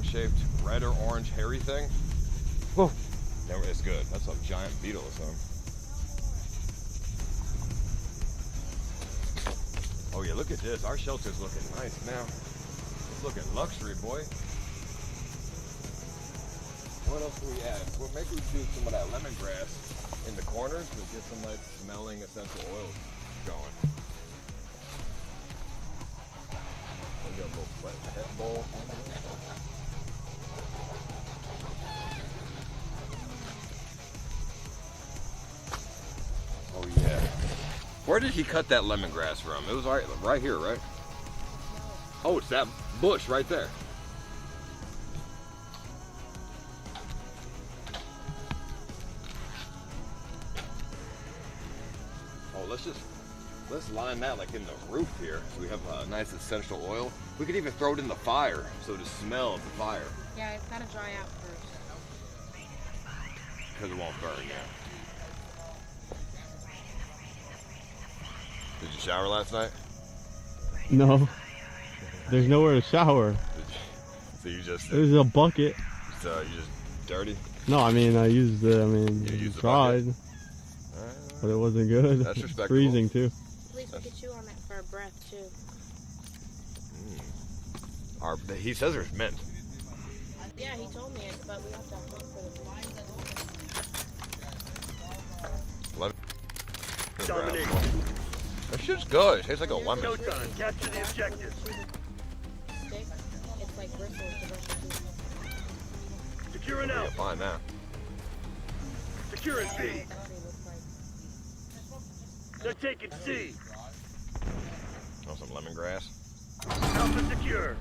long-shaped red or orange hairy thing. Whoa. It's good. That's a giant beetle or something. Oh yeah, look at this. Our shelter's looking nice now. It's looking luxury, boy. What else do we add? Well, maybe we do some of that lemongrass in the corners to get some like smelling essential oils going. We got a little pet bowl. Oh yeah. Where did he cut that lemongrass from? It was right here, right? Oh, it's that bush right there. Oh, let's line that like in the roof here, so we have a nice essential oil. We could even throw it in the fire, so to smell the fire. Yeah, it's gotta dry out first. Because it won't burn, yeah. Did you shower last night? No. There's nowhere to shower. So you just... There's a bucket. So you just dirty? No, I mean, I used it. I mean, You used the tried. But it wasn't good. That's It's respectable. freezing too. At least we could chew on that for a breath too. He says there's mint. Yeah, he told me it, but we have to wait for the Dominate. That shit's good. It tastes like a lemon. Go time. Capture the objective. stick. It's like bristles to brush your teeth. Securing Yeah, out. fine now. Securing B. That's what they look like. They're taking C. Oh, some lemongrass. Alpha secure.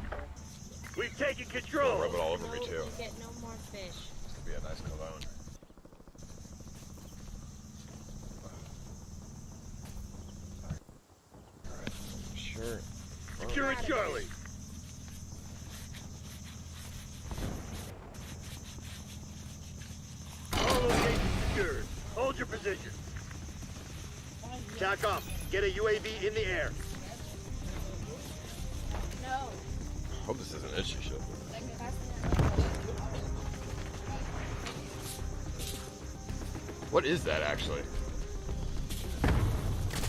We've taken control. Rub it all over me too. You get no more fish. This could be a nice cologne. Sure. Securing Charlie. All locations secured. Hold your position. Tack up. Get a UAV in the air. No. Hope this isn't itchy shit. What is that actually?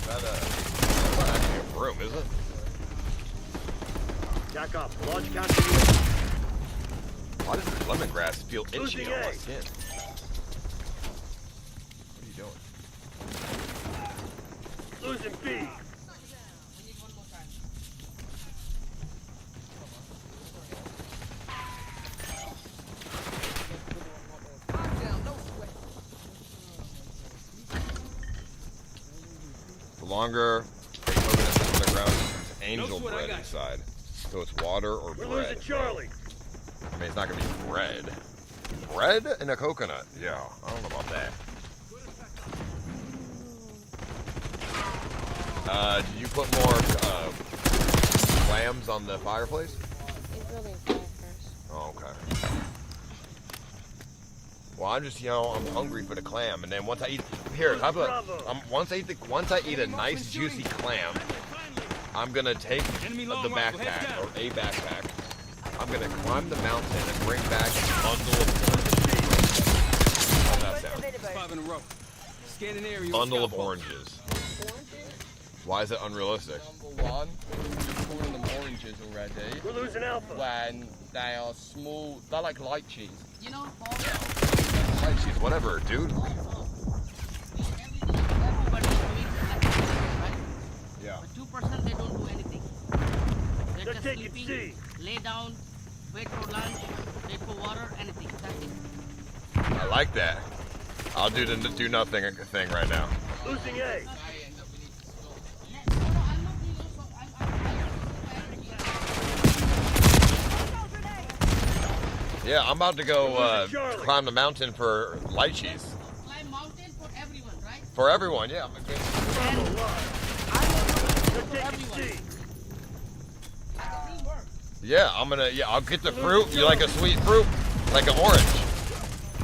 That's not actually a broom, is it? Tack up. Launch counter UAV. Why does this lemongrass feel itchy Losing on my A. skin? What are you doing? Losing B. The longer they cook it in the underground, it's angel bread inside. So it's water or We're bread. losing Charlie. I mean, it's not gonna be bread. Bread and a coconut. Yeah, I don't know about that. Did you put more clams on the fireplace? It's building fire first. Oh, okay. Well, I'm just, I'm hungry for the clam, and then once I eat, once I eat a nice juicy clam, I'm gonna take the backpack or a backpack. I'm gonna climb the mountain and bring back a bundle of How's that sound? 5 in a row. Scanning area. Bundle of oranges. Why is it unrealistic? Number one, we're calling them oranges already. We're losing Alpha. When they are small, they're like light cheese. You know, Right, she's whatever, dude. everybody doing activity, right? Yeah. But 2% they don't do anything. They're They're just taking sleeping, C. lay down, wait for lunch, wait for water, anything. That's it. I like that. I'll do the do nothing thing right now. Losing A. Yeah, I'm about to go climb the mountain for light cheese. Climb mountain for everyone, right? For everyone, yeah. Bravo line. They're taking C. Yeah, I'll get the fruit. You like a sweet fruit? Like an orange.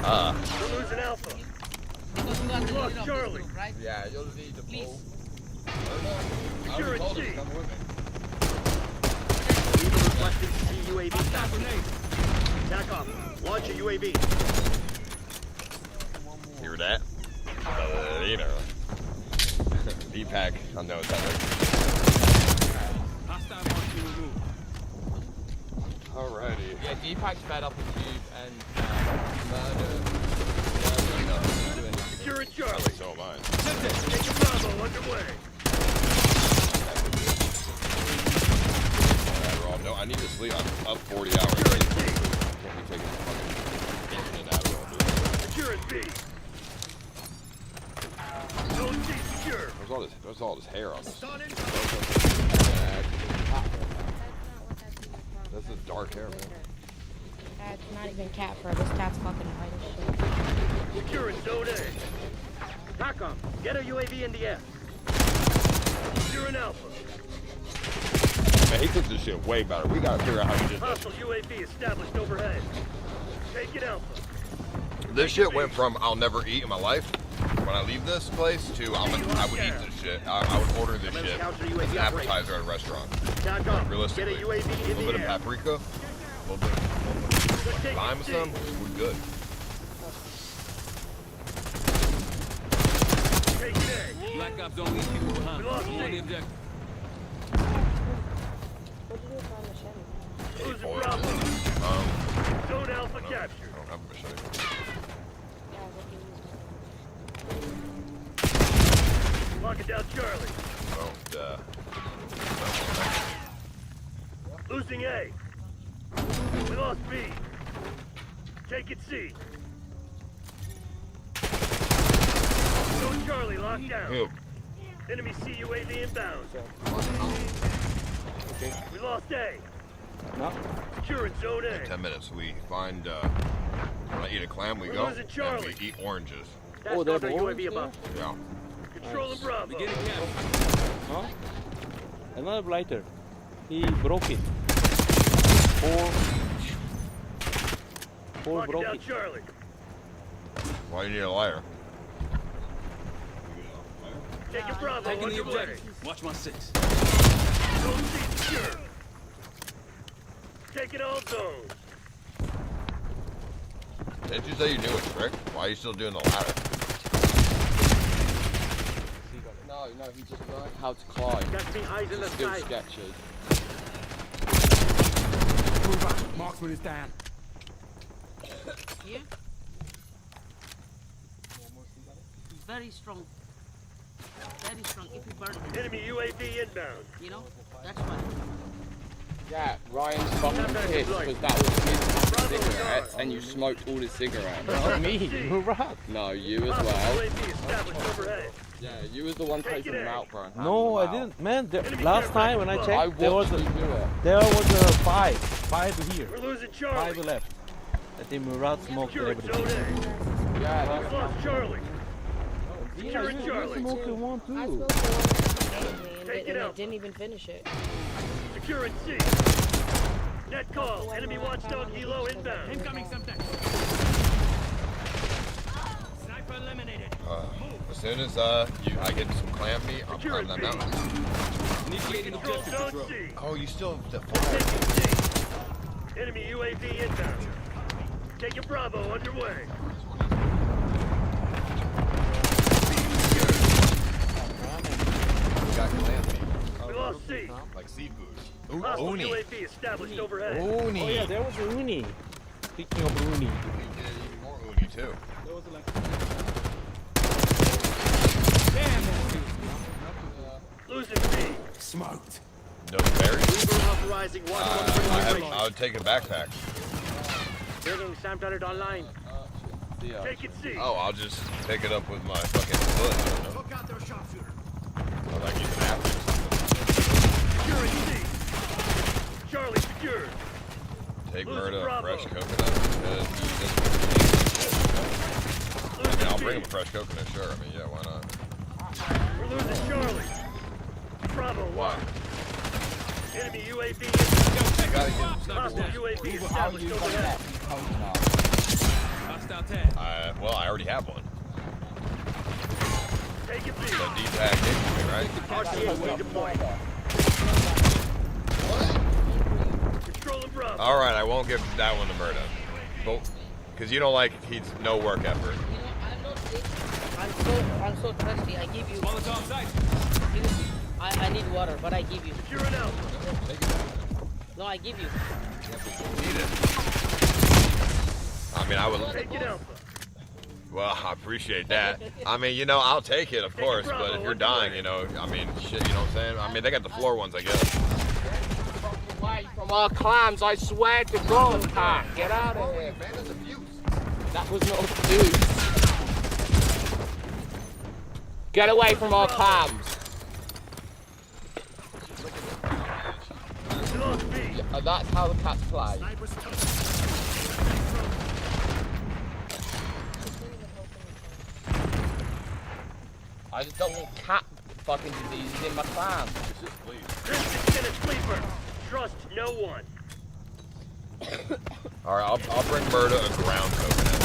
We're losing Alpha. Because you are the We lost leader of this Charlie. group, right? Yeah, you'll need the Please. pole. Securing told C. him to come with me. Leader requesting C UAV. Attack off. Launch a UAV. Hear that? You know. D-pack. I know it's that way. Alrighty. Yeah, D-Pack's fed up with you and murder. Secure it, I Charlie. think so am I. Take a Bravo underway. Alright, Rob. No, I need to sleep. I'm up 40 hours. Secure it, C. Can't be taking fucking infinite Adderall, dude. Secure it, B. Zone C secure. There's all this hair on this. Stun it. That's not what that thing is called. This is dark hair, man. That's not even cat fur. This cat's fucking white as shit. Secure it, Zone A. TACOM, get a UAV in the air. Secure an Alpha. Man, he took this shit way better. We gotta figure out how he did that. Hostile UAV established overhead. Take it, Alpha. This shit went from I'll never eat in my life when I leave this place to I would eat this shit. I would order this shit as an appetizer at a restaurant. TACOM, get Realistically, a UAV a in little bit the of air. paprika, a little bit of lime or something, we're good. Take it, A. Black Ops don't leave people behind. We lost On the C. objective. What'd you do with my machete? Losing Bravo. Zone Alpha captured. I don't have a machete. Yeah, what do you use? Locking down Charlie. Oh, Losing A. We lost B. Take it, C. Zone Charlie locked down. Who? Enemy CUAV inbound. We lost A. No. Secure it, Zone A. 10 minutes. We find, when I eat a clam, we We're go, losing and Charlie. we eat oranges. That's Oh, there's not orange UAV above. Yeah. Controlling Bravo. Beginning capture. Huh? Another blighter. He broke it. Four Locking broke down it. Charlie. Why do you need a liar? Taking Bravo Taking the underway. objective. Watch my six. Zone C secure. Taking all zones. Didn't you say you knew a trick? Why are you still doing the ladder? No, he just learned how to climb. Got me eyes in the Still sky. sketchy. Move up. Marksman is down. Here? He's very strong. Very strong. If you burn him, Enemy UAV inbound. you know? That's why. Yeah, Ryan's fucking pissed because that was his cigarette and you smoked all his cigarettes. Not me. You're right. No, you as Hostile well. UAV established overhead. Yeah, you was the one taking them out, Brian. No, I didn't. Man, last time when I I checked, there was watched you do it. five here. We're losing Five Charlie. left. I think Murat smoked Secure it, everything. Zone A. Yeah, We that's lost Charlie. Yeah, Secure it, you Charlie. smoked one I too. smoked the one that Take it and out. it didn't even finish it. Secure it, C. Net call. Enemy watchdog helo inbound. Incoming something. Sniper eliminated. As soon as I get some clam meat, I'm Secure climbing that it, mountain. Initiating Control objective Zone control. C. Oh, you still have the Taking C. Enemy UAV inbound. Taking Bravo underway. got clam meat, We lost C. like seafood. Hostile Uni. UAV established overhead. Uni. Oh yeah, there was a uni. Speaking of uni. We did even more uni too. Losing B. Smoked. No berries? Reaper authorizing Watch I would take a backpack. Building Sam Tunnel online. Yeah. Take it C. Oh, I'll just pick it up with my fucking foot. I don't know. Took out their sharpshooter. Or like use an apple or something. Secure C. Charlie secured. Take Losing Murda, Bravo. fresh coconut. I mean, I'll bring him a fresh coconut, sure. I mean, yeah, why not? We're losing Charlie. Bravo Why? 1. Enemy UAV You gotta get. hostile UAV established overhead. Hostile tag. Well, I already have one. Take it B. The D-tag gave it to me, right? RCA deployed. Controlling Bravo. All right, I won't give that one to Murda. Because you don't like he's no work effort. You know, I'm not sick. I'm so thirsty. I give you. Molotov sight. I need water, but I give you. Secure it out. No, I give you. I mean, I would. Take it out. Well, I appreciate that. I mean, you know, I'll take it, of course. But if you're dying, you know, I mean, shit, you know what I'm saying? I mean, they got the floor ones, I guess. Away from our clams, I swear to God, Pat. Get out of here. Man, that's abuse. That was not abuse. Get away from our clams. Lost B. Yeah, that's how the cats play. Sniper's touch. I just don't want cat fucking diseases in my clam. This is in a sleeper. Trust no one. All right, I'll bring Murda a ground coconut.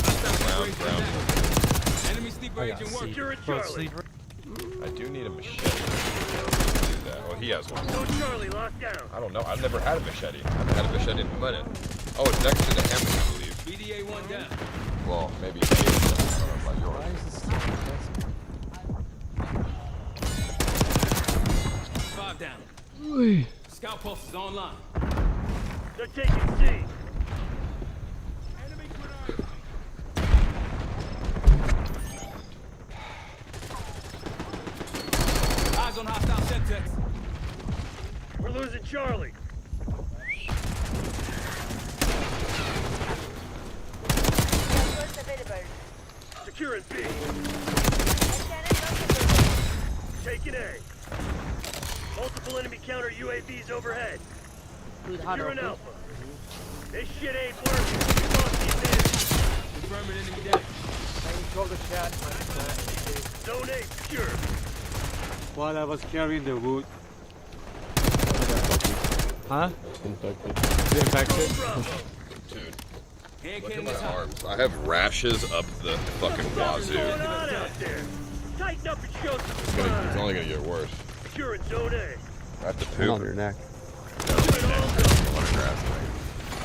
Ground. Enemy sleeper agent work. Secure it, Charlie. I do need a machete. Do that. Well, he has one. No Charlie, locked down. I don't know. I've never had a machete. I haven't had a machete in a minute. Oh, it's next to the hammer, I believe. BDA 1 down. Well, maybe it's by yours. 5 down. Scout pulse is online. They're taking C. Enemy grenade. Eyes on hostile Semtex. We're losing Charlie. Securing B. Taking A. Multiple enemy counter UAVs overhead. With harder. Securing Alpha. This shit ain't working. We lost the advantage. Confirming enemy damage. Zone A secure. While I was carrying the wood. Huh? Infected. Bravo. Dude, Hand look at cannon my is hot. arms. I have rashes up the fucking What's wazoo. going on out there? Tighten up and show some It's spine. only gonna get worse. Securing Zone A. I have to poop. your neck.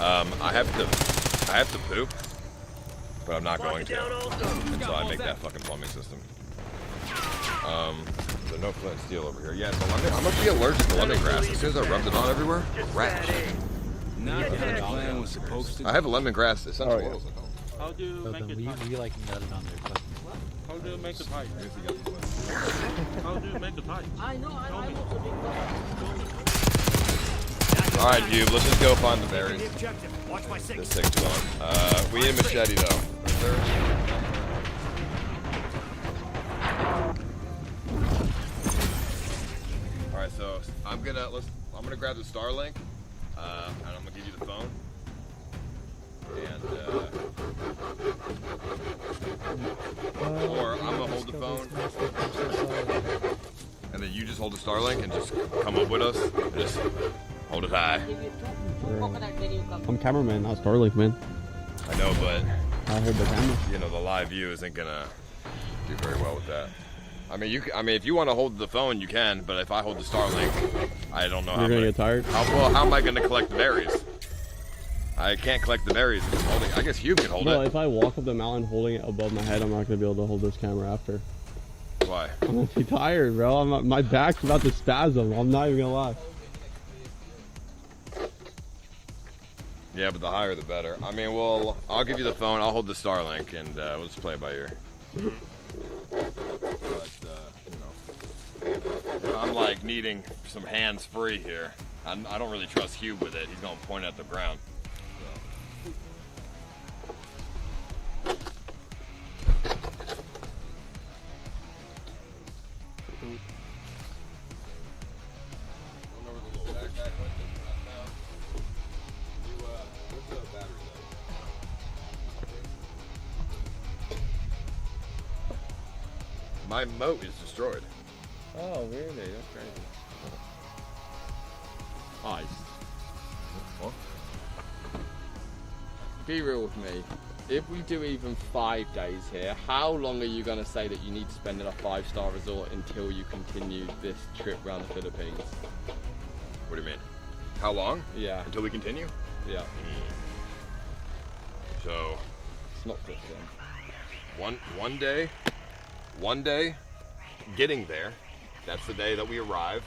I have to poop, but I'm not going Lock it down to also. until I make that fucking plumbing system. There's no flint and steel over here. Yeah, so I'm gonna be allergic to lemongrass. As soon as I rubbed it on everywhere, Just rash. bad aim. Not Get the that plan was supposed to. I have lemongrass essential oils at home. How do you make it tight? like nutted on there. How do you make it tight? How do you make it tight? I know. I'm also big dog. All right, dude, let's just go find the berries. The objective. Watch my This six. takes too long. We need a machete though. All right, so I'm gonna grab the Starlink, and I'm gonna give you the phone. And or I'm gonna hold the phone, and then you just hold the Starlink and just come up with us. And just hold it high. Give you two coconut when you come. I'm cameraman, not Starlink, man. I know, but I heard the camera. you know the live view isn't gonna do very well with that. I mean, if you want to hold the phone, you can. But if I hold the Starlink, I don't know how. You're gonna get tired? How am I gonna collect the berries? I can't collect the berries. If I'm holding. I guess Hugh can hold No, it. if I walk up the mountain holding it above my head, I'm not gonna be able to hold this camera after. Why? I'm gonna be tired, bro. My back's about to spasm. I'm not even gonna lie. Yeah, but the higher the better. I mean, well, I'll give you the phone. I'll hold the Starlink, and we'll just play it by ear. But I'm like needing some hands free here. I don't really trust Hugh with it. He's gonna point at the ground. My moat is destroyed. Oh, really? That's crazy. Ice. What? Be real with me. If we do even 5 days here, how long are you going to say that you need to spend in a 5-star resort until you continue this trip around the Philippines? What do you mean? How long? Yeah, Until we continue? yeah. So It's not quick then. one day, getting there. That's the day that we arrive.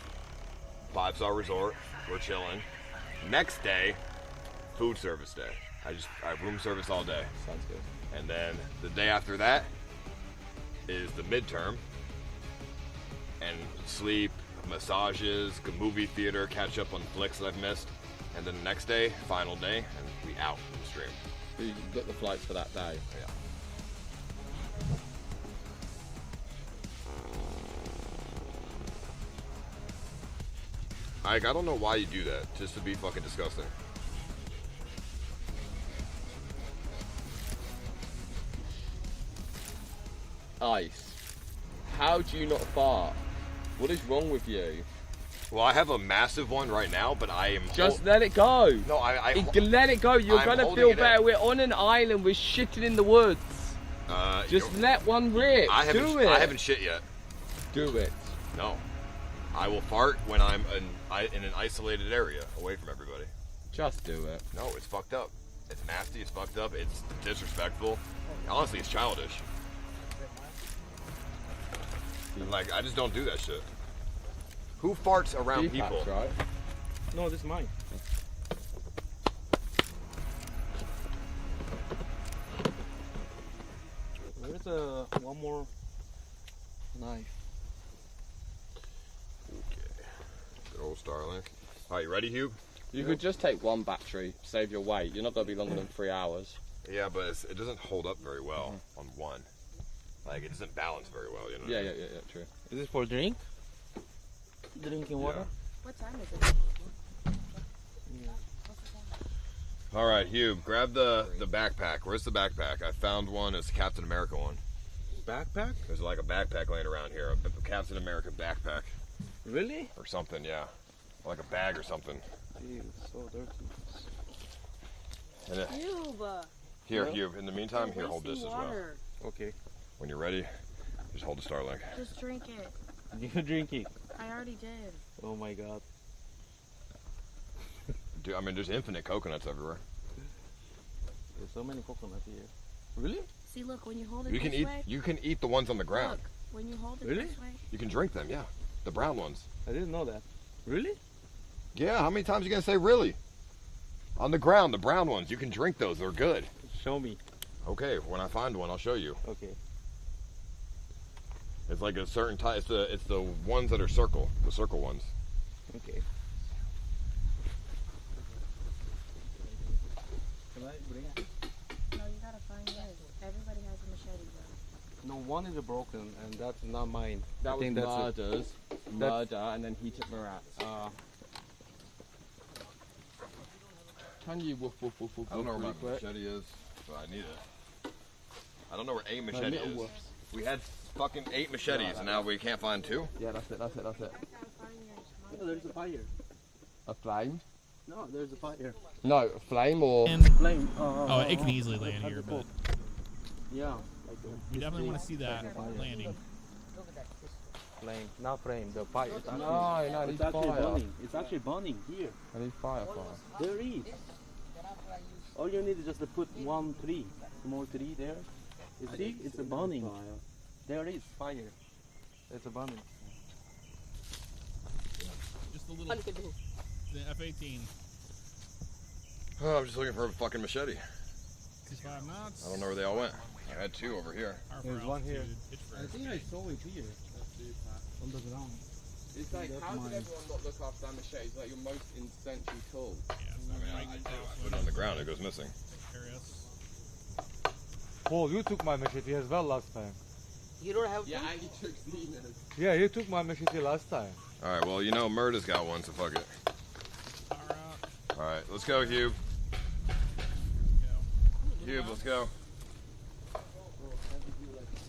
5-star resort. We're chilling. Next day, food service day. I have room service all day. Sounds good. And then the day after that is the midterm. And sleep, massages, movie theater, catch up on flicks that I've missed. And then the next day, final day, and we out from the stream. So you book the flights for that day. Yeah. Ike, I don't know why you do that, just to be fucking disgusting. Ice. How do you not fart? What is wrong with you? Well, I have a massive one right now, but I am... Just let it go. No, Let it go. You're I'm going to holding feel it better. in. We're on an island. We're shitting in the woods. Just let one rip. Do it. I haven't shit yet. Do it. No. I will fart when I'm in an isolated area, away from everybody. Just do it. No, it's fucked up. It's nasty, it's fucked up, it's disrespectful. Honestly, it's childish. And like, I just don't do that shit. Who farts around Deepak, people? right? No, this is mine. Where's one more knife? Okay. Good old Starlink. Alright, you ready, Hugh? You could just take one battery, save your weight. You're not going to be longer than 3 hours. Yeah, but it doesn't hold up very well on one. Like, it doesn't balance very well, you know? Yeah, true. Is this for drink? Drinking water? What time is it? Alright, Hugh, grab the backpack. Where's the backpack? I found one. It's a Captain America one. Backpack? There's like a backpack laying around here. A Captain America backpack. Really? Or something, yeah. Like a bag or something. Ew, so dirty. And it, Cube. here, Hugh, in the meantime, here, hold this as well. Water. Okay. When you're ready, just hold the Starlink. Just drink it. You drink it. I already did. Oh my god. Dude, I mean, there's infinite coconuts everywhere. There's so many coconuts here. Really? See, look, when you hold it You can this eat. way, You can eat the ones on the ground. look, when you hold it Really? this way, You can drink them. Yeah, the brown ones. I didn't know that. Really? Yeah. How many times you gonna say really? On the ground, the brown ones. You can drink those. They're good. Show me. Okay. When I find one, I'll show you. Okay. It's like a certain type. It's the ones that are circle. The circle ones. Okay. Can I bring it? no, you gotta find yours. Everybody has a machete, though. No, one is broken, and that's not mine. That I think was that's it. murders. Murder, and then he took Marat's. Can you woof woof woof woof? I don't know where my really quick? machete is, but I need it. I don't know where a machete little is. woofs. We had fucking 8 machetes, and now we can't find 2. Yeah, that's it. Gotta find yours. Mine No, there's a fire. A flame? No, there's a fire. No, a flame or. Flame. Oh, it can easily land Have here, the but coke. Yeah. Like you definitely want to see that Fire. landing. Flame, not flame. The fire. It's actually, No, it's it's actually fire. burning. It's actually burning here. I need fire. There is. All you need is just to put one tree, small tree there. You see, it's a burning. There is fire. It's a burning. Just a little. The F-18. Oh, I'm just looking for a fucking machete. 65 knots. I don't know where they all went. I had 2 over here. Power There's for one here. altitude, pitch for I saw it here. On the ground. It's like, how did everyone not look after that machete? It's like your most essential tool. Yeah, so I put it on the ground, it goes missing. Paul, you took my machete as well last time. You don't have Yeah, and you took Zena's. Yeah, you took my machete last time. Alright, well, you know, Murda's got one, so fuck it. power out. Alright, let's go, Hugh. Hugh, let's go.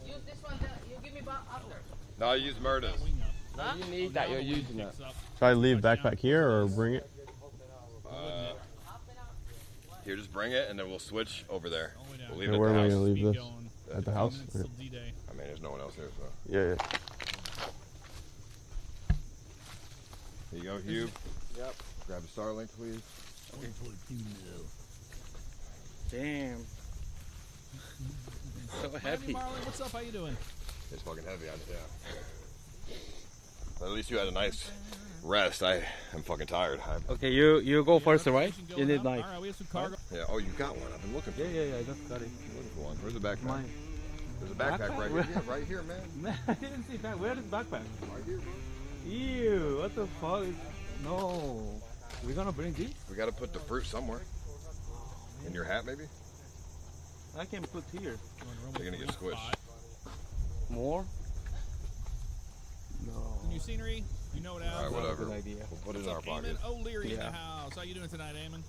use this one. You give me back after. No, I use Murda's. Wing up. Huh? You need that, you're using it. Kicks up. Should I leave backpack here or bring it? Here, just bring it, and then we'll switch over there. All the way down. We'll leave And it where at am I the gonna house. leave Speed this? going. At the house? Minutes till D-Day. I mean, there's no one else here, so. Yeah, Here you go, Hugh. Yep. Grab a Starlink, please. Damn. So happy. Marlon, what's up? How you doing? It's fucking heavy on it, yeah. But at least you had a nice rest. I am fucking tired. Okay, you go first, right? You need knife. All right, we have some cargo. Yeah. Oh, you got one. I've been looking for. Yeah, I just got it. Looking for one. Where's the backpack? Mine. There's a backpack right here. Yeah, right here, man. Man, I didn't see back. Where is backpack? Right here, bro. Ew, what the fuck? No. We're gonna bring this? We got to put the fruit somewhere. In your hat, maybe? I can put here. You're gonna get squished. More? No. New scenery. You know it, Al. All right, whatever. Good idea. We'll put it in What's our up, pocket. Eamon O'Leary in Yeah. the house. How you doing tonight, Eamon?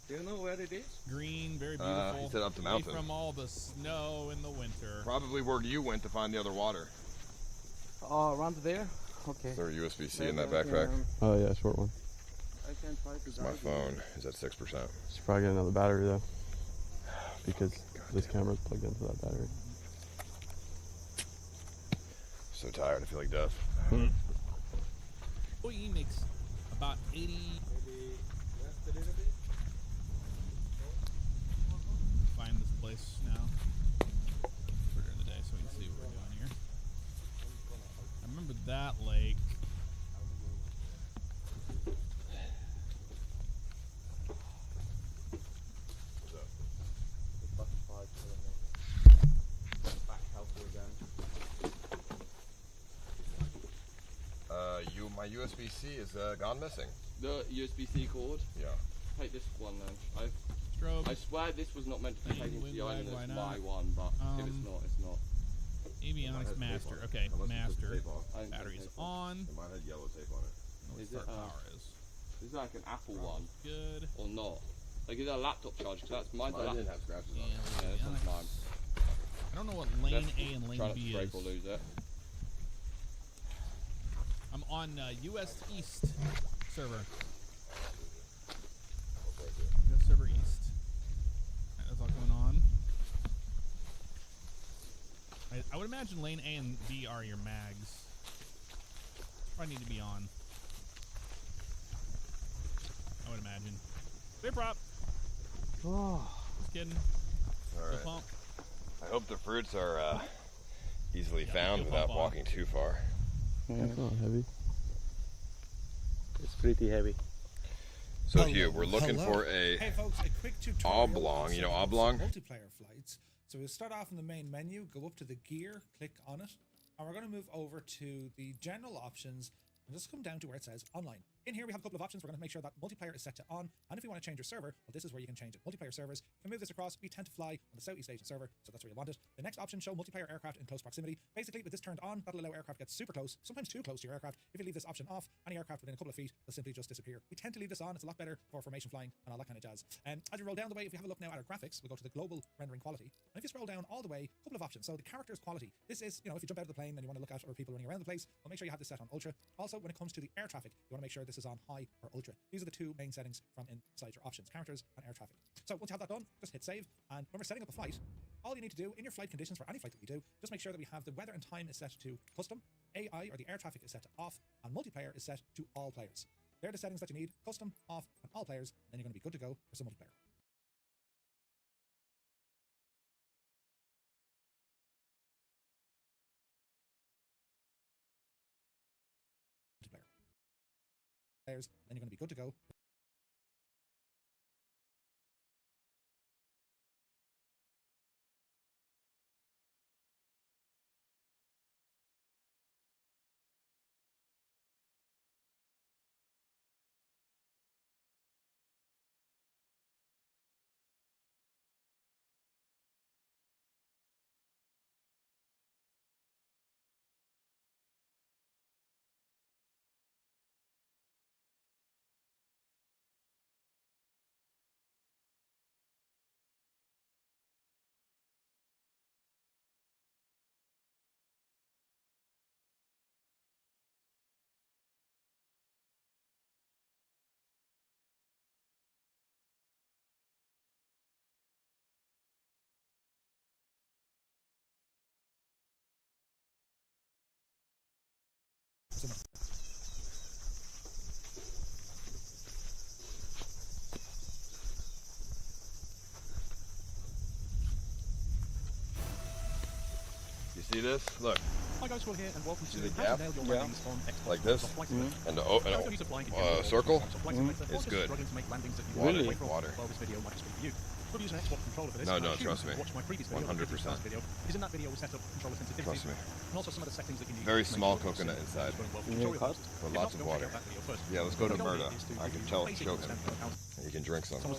Do you know where it is? Green, very beautiful. He said up the Away mountain. from all the snow in the winter. Probably where you went to find the other water. Around there? Okay. Is there a USB-C in that backpack? Oh yeah, short one. I can try to My phone is at 6%. Should probably get another battery though, because this camera's plugged into that battery. So tired. I feel like death. OE makes about 80. Find this place now. Put it in the day so we can see what we're doing here. I remember that lake. My USB-C is gone missing. The USB-C cord. Yeah. Take this one then. Strobe. I swear this was not meant to be taken to the island why as not? my one, but if it's not, it's not. Avionics master. Okay, master. I think Batteries it's on. Mine had yellow tape on it. What Is it, start power is. Is it like an Apple one Good. or not? Like is it a laptop charge? Because that's mine's a Mine laptop. didn't have scratches on Yeah, it. Yeah, that's not mine. I don't know what lane A and lane Try not to B break is. or lose it. I'm on US East server. US server East. Alright, that's all going on. I would imagine lane A and B are your mags. Probably need to be on. I would imagine. Clear prop. Just kidding. All Still right. pump. I hope the fruits are easily Yeah, found still without pump on. walking too far. That's not heavy. It's pretty heavy. So Hugh, we're looking for a Hey folks, a quick tutorial. oblong. You know on oblong? multiplayer flights. So we'll start off in the main menu, go up to the gear, click on it, and we're going to move over to the general options and just come down to where it says online. In here we have a couple of options. We're going to make sure that multiplayer is set to on, and if you want to change your server, well, this is where you can change it. Multiplayer servers, you can move this across. We tend to fly on the Southeast Asian server, so that's where you want it. The next option, show multiplayer aircraft in close proximity. Basically, with this turned on, that'll allow aircraft to get super close, sometimes too close to your aircraft. If you leave this option off, any aircraft within a couple of feet will simply just disappear. We tend to leave this on. It's a lot better for formation flying and all that kind of jazz. And as you roll down the way, if you have a look now at our graphics, we'll go to the global rendering quality. And if you scroll down all the way, a couple of options. So the character's quality. This is, if you jump out of the plane and you want to look at other people running around the place, well, make sure you have this set on ultra. Also, when it comes to the air traffic, you want to make sure this is on high or ultra. These are the two main settings from inside your options, characters and air traffic. So once you have that done, just hit save. And when we're setting up a flight, all you need to do in your flight conditions for any flight that we do, just make sure that we have the weather and time is set to custom, AI or the air traffic is set to off, and multiplayer is set to all players. They're the settings that you need, custom, off, and all players, then you're going to be good to go for some multiplayer. Players, then you're going to be good to go. See this? Look. Hi guys, Will here, and welcome See to the How gap? to Nail Your Landings on Xbox Like this? Flight Simulator. And the Don't use a flying again. circle Flight Simulator, or is just good. struggling to make landings that you Water. want away from. Water. Well, this video might just be for you. Could use an Xbox controller for this. No, and I no, assume trust me. you watched my previous video, 100%. video, because in that video we set up controller sensitivity. Trust me. And also some of the settings that you need. Very to make small sure coconut it's inside. going well for Yeah, tutorial cut. purposes. For If lots not, of go check water. out that video first. Yeah, let's go to The goal Murda. is to I give can you tell a it's basic choking. understanding of how You can drink some. using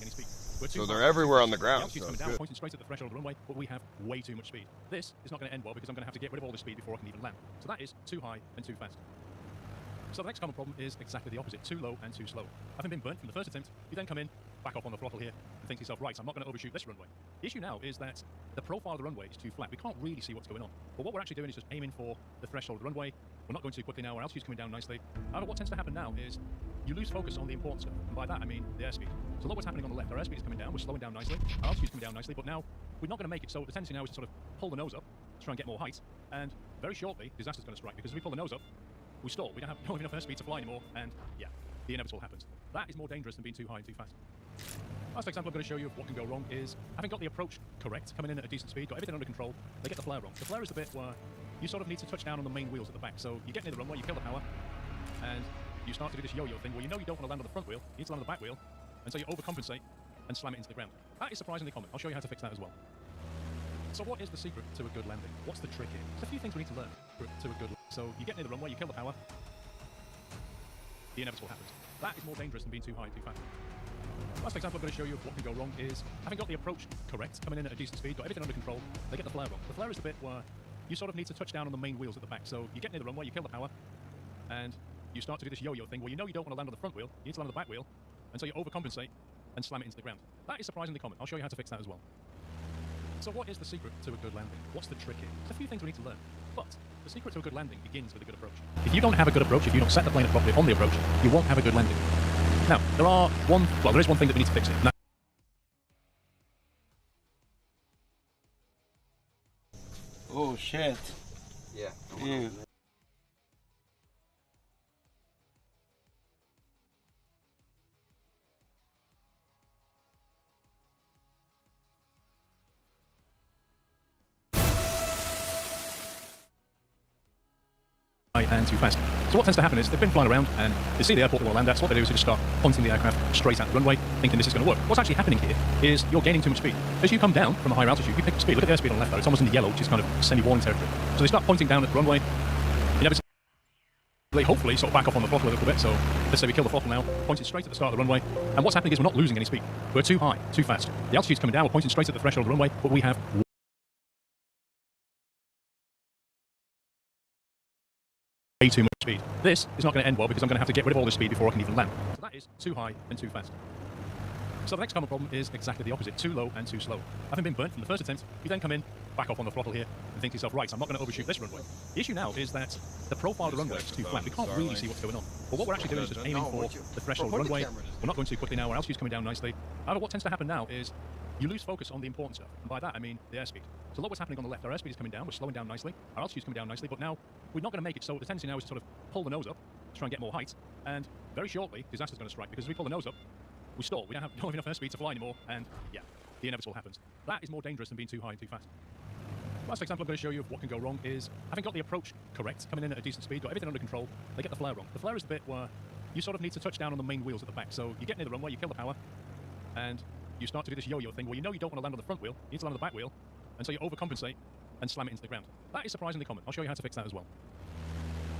any speed. We're too So high. they're everywhere on the The ground, altitude's so coming it's down, good. pointing straight at the threshold of the runway, but we have way too much speed. This is not going to end well because I'm going to have to get rid of all the speed before I can even land. So that is too high and too fast. So the next common problem is exactly the opposite, too low and too slow. Having been burnt from the first attempt, you then come in, back off on the throttle here, and think to yourself, right, I'm not going to overshoot this runway. The issue now is that the profile of the runway is too flat. We can't really see what's going on. But what we're actually doing is just aiming for the threshold of the runway. We're not going too quickly now, our altitude's coming down nicely. However, what tends to happen now is you lose focus on the important stuff. And by that, I mean the airspeed. So look what's happening on the left. Our airspeed is coming down, we're slowing down nicely. Our altitude's coming down nicely, but now we're not going to make it. So the tendency now is to sort of pull the nose up, to try and get more height. And very shortly, disaster's going to strike, because if we pull the nose up, we stall. We don't have enough airspeed to fly anymore, and yeah, the inevitable happens. That is more dangerous than being too high and too fast. Last example I'm going to show you of what can go wrong is having got the approach correct, coming in at a decent speed, got everything under control, they get the flare wrong. The flare is the bit where you sort of need to touch down on the main wheels at the back. So you get near the runway, you kill the power, and you start to do this yo-yo thing where you know you don't want to land on the front wheel, you need to land on the back wheel, and so you overcompensate and slam it into the ground. That is surprisingly common. I'll show you how to fix that as well. So what is the secret to a good landing? What's the trick here? There's a few things we need to learn to a good landing. So you get near the runway, you kill the power, the inevitable happens. That is more dangerous than being too high and too fast. Last example I'm going to show you of what can go wrong is having got the approach correct, coming in at a decent speed, got everything under control, they get the flare wrong. The flare is the bit where you sort of need to touch down on the main wheels at the back. So you get near the runway, you kill the power, and you start to do this yo-yo thing where you know you don't want to land on the front wheel, you need to land on the back wheel, and so you overcompensate and slam it into the ground. That is surprisingly common. I'll show you how to fix that as well. So what is the secret to a good landing? What's the trick here? There's a few things we need to learn, but the secret to a good landing begins with a good approach. If you don't have a good approach, if you don't set the plane up properly on the approach, you won't have a good landing. Now, there is one thing that we need to fix it. And Oh shit. Yeah. Ew. and too fast. So what tends to happen is they've been flying around and they see the airport they want to land at, so what they do is they just start pointing the aircraft straight at the runway, thinking this is going to work. What's actually happening here is you're gaining too much speed. As you come down from a higher altitude, you pick up speed. Look at the airspeed on the left there, it's almost in the yellow, which is kind of semi-warning territory. So they start pointing down at the runway. They hopefully sort of back off on the throttle a little bit, so let's say we kill the throttle now, pointing straight at the start of the runway, and what's happening is we're not losing any speed. We're too high, too fast. The altitude's coming down, we're pointing straight at the threshold of the runway, but we have way too much speed. This is not going to end well because I'm going to have to get rid of all this speed before I can even land. So that is too high and too fast. So the next common problem is exactly the opposite, too low and too slow. Having been burnt from the first attempt, you then come in, back off on the throttle here, and think to yourself, right, I'm not going to overshoot this runway. The issue now is that the profile of the runway is too flat. We can't really see what's going on. But what we're actually doing is just aiming for the threshold of the runway. We're not going too quickly now, our altitude's coming down nicely. However, what tends to happen now is you lose focus on the important stuff. And by that, I mean the airspeed. So look what's happening on the left. Our airspeed is coming down, we're slowing down nicely. Our altitude's coming down nicely, but now we're not going to make it. So the tendency now is to sort of pull the nose up, to try and get more height. And very shortly, disaster's going to strike because if we pull the nose up, we stall. We don't have enough airspeed to fly anymore, and yeah, the inevitable happens. That is more dangerous than being too high and too fast. Last example I'm going to show you of what can go wrong is having got the approach correct, coming in at a decent speed, got everything under control, they get the flare wrong. The flare is the bit where you sort of need to touch down on the main wheels at the back. So you get near the runway, you kill the power, and you start to do this yo-yo thing where you know you don't want to land on the front wheel, you need to land on the back wheel, and so you overcompensate and slam it into the ground. That is surprisingly common. I'll show you how to fix that as well.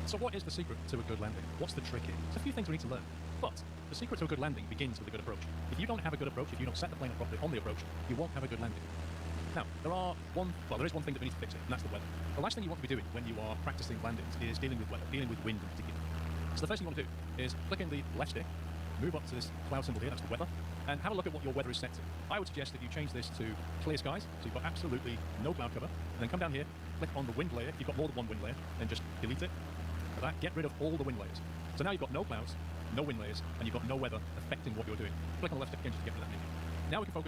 So what is the secret to a good landing? What's the trick here? There's a few things we need to learn, but the secret to a good landing begins with a good approach. If you don't have a good approach, if you don't set the plane up properly on the approach, you won't have a good landing. Now, there is one thing that we need to fix it, and that's the weather. The last thing you want to be doing when you are practicing landings is dealing with weather, dealing with wind in particular. So the first thing you want to do is click in the left stick, move up to this cloud symbol here, that's the weather, and have a look at what your weather is set to. I would suggest that you change this to clear skies, so you've got absolutely no cloud cover, and then come down here, click on the wind layer. If you've got more than one wind layer, then just delete it. For that, get rid of all the wind layers. So now you've got no clouds, no wind layers, and you've got no weather affecting what you're doing. Click on the left stick again just to get rid of that. Now we can focus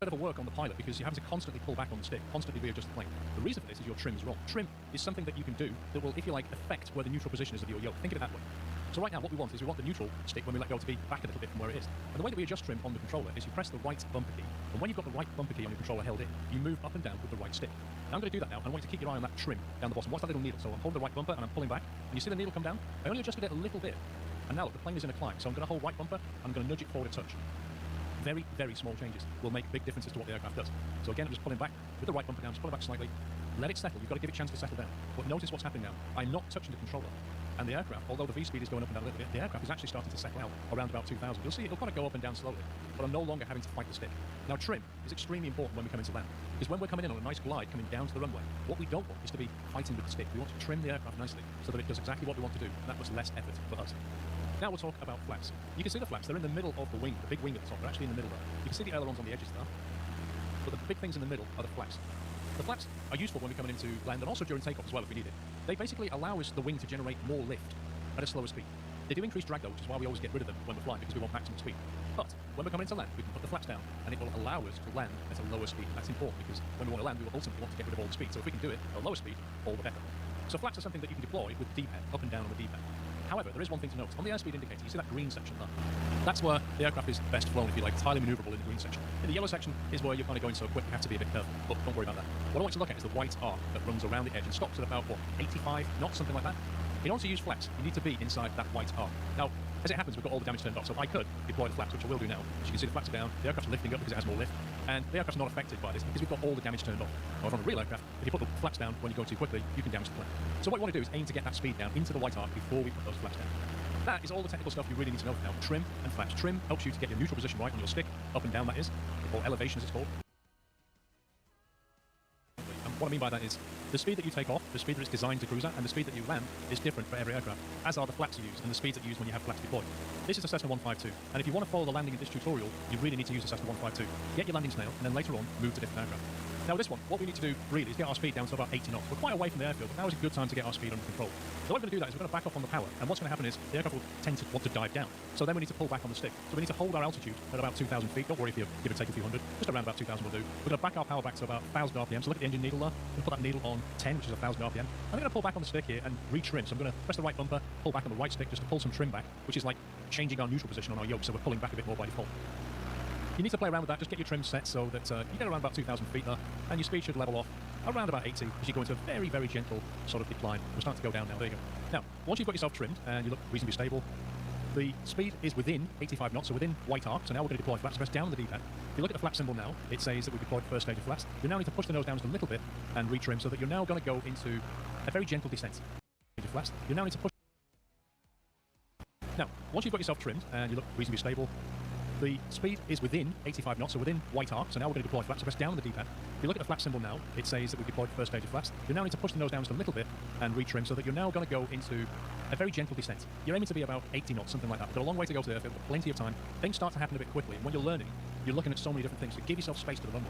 a bit of a work on the pilot because you're having to constantly pull back on the stick, constantly readjust the plane. The reason for this is your trim is wrong. Trim is something that you can do that will, if you like, affect where the neutral position is of your yoke. Think of it that way. So right now what we want is we want the neutral stick when we let go to be back a little bit from where it is. And the way that we adjust trim on the controller is you press the right bumper key, and when you've got the right bumper key on your controller held in, you move up and down with the right stick. Now I'm going to do that now, and I want you to keep your eye on that trim down the bottom. Watch that little needle. So I'm holding the right bumper and I'm pulling back, and you see the needle come down? I only adjusted it a little bit. And now look, the plane is in a climb, so I'm going to hold right bumper, and I'm going to nudge it forward a touch. Very, very small changes will make big differences to what the aircraft does. So again, I'm just pulling back with the right bumper down, just pulling back slightly. Let it settle. You've got to give it a chance to settle down. But notice what's happening now. I'm not touching the controller. And the aircraft, although the V-speed is going up and down a little bit, the aircraft is actually starting to settle out around about 2,000. You'll see it'll kind of go up and down slowly, but I'm no longer having to fight the stick. Now trim is extremely important when we come into land, because when we're coming in on a nice glide coming down to the runway, what we don't want is to be fighting with the stick. We want to trim the aircraft nicely so that it does exactly what we want to do, and that was less effort for us. Now we'll talk about flaps. You can see the flaps, they're in the middle of the wing, the big wing at the top, they're actually in the middle there. You can see the ailerons on the edges there, but the big things in the middle are the flaps. The flaps are useful when we're coming into land and also during takeoff as well if we need it. They basically allow us the wing to generate more lift at a slower speed. They do increase drag though, which is why we always get rid of them when we're flying, because we want maximum speed. But when we're coming into land, we can put the flaps down and it will allow us to land at a lower speed. That's important because when we want to land, we will ultimately want to get rid of all the speed. So if we can do it at a lower speed, all the better. So flaps are something that you can deploy with the D-pad, up and down on the D-pad. However, there is one thing to note. On the airspeed indicator, you see that green section there? That's where the aircraft is best flown, if you like. It's highly maneuverable in the green section. In the yellow section is where you're kind of going so quick, you have to be a bit careful. But don't worry about that. What I want you to look at is the white arc that runs around the edge and stops at about, what, 85 knots, something like that? In order to use flaps, you need to be inside that white arc. Now, as it happens, we've got all the damage turned off, so I could deploy the flaps, which I will do now. As you can see, the flaps are down, the aircraft's lifting up because it has more lift, and the aircraft's not affected by this because we've got all the damage turned off. However, on a real aircraft, if you put the flaps down when you go too quickly, you can damage the plane. So what you want to do is aim to get that speed down into the white arc before we put those flaps down. That is all the technical stuff you really need to know now. Trim and flaps. Trim helps you to get your neutral position right on your stick, up and down that is, or elevation as it's called. And what I mean by that is, the speed that you take off, the speed that it's designed to cruise at, and the speed that you land is different for every aircraft, as are the flaps you use and the speeds that you use when you have flaps deployed. This is a Cessna 152, and if you want to follow the landing in this tutorial, you really need to use a Cessna 152. Get your landing snail, and then later on, move to different aircraft. Now this one, what we need to do really is get our speed down to about 80 knots. We're quite away from the airfield, but now is a good time to get our speed under control. So what we're going to do that is we're going to back off on the power, and what's going to happen is the aircraft will tend to want to dive down. So then we need to pull back on the stick. So we need to hold our altitude at about 2,000 feet. Don't worry if you give or take a few hundred, just around about 2,000 will do. We're going to back our power back to about 1,000 RPM. So look at the engine needle there. We're going to put that needle on 10, which is 1,000 RPM. I'm going to pull back on the stick here and retrim. So I'm going to press the right bumper, pull back on the right stick just to pull some trim back, which is like changing our neutral position on our yoke. So we're pulling back a bit more by default. You need to play around with that, just get your trim set so that you get around about 2,000 feet there, and your speed should level off around about 80 as you go into a very, very gentle sort of decline. We're starting to go down now, there you go. Now, once you've got yourself trimmed and you look reasonably stable, the speed is within 85 knots, so within white arc, so now we're going to deploy flaps. Press down on the D-pad. If you look at the flap symbol now, it says that we've deployed the first stage of flaps. You now need to push the nose down just a little bit and retrim so that you're now going to go into a very gentle descent. Flaps. You now need to push. Now, once you've got yourself trimmed and you look reasonably stable, the speed is within 85 knots, so within white arc, so now we're going to deploy flaps. So press down on the D-pad. If you look at the flap symbol now, it says that we've deployed the first stage of flaps. You now need to push the nose down just a little bit and retrim so that you're now going to go into a very gentle descent. You're aiming to be about 80 knots, something like that. We've got a long way to go to the airfield, but plenty of time. Things start to happen a bit quickly, and when you're learning, you're looking at so many different things, so give yourself space to the runway.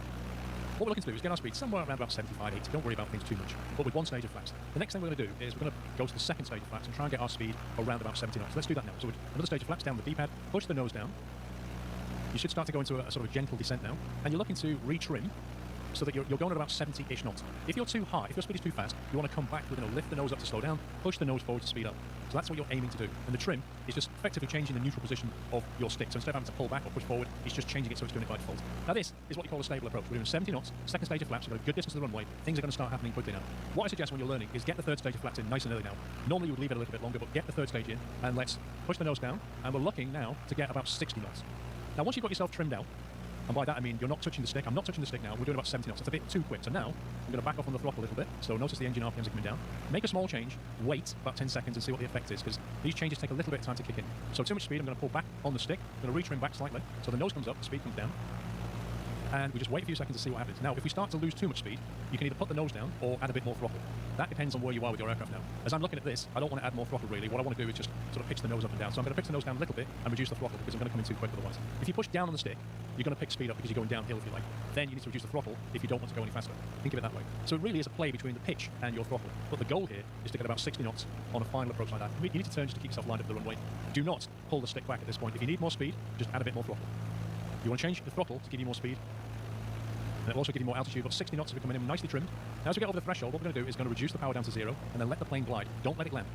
What we're looking to do is get our speed somewhere around about 75, 80. Don't worry about things too much, but with one stage of flaps. The next thing we're going to do is we're going to go to the second stage of flaps and try and get our speed around about 70 knots. Let's do that now. So with another stage of flaps down the D-pad, push the nose down. You should start to go into a sort of a gentle descent now, and you're looking to retrim so that you're going at about 70-ish knots. If you're too high, if your speed is too fast, you want to come back. We're going to lift the nose up to slow down, push the nose forward to speed up. So that's what you're aiming to do. And the trim is just effectively changing the neutral position of your stick. So instead of having to pull back or push forward, it's just changing it so it's doing it by default. Now this is what you call a stable approach. We're doing 70 knots, second stage of flaps, we've got a good distance to the runway, things are going to start happening quickly now. What I suggest when you're learning is get the third stage of flaps in nice and early now. Normally you would leave it a little bit longer, but get the third stage in, and let's push the nose down, and we're looking now to get about 60 knots. Now once you've got yourself trimmed out, and by that I mean you're not touching the stick, I'm not touching the stick now, we're doing about 70 knots, that's a bit too quick. So now, I'm going to back off on the throttle a little bit, so notice the engine RPMs are coming down. Make a small change, wait about 10 seconds and see what the effect is, because these changes take a little bit of time to kick in. So too much speed, I'm going to pull back on the stick, I'm going to retrim back slightly, so the nose comes up, the speed comes down. And we just wait a few seconds to see what happens. Now, if we start to lose too much speed, you can either put the nose down or add a bit more throttle. That depends on where you are with your aircraft now. As I'm looking at this, I don't want to add more throttle really. What I want to do is just sort of pitch the nose up and down. So I'm going to pitch the nose down a little bit and reduce the throttle because I'm going to come in too quick otherwise. If you push down on the stick, you're going to pick speed up because you're going downhill if you like. Then you need to reduce the throttle if you don't want to go any faster. Think of it that way. So it really is a play between the pitch and your throttle. But the goal here is to get about 60 knots on a final approach like that. You need to turn just to keep yourself lined up to the runway. Do not pull the stick back at this point. If you need more speed, just add a bit more throttle. You want to change the throttle to give you more speed. And it'll also give you more altitude, but 60 knots if we're coming in nicely trimmed. Now as we get over the threshold, what we're going to do is going to reduce the power down to 0 and then let the plane glide. Don't let it land.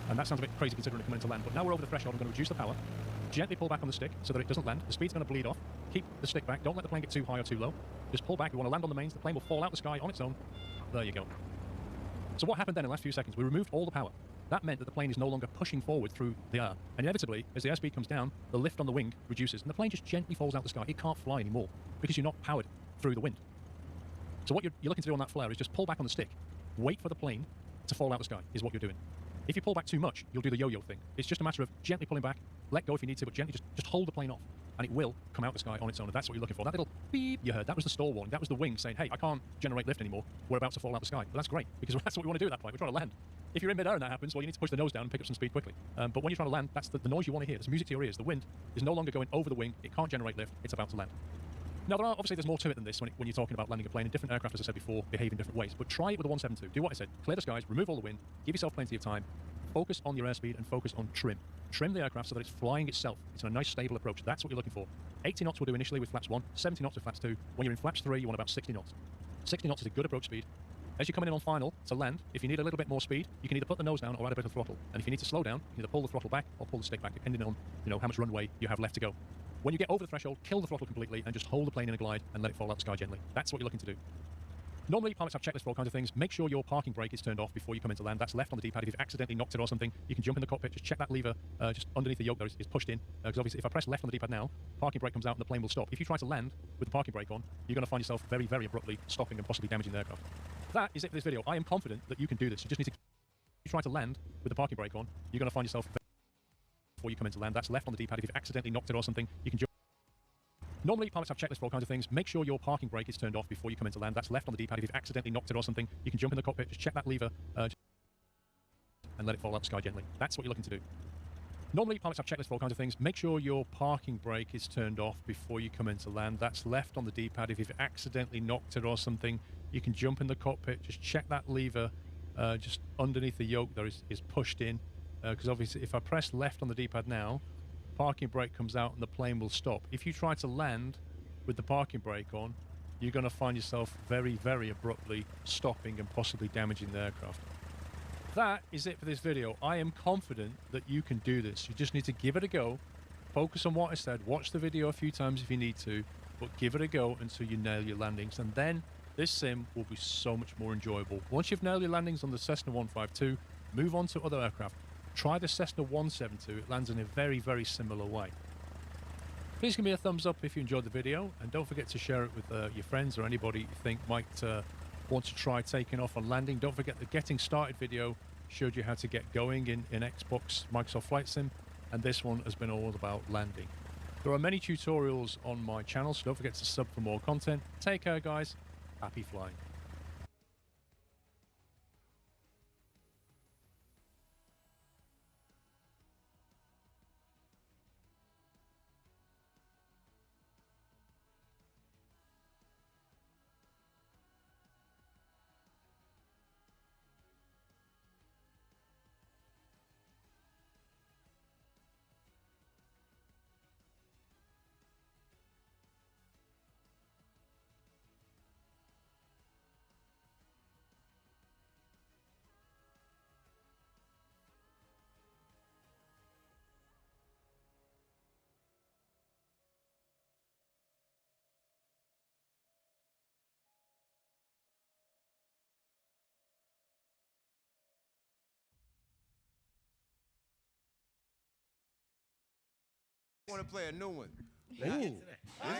And that sounds a bit crazy considering it coming into land, but now we're over the threshold. I'm going to reduce the power, gently pull back on the stick so that it doesn't land. The speed's going to bleed off. Keep the stick back. Don't let the plane get too high or too low. Just pull back. We want to land on the mains. The plane will fall out the sky on its own. There you go. So what happened then in the last few seconds? We removed all the power. That meant that the plane is no longer pushing forward through the air. And inevitably, as the airspeed comes down, the lift on the wing reduces, and the plane just gently falls out the sky. It can't fly anymore because you're not powered through the wind. So what you're looking to do on that flare is just pull back on the stick. Wait for the plane to fall out the sky is what you're doing. If you pull back too much, you'll do the yo-yo thing. It's just a matter of gently pulling back, let go if you need to, but gently just hold the plane off, and it will come out the sky on its own, and that's what you're looking for. That little beep you heard, that was the stall warning. That was the wing saying, hey, I can't generate lift anymore. We're about to fall out the sky. But that's great, because that's what we want to do at that point. We're trying to land. If you're in mid-air and that happens, well, you need to push the nose down and pick up some speed quickly. But when you're trying to land, that's the noise you want to hear. There's music to your ears. The wind is no longer going over the wing. It can't generate lift. It's about to land. Now, obviously, there's more to it than this when you're talking about landing a plane, and different aircraft, as I said before, behave in different ways. But try it with a 172. Do what I said. Clear the skies, remove all the wind, give yourself plenty of time, focus on your airspeed, and focus on trim. Trim the aircraft so that it's flying itself. It's a nice, stable approach. That's what you're looking for. 80 knots we'll do initially with flaps 1, 70 knots with flaps 2. When you're in flaps 3, you want about 60 knots. 60 knots is a good approach speed. As you're coming in on final to land, if you need a little bit more speed, you can either put the nose down or add a bit of throttle. And if you need to slow down, you can either pull the throttle back or pull the stick back, depending on how much runway you have left to go. When you get over the threshold, kill the throttle completely and just hold the plane in a glide and let it fall out the sky gently. That's what you're looking to do. Normally, pilots have checklists for all kinds of things. Make sure your parking brake is turned off before you come into land. That's left on the D-pad. If you've accidentally knocked it or something, you can jump in the cockpit, just check that lever just underneath the yoke there is pushed in. Because obviously, if I press left on the D-pad now, parking brake comes out and the plane will stop. If you try to land with the parking brake on, you're going to find yourself very, very abruptly stopping and possibly damaging the aircraft. That is it for this video. I am confident that you can do this. You just need to... If you try to land with the parking brake on, you're going to find yourself before you come into land. That's left on the D-pad. If you've accidentally knocked it or something, you can jump... Normally, pilots have checklists for all kinds of things. Make sure your parking brake is turned off before you come into land. That's left on the D-pad. If you've accidentally knocked it or something, you can jump in the cockpit, just check that lever and let it fall out the sky gently. That's what you're looking to do. Normally, pilots have checklists for all kinds of things. Make sure your parking brake is turned off before you come into land. That's left on the D-pad. If you've accidentally knocked it or something, you can jump in the cockpit, just check that lever just underneath the yoke there is pushed in. Because obviously, if I press left on the D-pad now, parking brake comes out and the plane will stop. If you try to land with the parking brake on, you're going to find yourself very, very abruptly stopping and possibly damaging the aircraft. That is it for this video. I am confident that you can do this. You just need to give it a go, focus on what I said, watch the video a few times if you need to, but give it a go until you nail your landings, and then this sim will be so much more enjoyable. Once you've nailed your landings on the Cessna 152, move on to other aircraft. Try the Cessna 172, it lands in a very, very similar way. Please give me a thumbs up if you enjoyed the video, and don't forget to share it with your friends or anybody you think might want to try taking off and landing. Don't forget the Getting Started video showed you how to get going in Xbox Microsoft Flight Sim, and this one has been all about landing. There are many tutorials on my channel, so don't forget to sub for more content. Take care, guys. Happy flying. I want to play a new one. Ooh. I ain't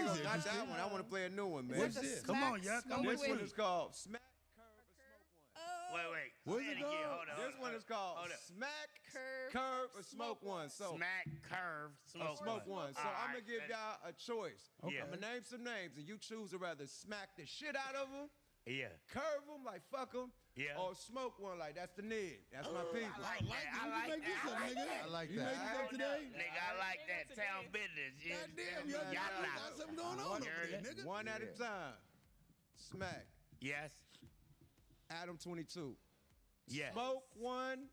gonna not that one. I want to play a new one, man. What's this? Come on, y'all. Come This with one me. is called Smack, Curve, or Smoke One. Wait. What's Say it again. called? Hold on. This one is called Smack, Curve, or Smoke One. So Smack, Curve, Smoke One. So I'm gonna give y'all a choice. Okay. I'm gonna name some names, and you choose to rather smack the shit out of them, curve them like fuck them, or smoke one like that's the nigga. That's my people. I like that. I like You that. make this up today? Nigga, I like that town business. Goddamn, y'all got something going on over there, nigga. One at a time. Smack. Yes. Adam 22. Yes. Smoke one.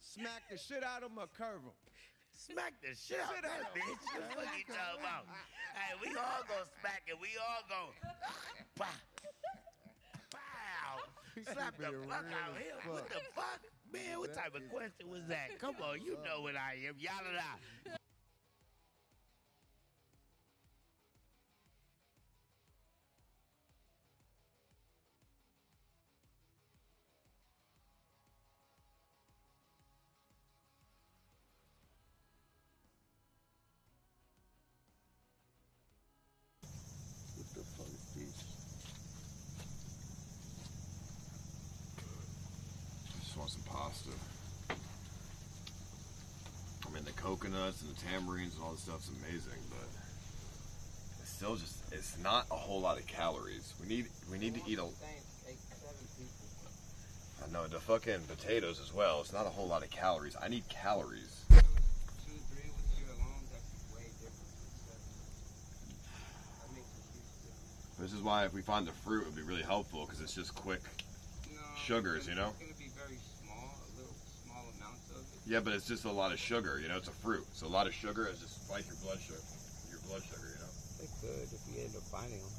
Smack the shit out of them or curve them. Smack the shit out of that bitch. What you talking about? Hey, we all gonna smack it. We all gonna pow. Pow. Slap the fuck out of him. What the fuck? Man, what type of question was that? Come on, you know what I am. Yada. What the fuck is this? I just want some pasta. I mean, the coconuts and the tamarines and all this stuff's amazing, but it's still just, it's not a whole lot of calories. We need to eat a... I know, the fucking potatoes as well. It's not a whole lot of calories. I need calories. This is why if we find the fruit, it would be really helpful because it's just quick sugars, you know? It's going to be very small, small amounts of it. Yeah, but it's just a lot of sugar, you know? It's a fruit. So a lot of sugar is just spike your blood sugar, you know? They could if you end up finding them.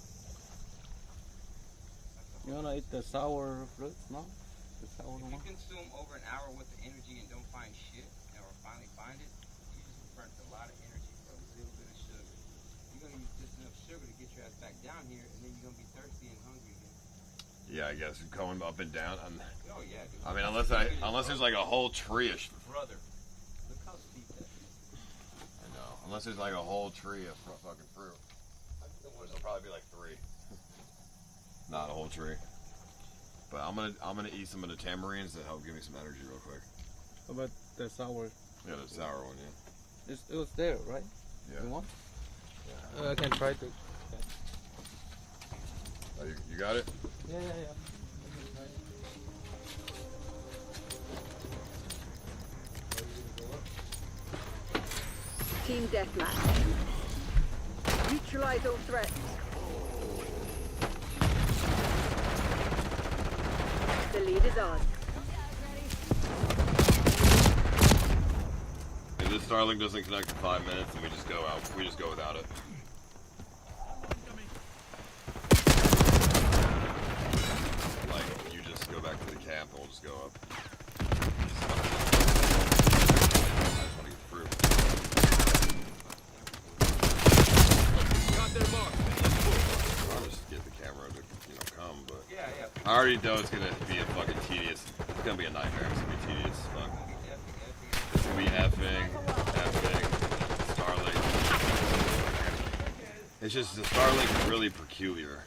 You wanna eat the sour fruits, no? The sour If one? you consume over an hour worth of energy and don't find shit, or finally find it, you just burnt a lot of energy for a little bit of sugar. You're going to use just enough sugar to get your ass back down here, and then you're going to be thirsty and hungry again. Yeah, I guess going up and down. Oh, yeah, dude. I mean, unless there's like a whole tree of... Brother, look how steep that is. I know. Unless there's like a whole tree of fucking fruit. Which will probably be like 3. Not a whole tree. But I'm gonna eat some of the tamarines that help give me some energy real quick. How about the sour? Yeah, the sour one, yeah. It was there, right? Yeah. You want? Yeah. I can try to. Oh, you got it? Yeah. Team Deathmatch. Neutralize all threats. The lead is ours. If this Starlink doesn't connect in 5 minutes, then we just go out. We just go without it. Like, you just go back to the camp and we'll just go up. I just want to get through. Got their mark. I'll just get the camera to, come, but... Yeah. I already know it's gonna be a fucking tedious... It's gonna be a nightmare. It's gonna be tedious. Fuck. It's gonna be effing, Starlink. It's just, the Starlink is really peculiar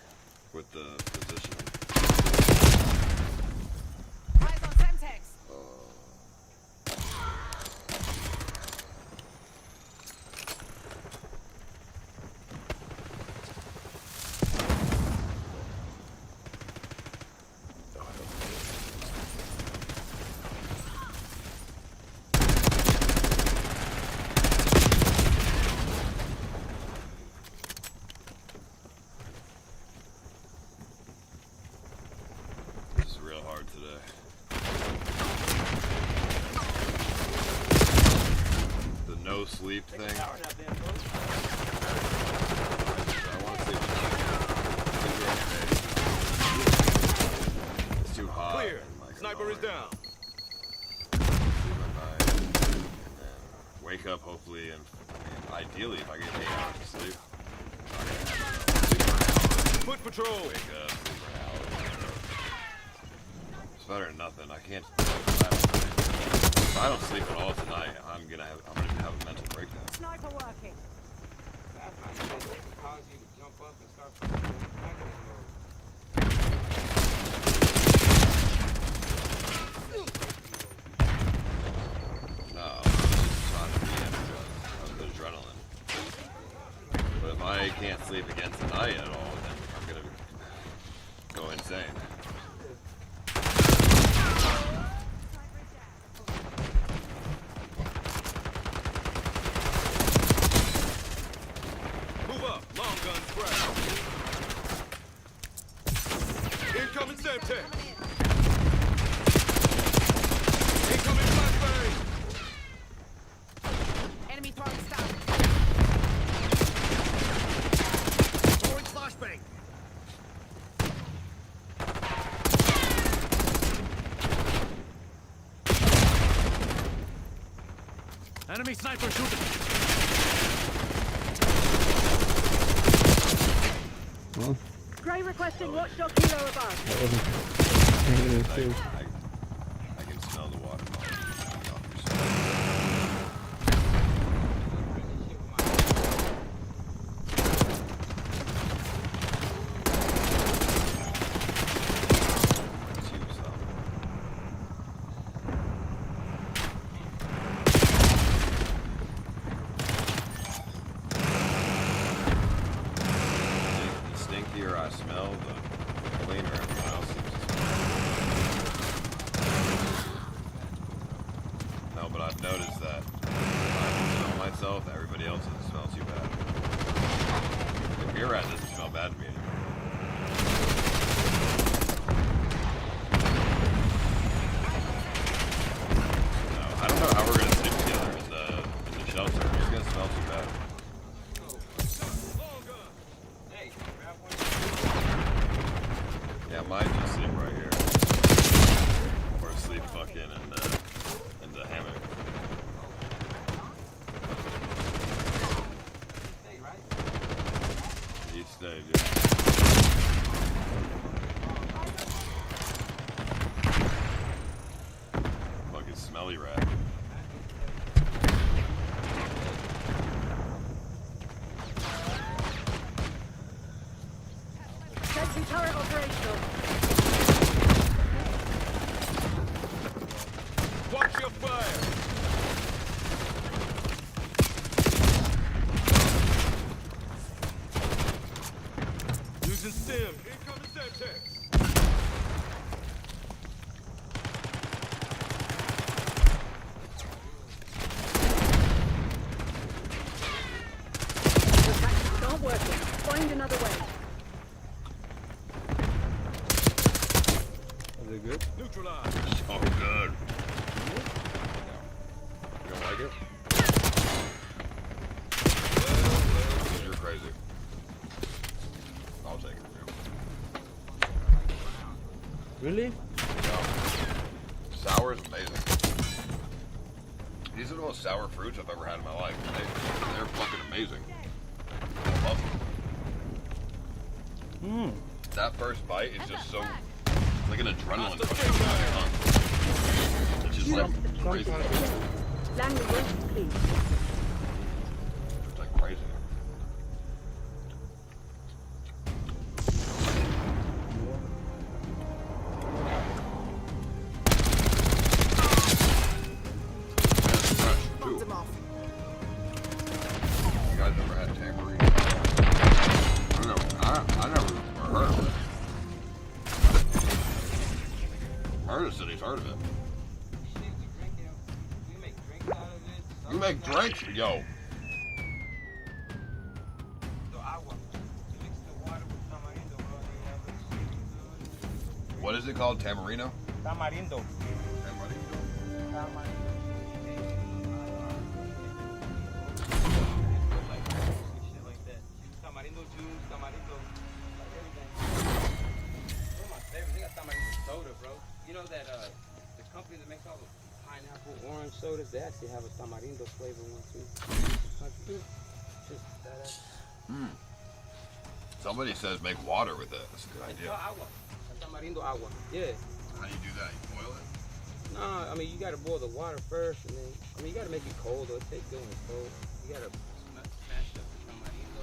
with the positioning. Eyes on Semtex. This is real hard today. The no sleep thing. I want to sleep tonight. It's too hot. Clear. Sniper is down. Sleep at night. And then wake up hopefully, and ideally if I get 8 hours of sleep. Foot patrol. Wake up, sleep for an hour. It's better than nothing. I can't. If I don't sleep at all tonight, I'm gonna have a mental breakdown. Sniper working. That might cause you to jump up and start fucking No, I'm just trying to be the adrenaline. But if I can't sleep again tonight at all, then I'm gonna go insane. Move up. Long gun spread. Incoming Semtex. Incoming flashbang. Enemy throwing stun. Throwing flashbang. Enemy sniper shooting. Well, Gray requesting watchdog hero above. that wasn't pain in his face. I can smell the water. The stinkier I smell, the cleaner everyone else seems to smell. No, but I've noticed that if I can smell myself, everybody else doesn't smell too bad. The beer rat doesn't smell bad to me anymore. No, I don't know how we're gonna stick together in the shelter. It's gonna smell too bad. Yeah, mine's just sitting right here. Or asleep fucking in the hammock. He'd stay, dude. Fucking smelly rat. Sentry turret operational. Watch your fire! Using stim. Incoming Semtex. Your tactics aren't working. Find another way. Is it good? Neutralize. So good. You don't like it? You're crazy. I'll take it from you. Really? No. Sour is amazing. These are the most sour fruits I've ever had in my life. They're fucking amazing. I love them. That first bite is just so... It's like an adrenaline push on my tongue. It's just like crazy. Landing west, please. It's like crazy. Bombed him off. You guys ever had tambourine? I don't know. I never heard of it. Heard of cities, heard of it. You make drinks? Yo. What is it called? Tamarino? Tamarindo. Tamarindo juice, tamarindo, like everything. One of my favorites, they got tamarindo soda, bro. You know that the company that makes all the pineapple orange sodas, they actually have a tamarindo flavor one too. Just that. Somebody says make water with it. That's a good idea. Agua. Tamarindo agua. Yeah. How do you do that? You boil it? Nah, I mean you gotta boil the water first, and then you gotta make it cold though. It tastes good when it's cold. You gotta smash up the tamarindo.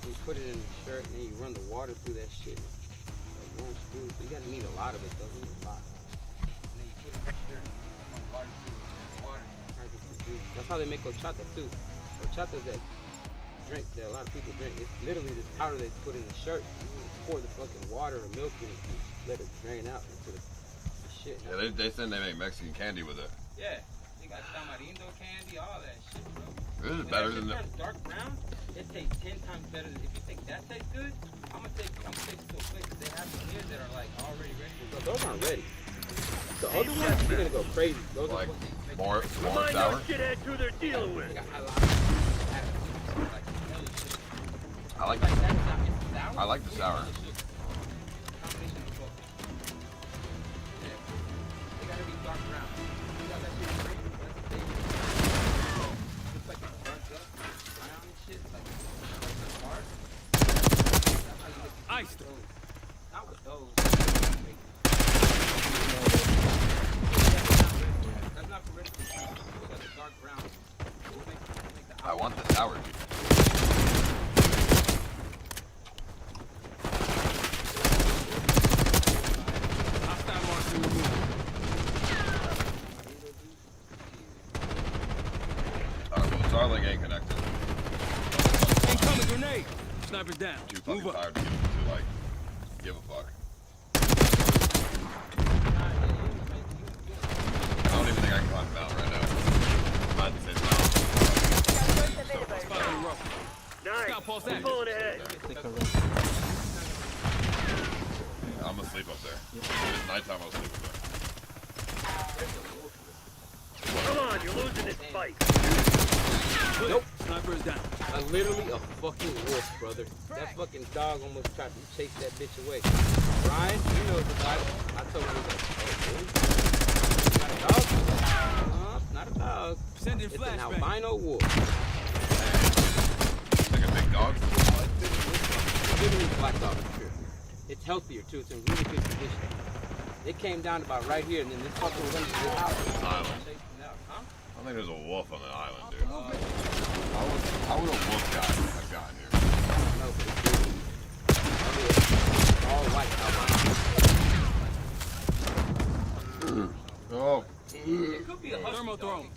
You put it in the shirt, and then you run the water through that shit. Like 1 spoon. So you gotta need a lot of it though. You need a lot. And then you put it in the shirt, and you run the water through the water. Turns it to juice. That's how they make horchata too. Horchata's that drink that a lot of people drink. It's literally this powder they put in the shirt. You pour the fucking water or milk in it, and let it drain out into the shit. Yeah, they said they make Mexican candy with it. Yeah, they got tamarindo candy, all that shit, bro. This is When better that than shit the... turns dark brown, it tastes 10 times better. If you think that tastes good, I'm gonna take it to a place that they have some here that are like already ready to go. Those aren't ready. The other ones, you're gonna go crazy. Those Like, are more Remind sour? those shitheads who they're dealing with. I like the sour. I want the tower, dude. Starlink ain't connected. Incoming grenade! Sniper's down. Too fucking Move up. tired to like give a fuck. I don't even think I can climb the mountain right now. I'm at the same mountain. Nice. I'm pulling ahead. I'm asleep up there. It's nighttime, I'll sleep up there. Come on, you're losing this fight. Nope. Sniper's down. Literally a fucking wolf, brother. That fucking dog almost tried to chase that bitch away. Ryan, you know the dog. I told him, not a dog? Not a dog. Send in it's an flashback. albino wolf. Like a big dog? Literally black dog, for sure. It's healthier, too. It's in really good condition. It came down about right here, and then this fucker was under this house. Island. I think there's a wolf on the island, dude. How would a wolf guy have gotten here? No, but it's all white albino. Oh. It could be a thermal drone.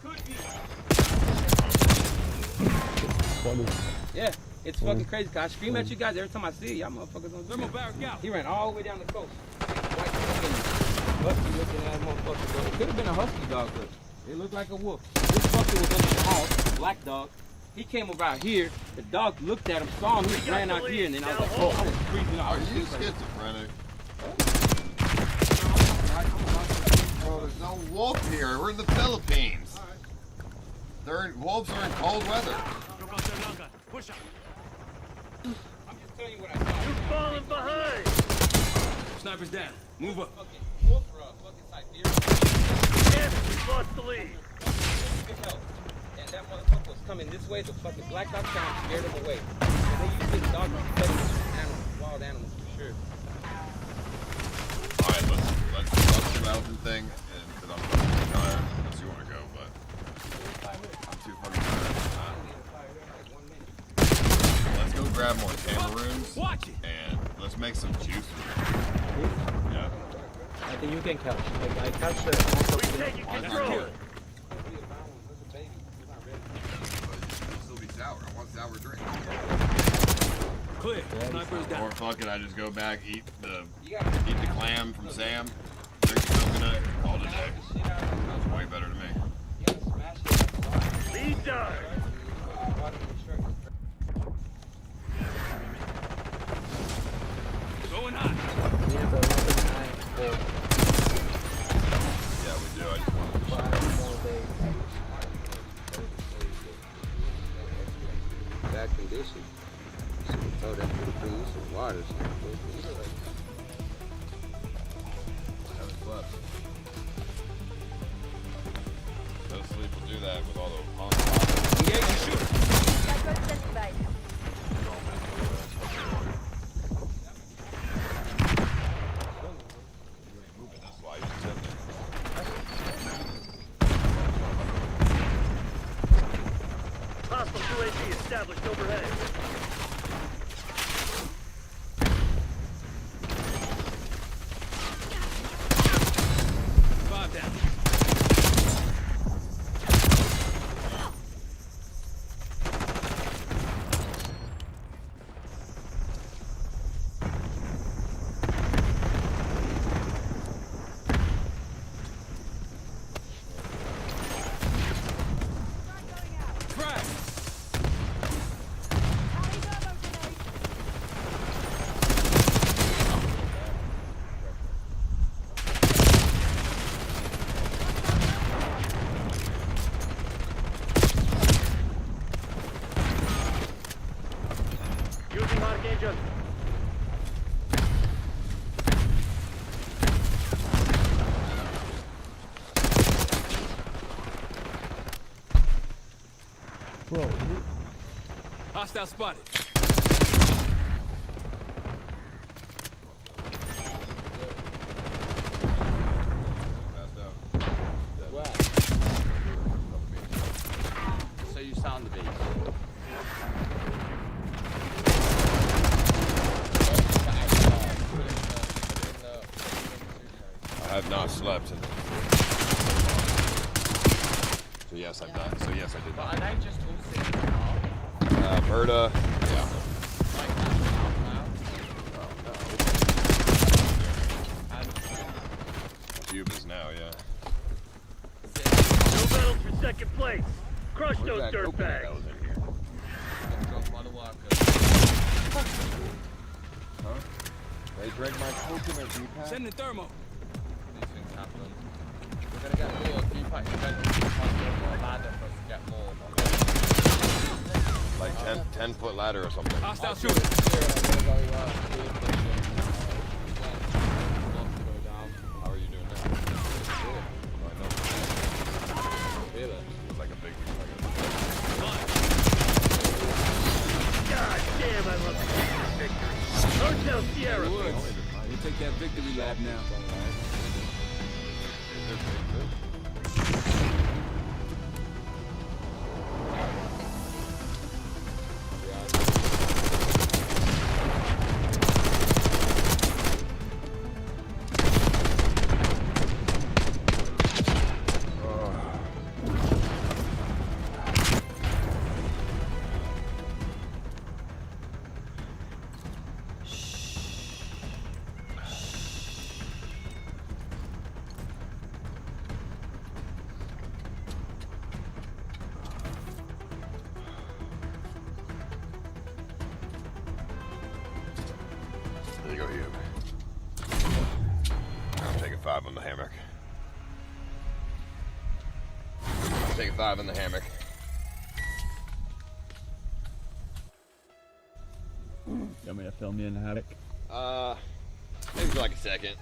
Yeah, it's fucking crazy. Cause I scream at you guys every time I see you. Y'all motherfuckers on thermal barrack out. He ran all the way down the coast. White fucking husky looking ass motherfucker. Bro. It could have been a husky dog, but it looked like a wolf. This fucker was under the house, black dog. He came over out here. The dog looked at him, saw him, he ran out here, and then I was like, oh, I was freezing out. Are you schizophrenic? Bro, there's no wolf here. We're in the Philippines. Wolves are in cold weather. Push up. I'm just telling you what I saw. You're falling behind. Sniper's down. Move up. Fucking wolf or a fucking Siberian. Yes, we lost the lead. And that motherfucker was coming this way. The fucking black dog sound scared him away. And they use this dog to protect animals, wild animals for sure. Alright, let's stop the mountain thing, because I'm fucking tired. Unless you want to go, but I'm too fucking tired. Let's go grab more tamaroons, and let's make some juice. Yeah. I think you can catch. Like, I catch the... We're taking control. Still be sour. I want sour drink. Clear. Sniper's down. Or fuck it, I just go back, eat the clam from Sam, drink the coconut, call it a day. That's way better to me. Lead dog. Going hot. We have a lot of time for Yeah, we do. I just want to 5 more days. Bad condition. So we told that to bring you some water. No sleep will do that with all the punk. Yeah, you should. That's why you said that. Hostile UAV established overhead. Five down. Using mark agent. Bro, Hostile spotted. So you sound the beat. have not slept. So yes, I've done. So yes, I did. But are they just all sitting in the car? Berta, yeah. Like that now? Cubans now, yeah. No battles for second place. Crush Where's those that dirt coconut bags. that was in here? Huh? They drank my coconut, Deepak. Send the thermo. These things happen. We're gonna get more Deepak eventually becomes a ladder for us to get more. Like 10-foot ladder or something. Hostile shooter. How are you doing now? Feel it. It's like a big God damn, I love this victory. Hotel Sierra. We'll take that victory lap now. There you go, Hugh. I'm taking 5 on the hammock. I'm taking 5 on the hammock. You want me to film you in the hammock? Maybe for like a second.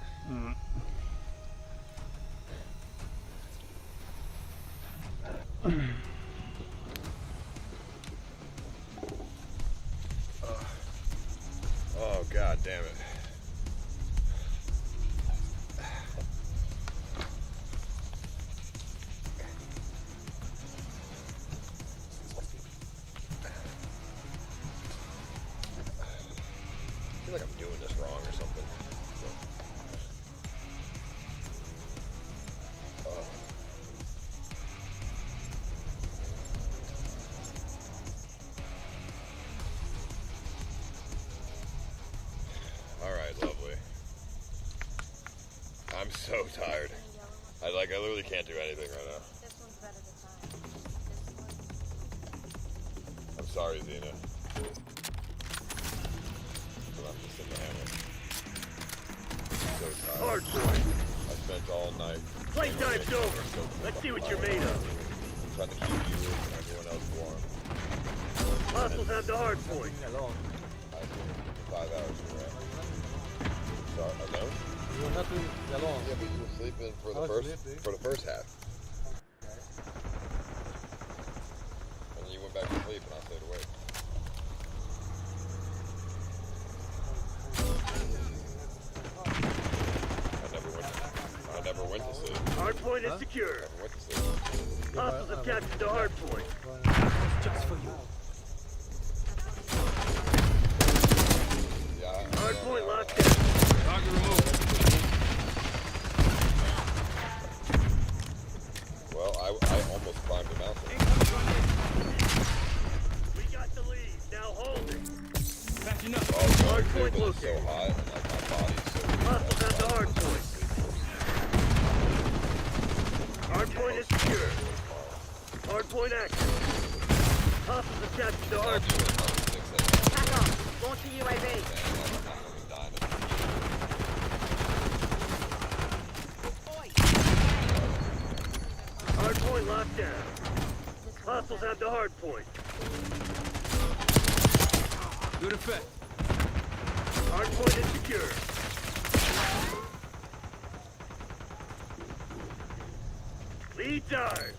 Oh, God damn it. I feel like I'm doing this wrong or something. Alright, lovely. I'm so tired. I literally can't do anything right now. This one's better to time. I'm sorry, Zena. But I'm just in the hammock. I'm so tired. Hard point. I spent all night. Playtime's over. Let's see what you're made of. Trying to keep you and everyone else warm. Hostiles have the hard point. I think 5 hours you're out. Sorry, alone? You were not doing it alone. Yeah, but you were sleeping for I the was first sleeping. for the first half. And then you went back to sleep and I stayed awake. I never went to sleep. Hard point is secure. I never went to sleep. Hostiles have captured the hard point. Just for you. Yeah, Hard point locked down. Target removed. Well, I almost climbed the mountain. We got the lead. Now hold it. Catching up. Oh, Hard God, point it's so located. hot and like my body's so weak. Hostiles have the hard point. Hard point is secure. Hard point active. Hostiles have captured the hard point. Attack on. Launch the UAV. Hard point locked down. Hostiles have the hard point. Good effect. Hard point is secure. Lead's ours.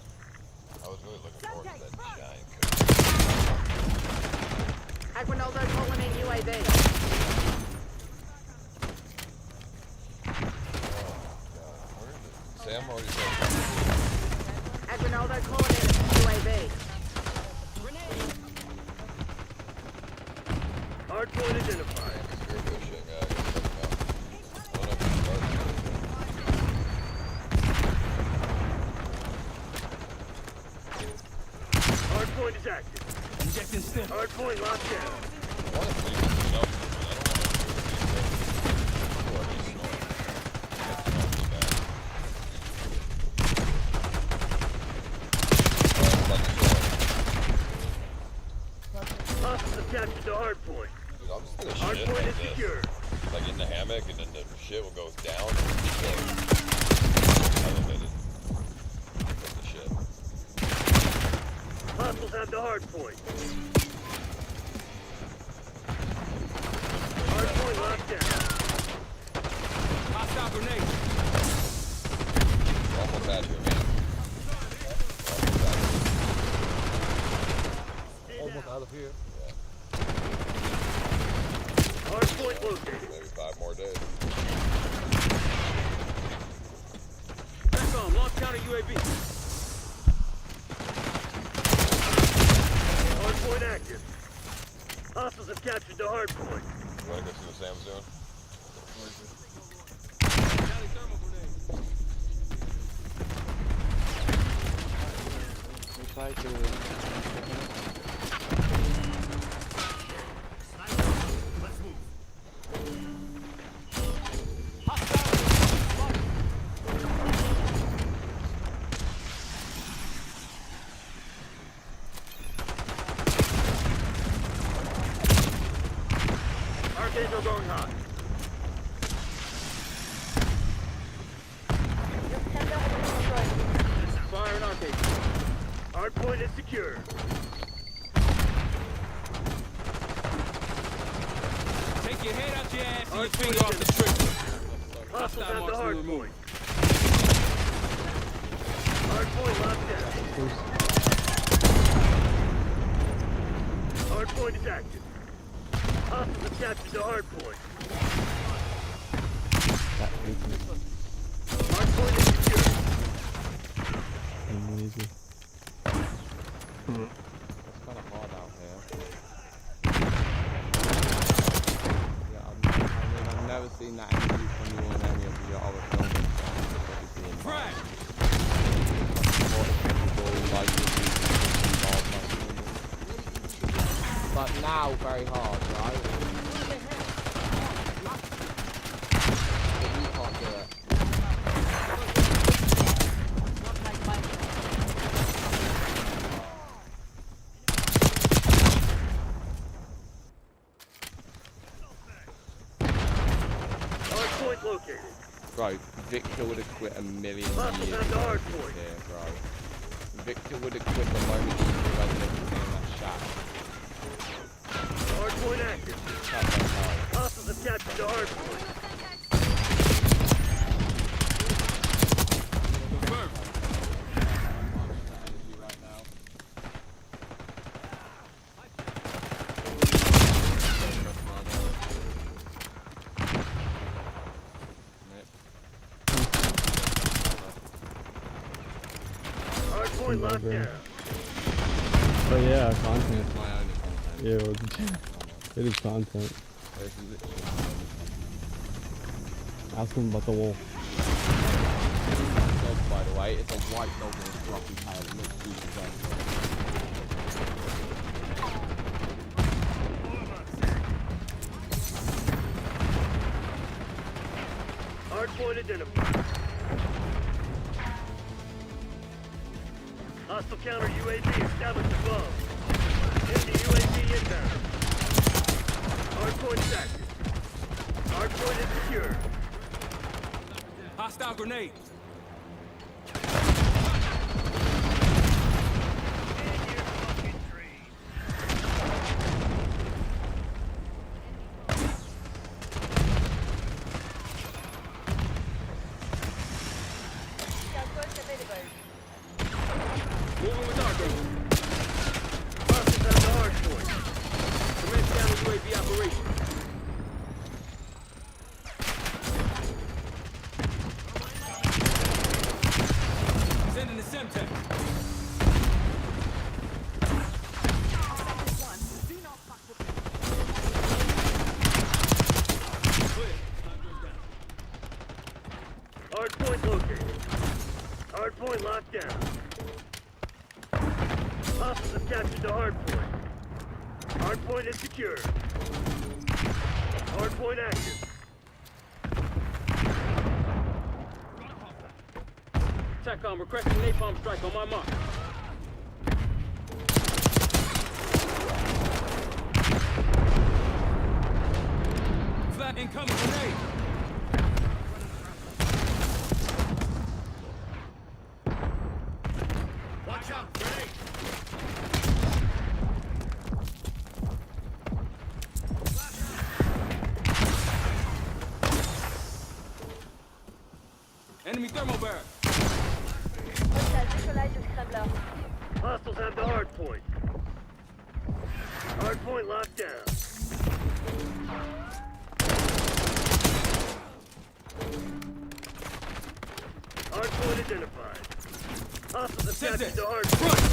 I was really looking forward to that giant Aguinaldo calling in UAV. Sam already said Aguinaldo calling in UAV. Hard point identified. Hardpoint is active. Injecting stim. Hardpoint locked down. Hostiles have captured the hardpoint. Dude, I'm just gonna shit Hardpoint like is this. secure. Like in the hammock, and then the shit will go down. Elevated. Like the shit. Hostiles have the hardpoint. Hardpoint locked down. Hostile grenade. Almost at you, man. Almost out of here. Hardpoint located. Maybe 5 more days. Back on. Launch counter UAV. Hardpoint active. Hostiles have captured the hardpoint. You wanna go see what Sam's doing? Try to. Let's move. Archangel going hot. Fire an Archangel. Hardpoint is secure. Take your head out your ass and your Hardpoint finger off the trigger. Hostiles have the marks hardpoint. removed. Hardpoint locked down. Hardpoint is active. Hostiles have captured the hardpoint. Hardpoint is secure. Amazing. It's kind of hard out here. Yeah, I've never seen that MG 21 in any of the other films. Frag! But now, very hard, right? But you can't do it. Hardpoint located. Bro, Victor would have quit a million Hostiles years have the ago hardpoint. here, bro. Victor would have quit the moment he realized that he was in that shack. Hardpoint active. That went hard. Hostiles have captured the hardpoint. Confirmed. Right now. Hardpoint locked down. Oh yeah, content. My only content. Yeah, well, it is content. There's literally Ask him about the wolf. dog, by the way. It's a white dog with a fluffy tail. It looks super fun. Hardpoint identified. Hostile counter UAV established above. Enemy UAV inbound. Hardpoint is active. Hardpoint is secure. Hostile grenade. Moving with Argo. Hostiles have the hardpoint. Commence counter UAV operation. captured the hardpoint. Hardpoint is secure. Hardpoint active. TACOM requesting napalm strike on my mark. Flat incoming grenade. Watch out, grenade! Enemy thermal barrel. Hostiles have the hardpoint. Hardpoint locked down. Hardpoint identified. Hostiles have captured the hardpoint.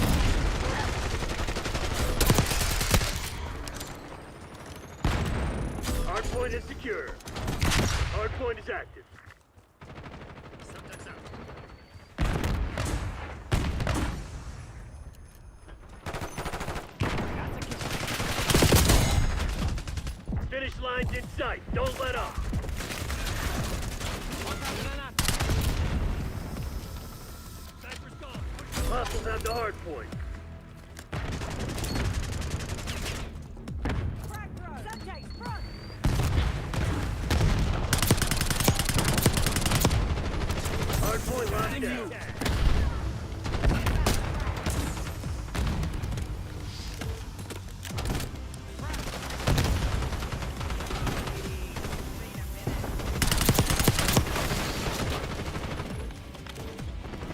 Hardpoint is secure. Hardpoint is active. Finish line's in sight. Don't let up. Hostiles have the hard point. Hard point locked down.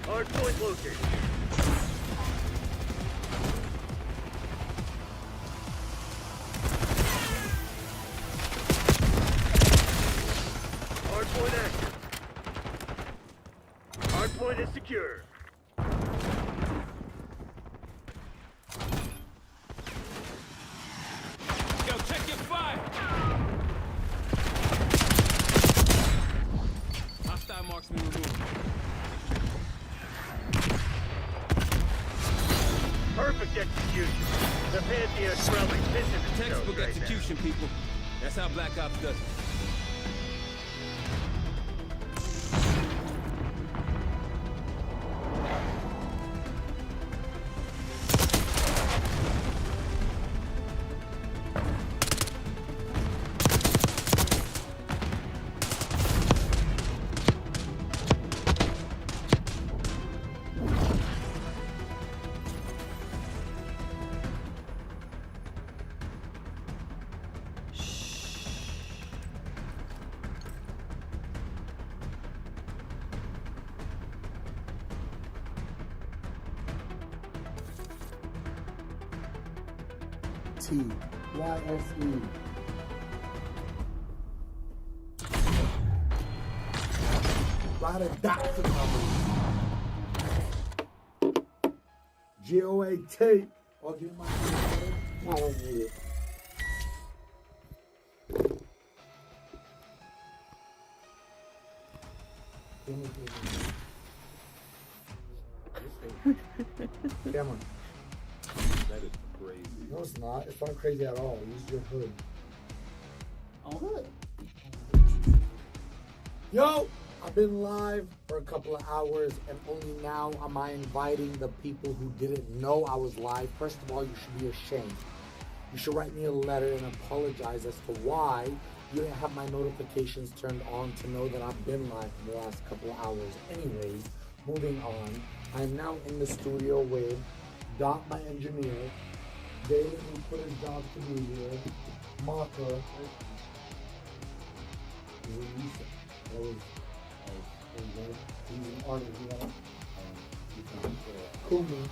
Hard point located. Hard point active. Hard point is secure. Yo, check your fire. Hostile marksman removed. Perfect execution. The Pantheon's probably pissing themselves Textbook right execution, people. That's how Black Ops does it. T-Y-S-E. Lot of dots in my move. G-O-A-T. I'll give my I don't need it. Come on. That is crazy. No, it's not. It's not crazy at all. Use your hood. Oh, hood. Yo, I've been live for a couple of hours, and only now am I inviting the people who didn't know I was live. First of all, you should be ashamed. You should write me a letter and apologize as to why you didn't have my notifications turned on to know that I've been live for the last couple of hours. Anyways, moving on. I'm now in the studio with Dot, my engineer, David, who put his job to be here, Marker, he's an artist, Kumi,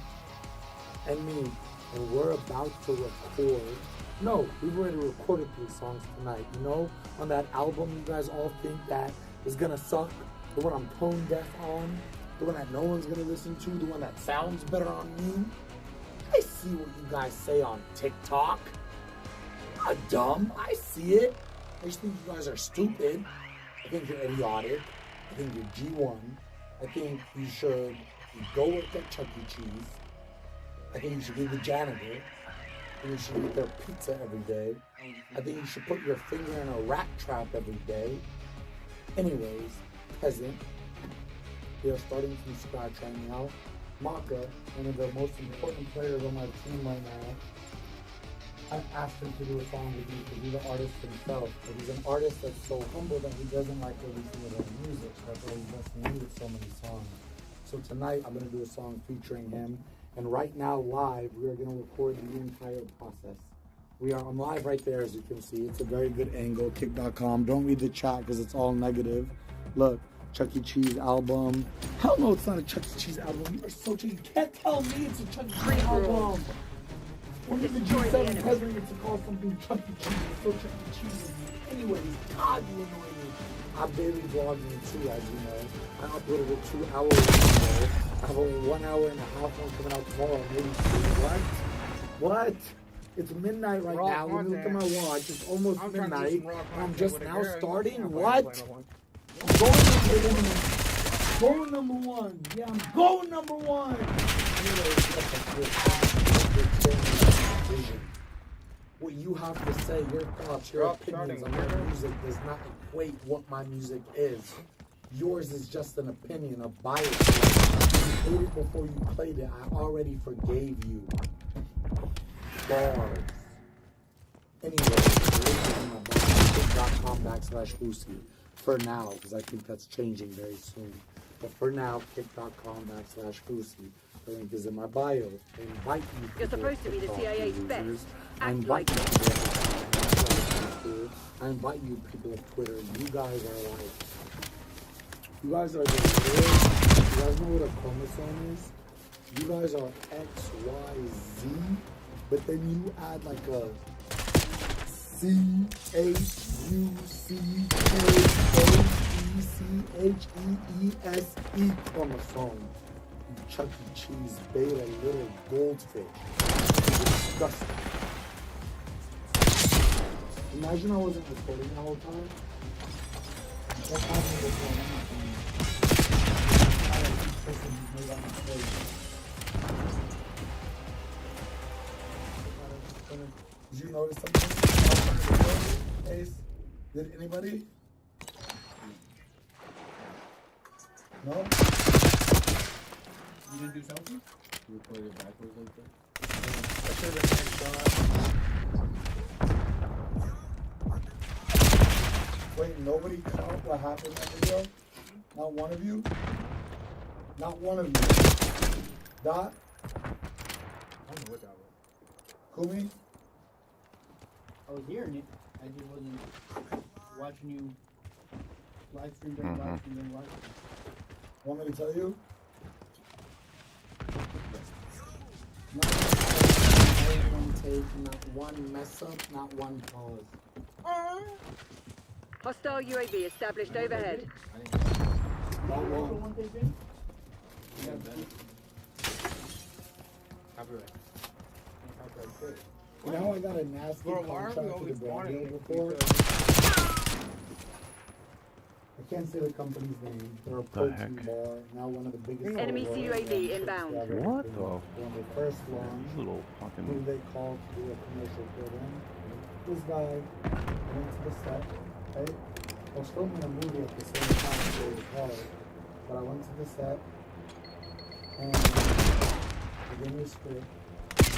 and me, and we're about to record. No, we've already recorded 3 songs tonight. You know, on that album you guys all think that is gonna suck, the one I'm tone deaf on, the one that no one's gonna listen to, the one that sounds better on me. I see what you guys say on TikTok. I'm not dumb. I see it. I just think you guys are stupid. I think you're idiotic. I think you're G1. I think you should go work at Chuck E. Cheese. I think you should be the janitor. I think you should eat their pizza every day. I think you should put your finger in a rat trap every day. Anyways, peasant, we are starting from scratch right now. Maka, one of the most important players on my team right now, I asked him to do a song with me to be the artist himself. But he's an artist that's so humble that he doesn't like releasing his own music. That's why he lets me with so many songs. So tonight I'm going to do a song featuring him. And right now, live, we are going to record the entire process. I'm live right there, as you can see. It's a very good angle, kick.com. Don't read the chat because it's all negative. Look, Chuck E. Cheese album. Hell no, it's not a Chuck E. Cheese album. You are so cheap. You can't tell me it's a Chuck E. Cheese album. Only the G7 president gets to call something Chuck E. Cheese. It's so Chuck E. Cheese. Anyways, God, you annoy me. I'm daily vlogging too, as you know. I uploaded it 2 hours ago. I have only 1 hour and a half one coming out tomorrow, maybe 2. What? It's midnight right now. Let me look at my watch. It's almost midnight. I'm just now starting. What? I'm going number 1. Going number 1. Yeah, I'm going number 1. Anyways, what you have to say, your thoughts, your opinions on your music does not equate what my music is. Yours is just an opinion, a bias. You played it before you played it. I already forgave you. Bars. Anyway, kick.com/Lucy. For now, because I think that's changing very soon. But for now, kick.com/Lucy. The link is in my bio. I invite you. You're supposed to be the CIA's best. I invite you. I invite you, people of Twitter. You guys are like. You guys are the real. You guys know what a chromosome is? You guys are X, Y, Z. But then you add like a C, H, U, C, K, O, E, C, H, E, E, S, E chromosome. You Chuck E. Cheese beta little goldfish. Disgusting. Imagine I wasn't recording the whole time. What's happening with one? Did you notice something? Ace? Did anybody? No? You didn't do selfie? You recorded it backwards like that? I should have been Wait, nobody caught what happened in that video? Not one of you? Not one of you. Dot? I don't know what that was. Kumi? I was hearing it. I just wasn't watching you live stream during live stream during live stream. Want me to tell you? Not one take, not one mess up, not one pause. Hostile UAV established overhead. Not one. You know, I got a nasty contract with the brand deal before. I can't say the company's name. They're a protein bar, now one of the biggest. Enemy UAV inbound. What the? When they first launched, Little fucking. who they called to do a commercial for them. This guy went to the set, right? I was filming a movie at the same time, so it was hard. But I went to the set, and they gave me a script.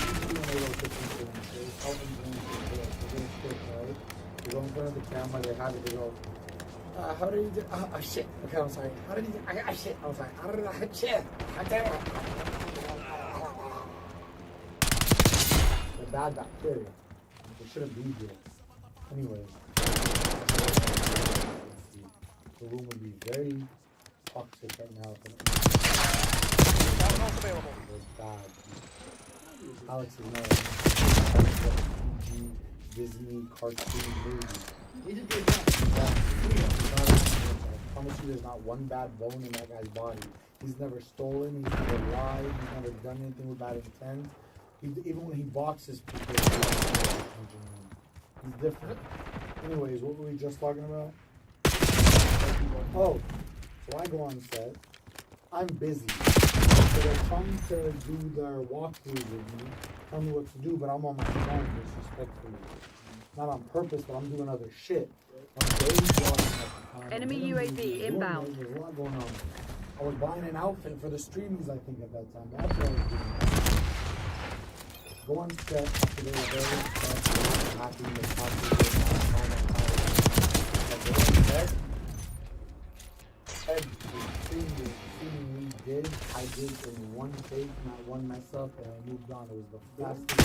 Usually when they wrote different things, they was helping me to do a script, right? They go in front of the camera, they have it, they go, how did he do? Oh, shit. Okay, I'm sorry. How did he do? Shit. I was like, I don't know. Shit. I damn it. The bad bacteria. They shouldn't be here. Anyways. The room would be very toxic right now. That one also available. It was bad. Alex is not a PG Disney cartoon movie. He just did that. I promise you there's not one bad bone in that guy's body. He's never stolen, he's never lied, he's never done anything with bad intent. Even when he boxes people, he's different. Anyways, what were we just talking about? Oh, so I go on set. I'm busy. So they're trying to do their walkthrough with me, tell me what to do, but I'm on my phone disrespectfully. Not on purpose, but I'm doing other shit. Enemy UAV inbound. There's a lot going on. I was buying an outfit for the streamies, I think, at that time. That's what I was doing. Go on set, today was very happy with how everything we did, I did in one take, not one mess up, and I moved on. It was the fastest.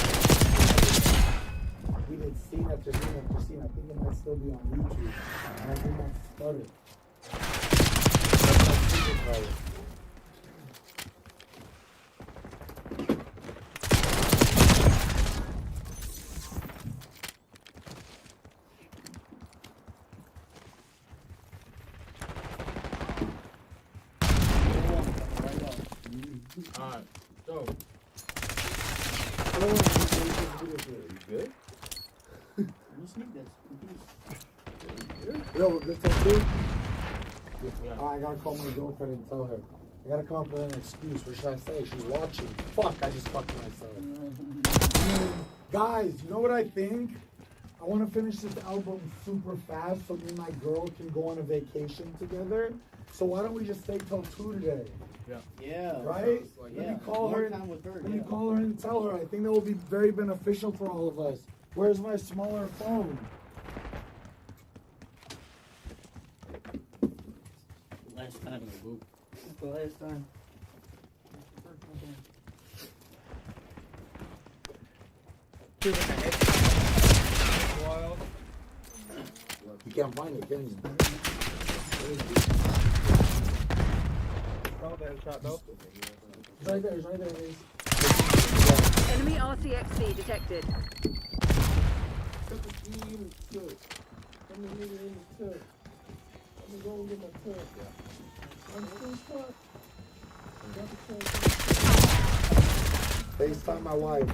We did scene after scene after scene. I think it might still be on YouTube. And I did not stutter. That's my superpower. Alright, so. You good? You sneak this. Yo, we're good to do? Yeah. I gotta call my girlfriend and tell her. I gotta come up with an excuse. What should I say? She's watching. Fuck, I just fucked myself. Guys, you know what I think? I want to finish this album super fast so me and my girl can go on a vacation together. So why don't we just stay till 2 today? Yeah. Right? Like, Let me call her. Let me call her and tell her. I think that will be very beneficial for all of us. Where's my smaller phone? Last time, boo. The last time. You can't find it, can you? It's right there, it's right there. It is. Enemy RCXD detected. FaceTime my wife.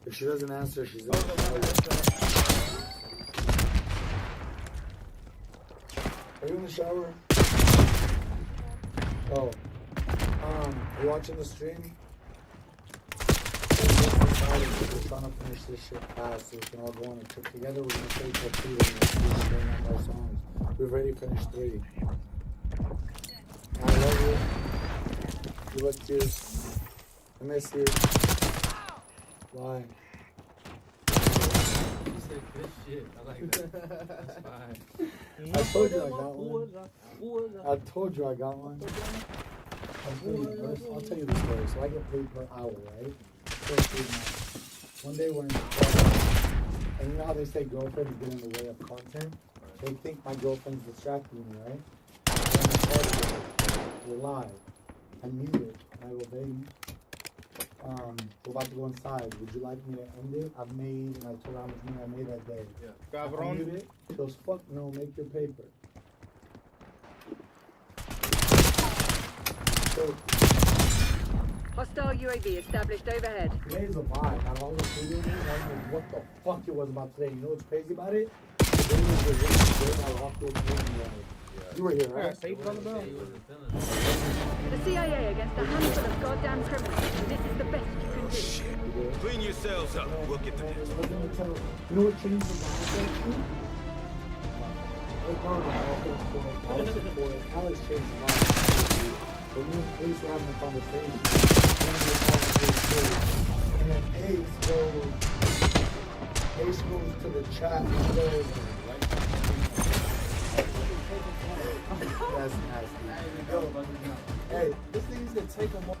If she doesn't answer, she's in the shower. Are you in the shower? Oh. You watching the stream? We're trying to finish this shit fast so we can all go on a trip together. We're gonna stay till 2 and we'll bring out more songs. We've already finished 3. I love you. You look cute. I miss you. Why? You said good shit. I like that. That's fine. I told you I got one. I told you I got one. I'll tell you the story. So I get paid per hour, right? One day we're in the club, and you know how they say girlfriends get in the way of content? They think my girlfriend's distracting me, right? We're live. I mute it. And I go, baby, we're about to go inside. Would you like me to end it? I've made, and I told her how much money I made that day. Yeah. I mute it. She goes, fuck no, make your paper. So, Hostile UAV established overhead. today's a vibe. Out of all the video games, I don't know what the fuck it was about today. You know what's crazy about it? Today was the really good. I walked over to you were here, right? The CIA against a handful of goddamn criminals. This is the best you can do. Clean yourselves up. We'll get to this. You know what changed the vibe actually? Alex changed the vibe. But me and Ace were having a conversation. And then Ace goes to the chat and goes, that's nasty. Hey, this thing's gonna take them all.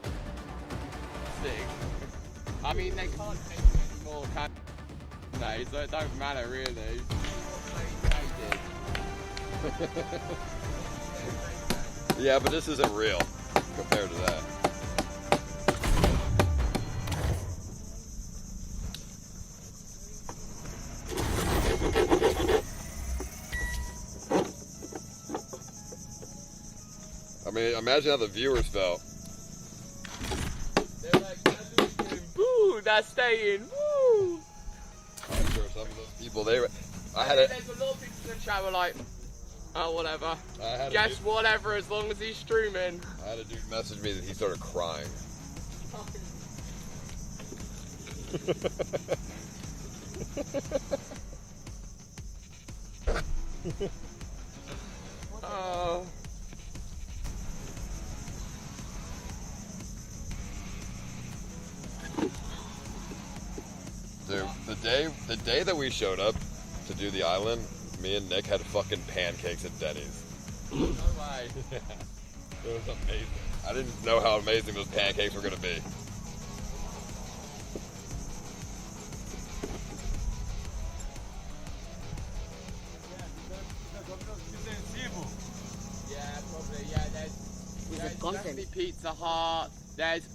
I mean, they can't take any more, can they? So it don't matter, really. Yeah, but this isn't real compared to that. mean, imagine how the viewers felt. They're like, woo, that's staying, woo. I'm sure some of those people, there's a lot of people in the chat were like, oh, whatever. Guess whatever, as long as he's streaming. I had a dude message me that he started crying. Oh. Dude, the day that we showed up to do the island, me and Nick had fucking pancakes at Denny's. No way. Yeah. It was amazing. I didn't know how amazing those pancakes were gonna be. Yeah, probably. Yeah, there's definitely Pizza Hut. There's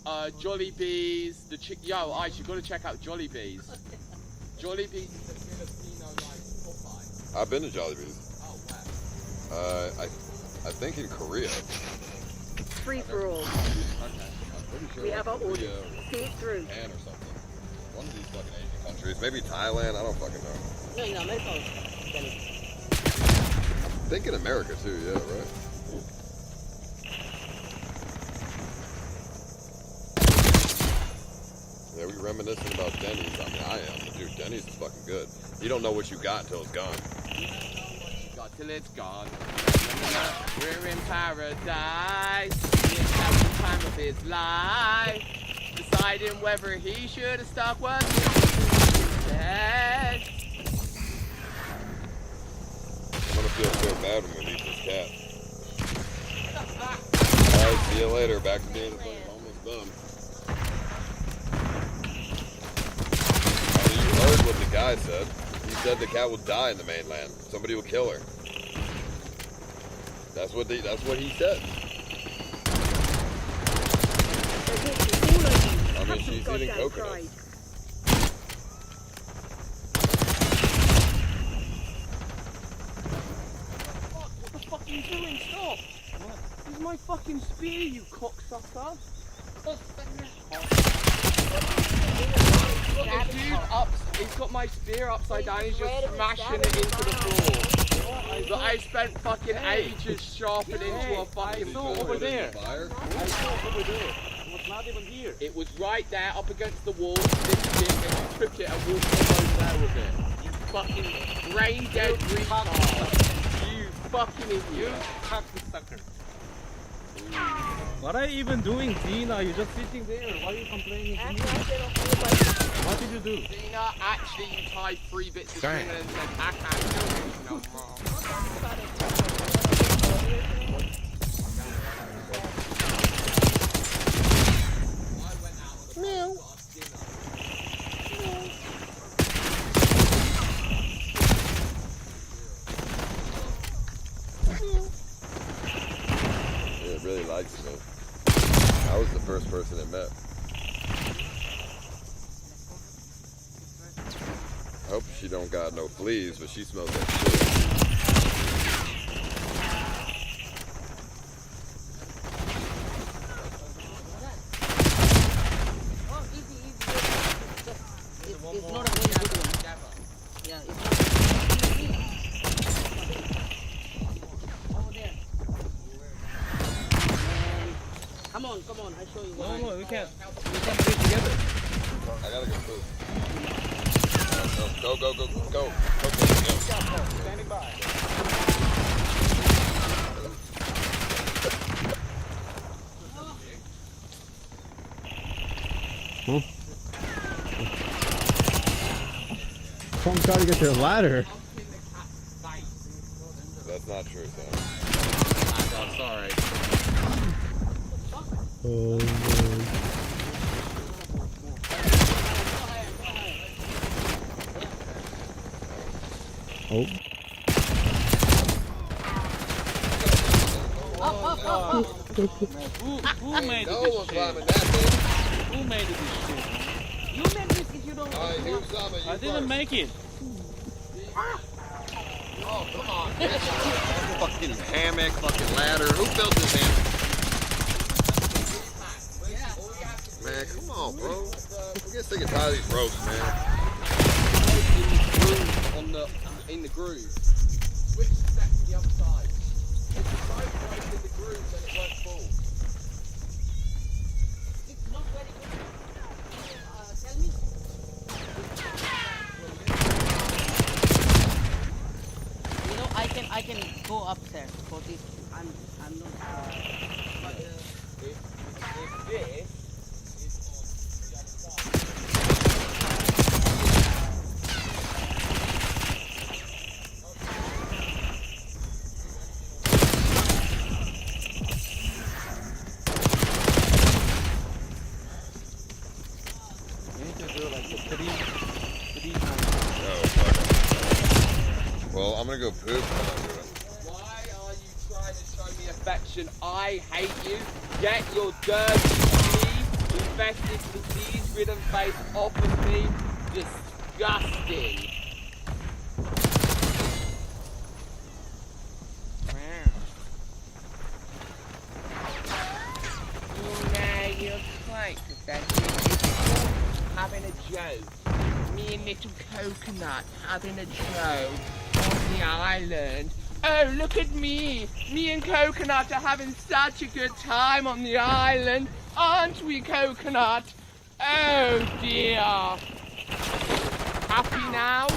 Jollibee's. Yo, Ice, you gotta check out Jollibee's. Jollibee's is a Filipino like Popeye. I've been to Jollibee's. Oh wow. I think in Korea. Free for all. Okay. I'm pretty sure. We have our Korea orders. See it through. Japan or something. One of these fucking Asian countries. Maybe Thailand. I don't fucking know. No, in America. I think in America too. Yeah, right. Yeah, we reminiscing about Denny's. I mean, I am. But dude, Denny's is fucking good. You don't know what you got until it's gone. Got till it's gone. We're in paradise. It's having the time of his life. Deciding whether he should have stuck with instead. I'm gonna feel so bad when we leave this cat. Alright, see you later. Back to being almost done. You heard what the guy said. He said the cat will die in the mainland. Somebody will kill her. That's what he said. I mean, she's eating coconuts. What the fuck are you doing? Stop! This is my fucking spear, you cocksucker! He's got my spear upside down, he's just smashing it into the floor. But I spent fucking ages sharpening into a fucking saw over there. Fire? I saw over there. It was not even here. It was right there, up against the wall, lifted it, and you tripped it and walked over there with it. You fucking brain dead retard. You fucking idiot. You cocksucker. What are you even doing, Dina? You're just sitting there. Why are you complaining to me? What did you do? Dina, actually you tied 3 bits of string and then said, I can't do it no more. Meow. It really likes me. I was the first person it met. I hope she don't got no fleas, but she smells like shit. It's not a very good one. Yeah, it's not. Over there. Come on, I show you. No, we can't do it together. I gotta go food. Go. Standing by. I'm trying to get to the ladder. That's not true, Sam. I'm sorry. Oh, man. Oh. Who made No this one shit? climbing that thing. Who made this shit? You made this if you don't. Alright, here's some of you I didn't first. make it. Oh, come on. Fucking hammock, fucking ladder. Who built this hammock? man. Come on, bro. I'm getting sick and tired of these ropes, man. In the groove. Switch back to the other side. If the side breaks in the groove, then it won't fall. It's not very good. Tell me. You know, I can go upstairs for this. I'm not. But if this is on the other You need to do like the three times. Oh, fuck. Well, I'm gonna go poop. I'm not doing it. Why are you trying to show me affection? I hate you. Get your dirty, infested, disease-ridden face off of me. Disgusting. Now you're quite pathetic. Having a joke. Me and little Coconut having a joke on the island. Oh, look at me! Me and Coconut are having such a good time on the island, aren't we, Coconut? Oh dear! Happy now?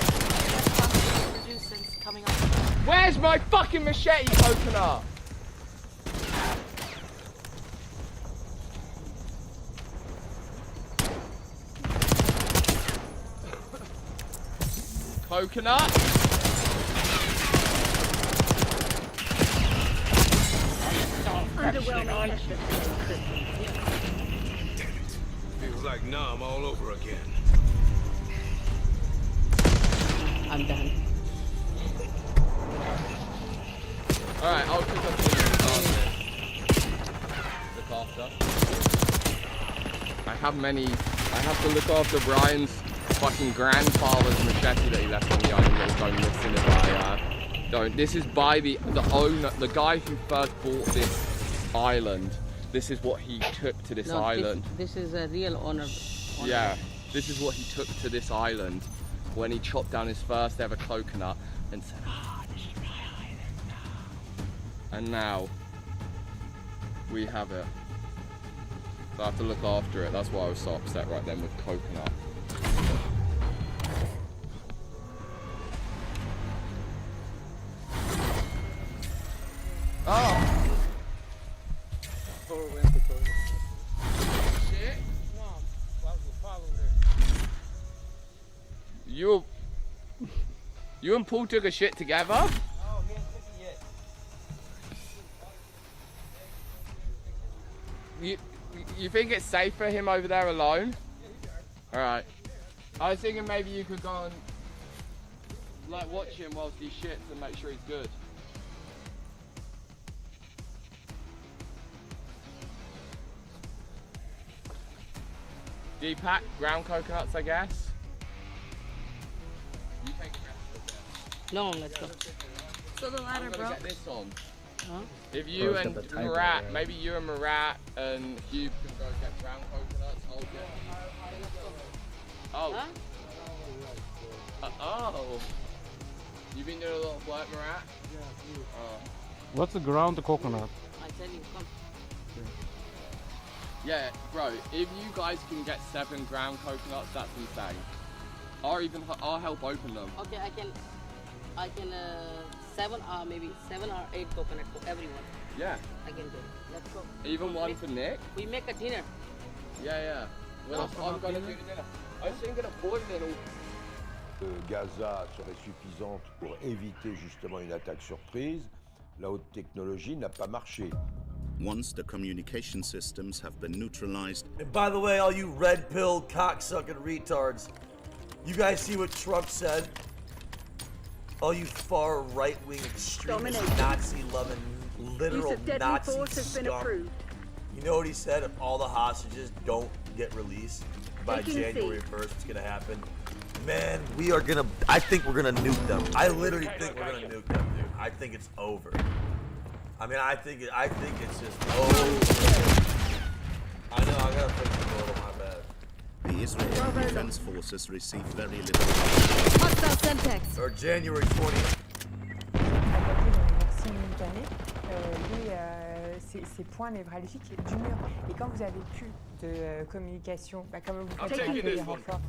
Where's my fucking machete, Coconut? Coconut? Underwhelming. Feels like numb all over again. I'm done. Alright, I'll pick up the look after. I have to look after Brian's fucking grandfather's machete that he left on the island that's going missing if I don't. This is by the owner, the guy who first bought this island. This is what he took to this island. This is a real owner. Yeah, this is what he took to this island when he chopped down his first ever coconut and said, this is my island now. And now, we have it. So I have to look after it. That's why I was so upset right then with coconut. Oh! Shit! You and Paul took a shit together? Oh, he ain't taken yet. You think it's safe for him over there alone? Alright. I was thinking maybe you could go and like watch him whilst he shits and make sure he's good. Deepak, ground coconuts, I guess. You take the rest of it. No, let's go. So the ladder broke. Get this on. Huh? If you and Marat, maybe you and Marat and Hugh can go get ground coconuts, I'll get. Oh. Huh? Oh. You've been doing a lot of work, Marat? Yeah. Oh. What's the ground coconut? I tell you, come. Yeah, bro, if you guys can get 7 ground coconuts, that's insane. I'll help open them. Okay, I can 7 maybe 7 or 8 coconut for everyone. Yeah. I can do it. Let's go. Even one for Nick? We make a dinner. Yeah. Well, I'm gonna do the dinner. I was thinking of boiling all. Gaza serait suffisante pour éviter justement une attaque surprise. La haute technologie n'a pas marché. Once the communication systems have been neutralized. And by the way, all you red-pilled, cocksucking retards, you guys see what Trump said? All you far right-wing extremist, Nazi-loving, literal Nazi scum. You know what he said? If all the hostages don't get released by January 1st, it's gonna happen. Man, we are gonna. I think we're gonna nuke them. I literally think we're gonna nuke them, dude. I think it's over. I mean, I think it's just over. I know, I gotta fix the little, my bad. Israeli Defense Forces receive very little. Hostile Semtex. Or January 20th. Ces points névralgiques du mur. Et quand vous avez plus de communication, comme vous faites avec les renforts.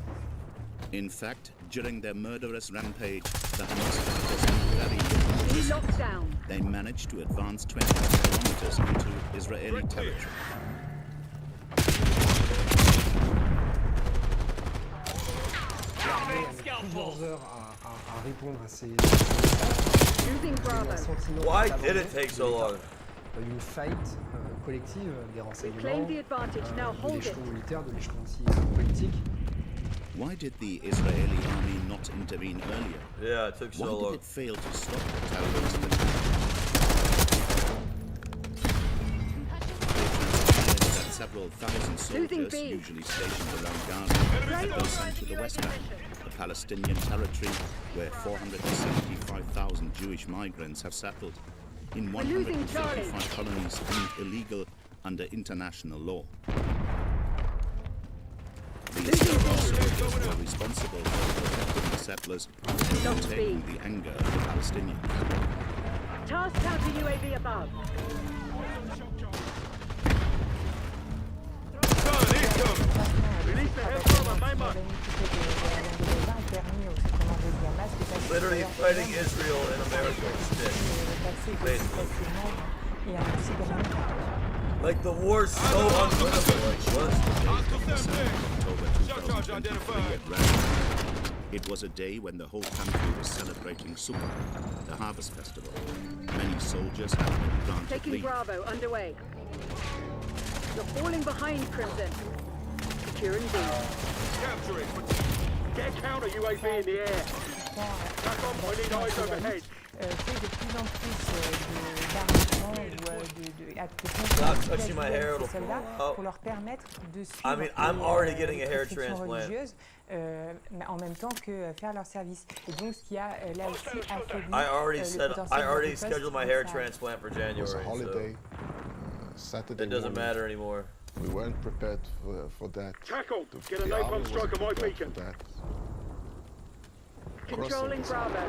In fact, during their murderous rampage, the Hamas fighters had very little distance. They managed to advance 25 kilometers into Israeli territory. Plusieurs heures à répondre à ces Why did it take so long? Une faillite collective des renseignements, Claim the advantage. Now de hold it. l'échelon militaire, de l'échelon aussi politique. Why did the Israeli army not intervene earlier? Yeah, it took so long. Why did it fail to stop the terrorist attack? That several thousand soldiers, usually stationed around Gaza, had been sent to the West Bank, the Palestinian territory where 475,000 Jewish migrants have settled in 135 colonies deemed illegal under international law. These soldiers were responsible for protecting the settlers and containing the anger of the Palestinians. Task counter UAV above. Literally fighting Israel in America instead. Basically. Like the war's so unwinnable. Like what? It was a day when the whole country was celebrating Sukkot, the harvest festival. Many soldiers had been granted Taking leave. Bravo underway. You're falling behind, Crimson. Securing B. Capturing. Get counter UAV in the air. Back on, I need eyes overhead. Fait de plus en plus d'armement Stop touching my hair, it'll soldats fall out. pour leur permettre de suivre I mean, I'm already getting a hair restrictions transplant. religieuses, mais en même temps que faire leur service. Et donc, ce qui a là aussi affaibli I already le said potentiel I already de riposte scheduled my de hair ça. transplant for January. It was a holiday. So Saturday it doesn't morning. matter anymore. We weren't prepared for that. Tackle. The, Get a the napalm army strike wasn't on my prepared beacon. for that. Controlling Bravo.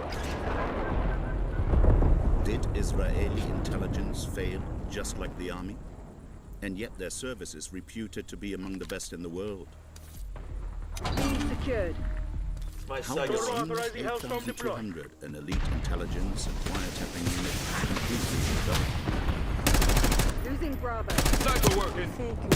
Did Israeli intelligence fail just like the army? And yet their service is reputed to be among the best in the world. B secured. My How does Unit 8200, an elite intelligence and wiretapping unit, completely develop? Losing Bravo. Le fait que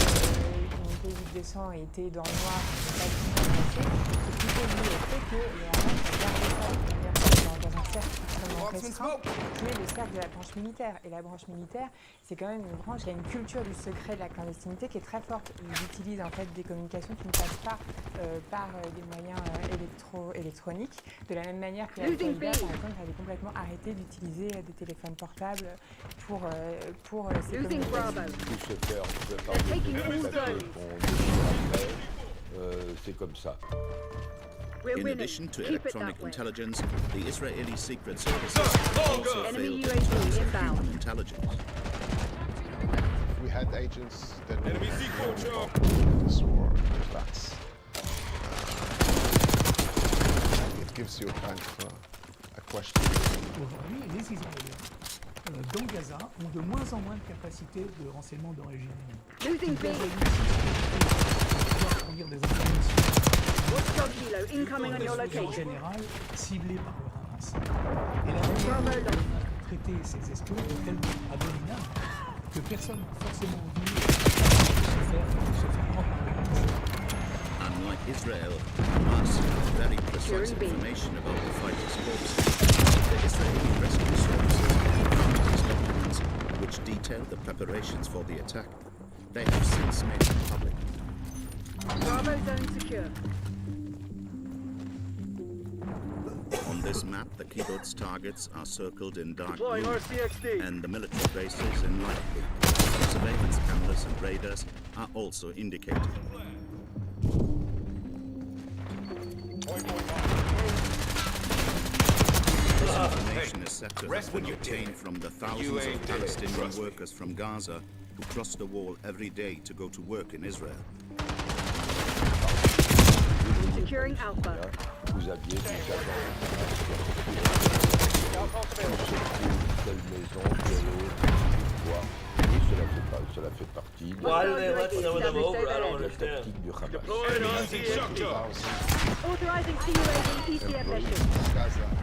l'unité 8200 ait été dans le noir c'est plutôt lié au fait que les Hamas ont gardé ça dans un cercle extrêmement restreint, qui est le cercle de la branche militaire. Et la branche militaire, c'est quand même une branche qui a une culture du secret de la clandestinité qui est très forte. Ils utilisent en fait des communications qui ne passent pas par des moyens électroniques. De la même manière que Al-Qaïda, par exemple, avait complètement arrêté d'utiliser des téléphones portables pour ces communications. Tout se fait par des communications qu'on après, c'est comme ça. In addition to electronic intelligence, the Israeli secret services also failed in terms of human intelligence. We had agents that were involved in this war. That's it gives you a kind of a question. Aujourd'hui, les Israéliens dans Gaza ont de moins en moins de capacités de renseignement d'origine ennemie. Losing B. Fournir des informations incoming on your en location. général ciblées par le Hamas. Et la manière de traiter ces espions est tellement abominable que personne n'a forcément envie de se faire prendre par le Hamas. Unlike Israel, Hamas has very precise information about the fighters' corpses. The Israeli rescue services found these documents, which detail the preparations for the attack. They have since made them public. Bravo zone secure. On this map, the kibbutz targets are circled in dark Deploying blue, RCXD. and the military bases in light blue. Surveillance cameras and radars are also indicated. This information is said to have been obtained from the thousands of Palestinian workers from Gaza who cross the wall every day to go to work in Israel. Securing Alpha. Vous aviez des agents telle maison, telle autre, quoi. Oui, cela fait partie de Why do they let some of them over? I don't la understand. tactique du Hamas. Authorizing CUAV ECF mission.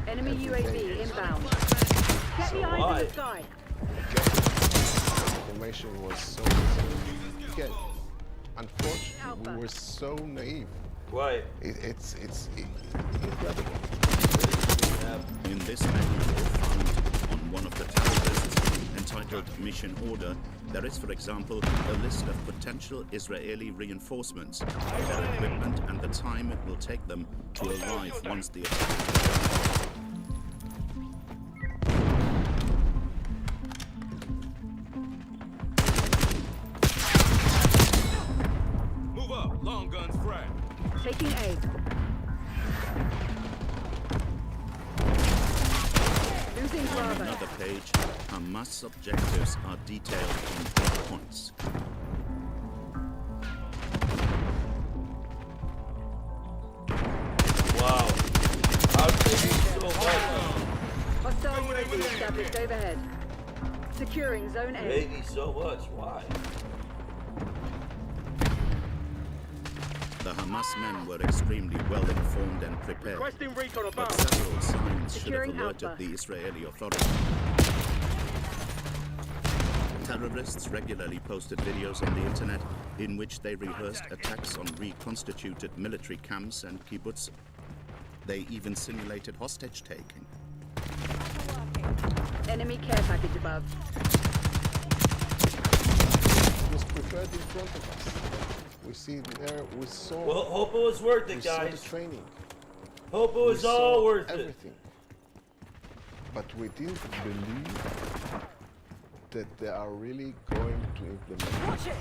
Enemy UAV inbound. Get the eyes in the sky. Information was so easy to get. Unfortunately, we were so naive. Right. It's incredible. In this menu, found on one of the terrorists entitled Mission Order, there is, for example, a list of potential Israeli reinforcements, their equipment, and the time it will take them to arrive once the attack is done. Move up, long guns frag. Taking aim. Losing On Bravo. another page, Hamas objectives are detailed on 8 points. Wow. How did they do so much? Hostile UAV established overhead. Securing Zone A. Maybe so much. Why? The Hamas men were extremely well informed and prepared, Requesting recon but above. several signs should have Securing alerted Alpha. the Israeli authorities. Terrorists regularly posted videos on the internet in which they rehearsed attacks on reconstituted military camps and kibbutz. They even simulated hostage-taking. Enemy care package above. It was prepared in front of us. We see there, we saw. Well, hope it was worth it, we saw guys. the training. Hope it was We all saw worth everything. But we didn't believe that they are really going to implement. Watch it!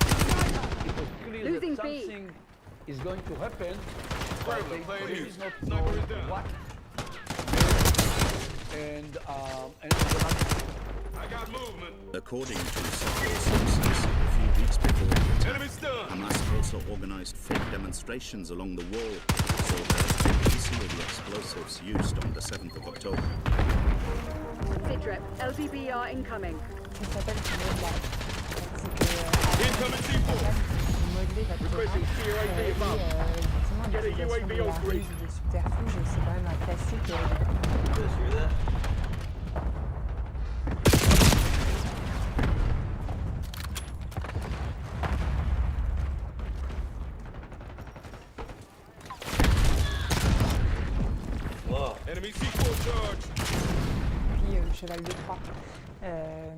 It was clear Losing that B. something is going to happen, but they did not know what. And I got movement. According to several sources, a few weeks before the attack, Enemy stun. Hamas also organized fake demonstrations along the wall so that they could conceal the explosives used on the 7th of October. Sitrep. LDBR incoming. Ça s'appelle du modelage. Incoming C4. Modeler votre terrain. Effectivement, l'utilisation de la ruse, des subterfuges, c'est quand même un classique. Enemy C4 charge. Puis le cheval de Troie.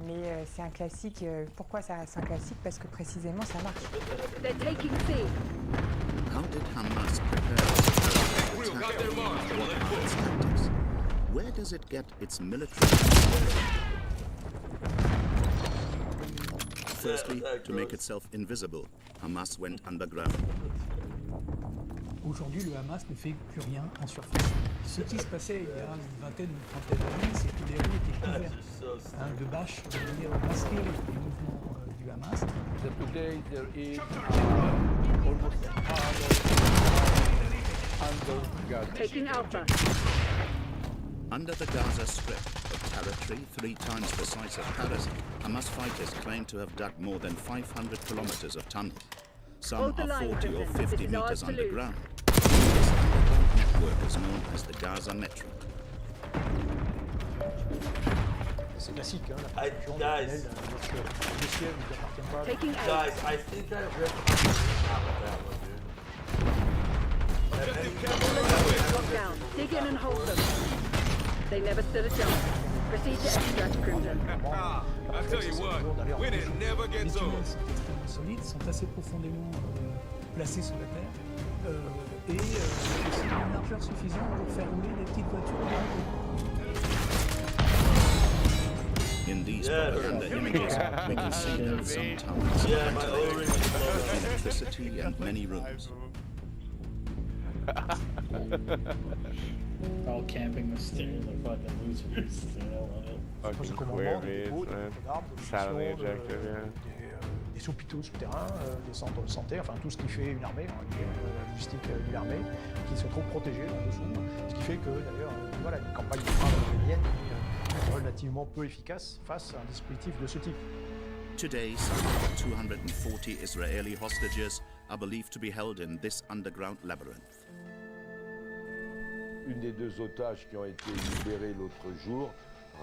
Mais c'est un classique. Pourquoi c'est un classique? Parce que précisément ça marche. They're taking C. How did Hamas prepare its attack? What are its tactics? Where does it get its military? Firstly, to make itself invisible, Hamas went underground. Aujourd'hui, le Hamas ne fait plus rien en surface. Ce qui se passait il y a une vingtaine, une trentaine d'années, c'est que les rues étaient couvertes de bâches de manière à masquer les mouvements du Hamas. today there is almost 100 under Gaza. Taking Alpha. Under the Gaza Strip, a territory 3 times the size of Paris, Hamas fighters claim to have dug more than 500 kilometers of tunnels. Some Hold the are line, 40 or Clinton. 50 This is ours meters to lose. underground. This underground network is known as the Gaza Metro. C'est classique, hein, la I, production guys, de le ciel ne nous appartient pas. Taking A. guys, I think I read that one, dude. Lock down. Dig in and hold them. They never stood a chance. Proceed to extract Crimson. I tell you what, we didn't never get Les those. tunnels sont extrêmement solides, sont assez profondément placés sous la terre et c'est une largeur suffisante pour faire rouler des petites voitures de In these propaganda images, we can see that some tunnels are ventilated with electricity and many rooms. All camping the stairs like fucking losers. I love it. Fucking queer beads, man. Sat on the objective, yeah. des hôpitaux souterrains, des centres de santé, enfin tout ce qui fait une armée, la logistique d'une armée, qui se trouve protégée en dessous, ce qui fait que d'ailleurs, voilà, une campagne de frappe israélienne est relativement peu efficace face à un dispositif de ce type. Today, some 240 Israeli hostages are believed to be held in this underground labyrinth. Une des deux otages qui ont été libérés l'autre jour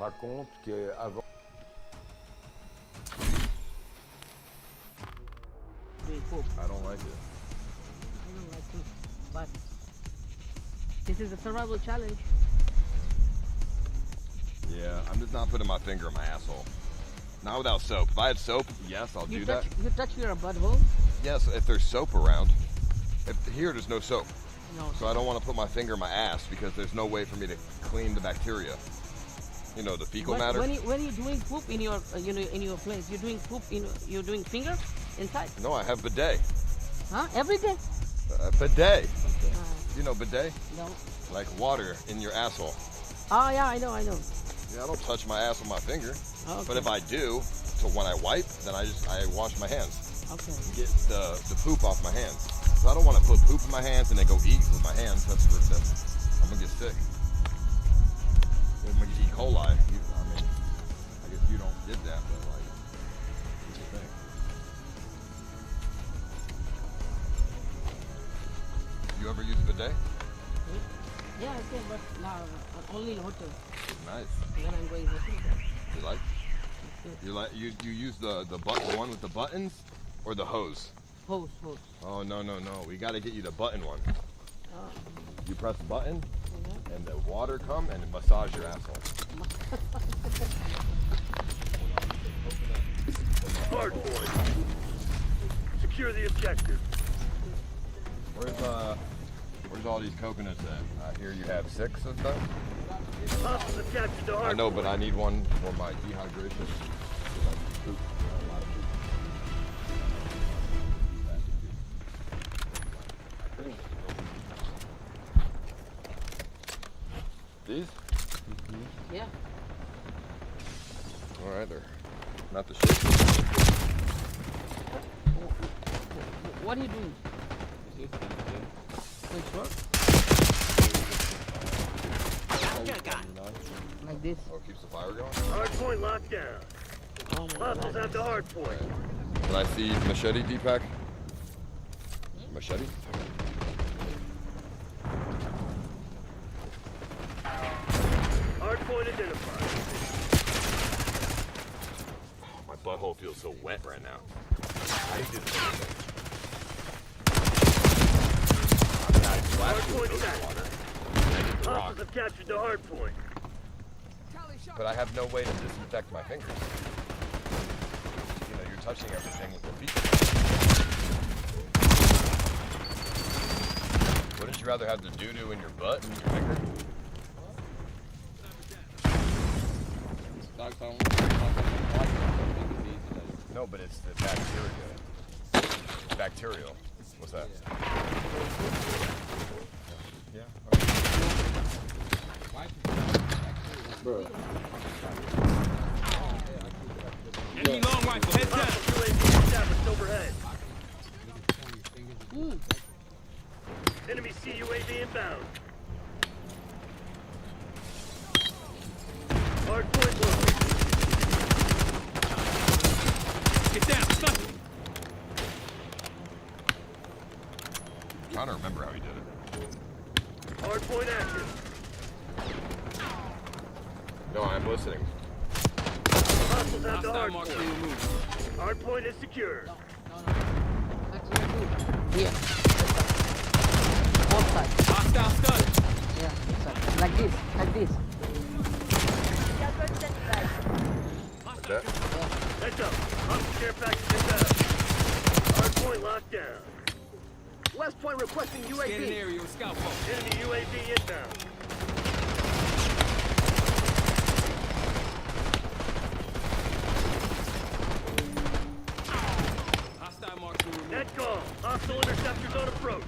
raconte qu'avant... I don't like it. I don't like it, but this is a survival challenge. Yeah, I'm just not putting my finger in my asshole. Not without soap. If I had soap, yes, I'll do that. You touch your butthole? Yes, if there's soap around. Here, there's no soap. No. So I don't want to put my finger in my ass because there's no way for me to clean the bacteria. You know, the fecal matter. When you're doing poop in your in your place, you're doing poop you're doing finger inside. No, I have bidet. Huh? Every day? Bidet. You know bidet? No. Like water in your asshole. Oh yeah, I know. Yeah, I don't touch my ass with my finger. Okay. But if I do, so when I wipe, then I wash my hands. Okay. Get the poop off my hands. So I don't want to put poop in my hands and then go eat with my hands. I'm gonna get sick. I'm gonna get E. coli. I mean, I guess you don't get that, but like, what's the thing? You ever use bidet? Yeah, I can, but now only in hotel. Nice. When I'm going hotel. You like? You use the one with the buttons or the hose? Hose. Oh no. We got to get you the button one. Oh. You press the button, and the water come and massage your asshole. Hard point. Secure the objective. Where's all these coconuts at? I hear you have 6 of them. Hostiles have captured the hard I know, point. but I need one for my dehydration. Poop. A lot of poop. These? Yeah. All right, they're not the shape. What are you doing? Which work? Like this. Oh, it keeps the fire going? Hard point locked down. Hostiles have the hard point. Can I see machete, Deepak? Machete? Hard point identified. My butthole feels so wet right now. I did this. Hard point water. Hostiles have captured the hard point. But I have no way to disinfect my fingers. You know, you're touching everything with your feet. Wouldn't you rather have the doo-doo in your butt than your finger? No, but it's the bacteria. It's bacterial. What's that? Yeah. Bro. Enemy long rifle, head down. UAV established overhead. Enemy CUAV inbound. Hard point located. Get down, stop. I'm trying to remember how he did it. Hard point active. No, I'm listening. Hostiles have the hard point. Hard point is secure. Here. Both sides. Hostile stun. Yeah, exactly. Like this. Like that? Heads up. Hostile care package inbound. Hard point locked down. West point requesting UAV. Scanning area with scout boat. Enemy UAV inbound. Hostile marks will remove. Net call. Hostile interceptors on approach.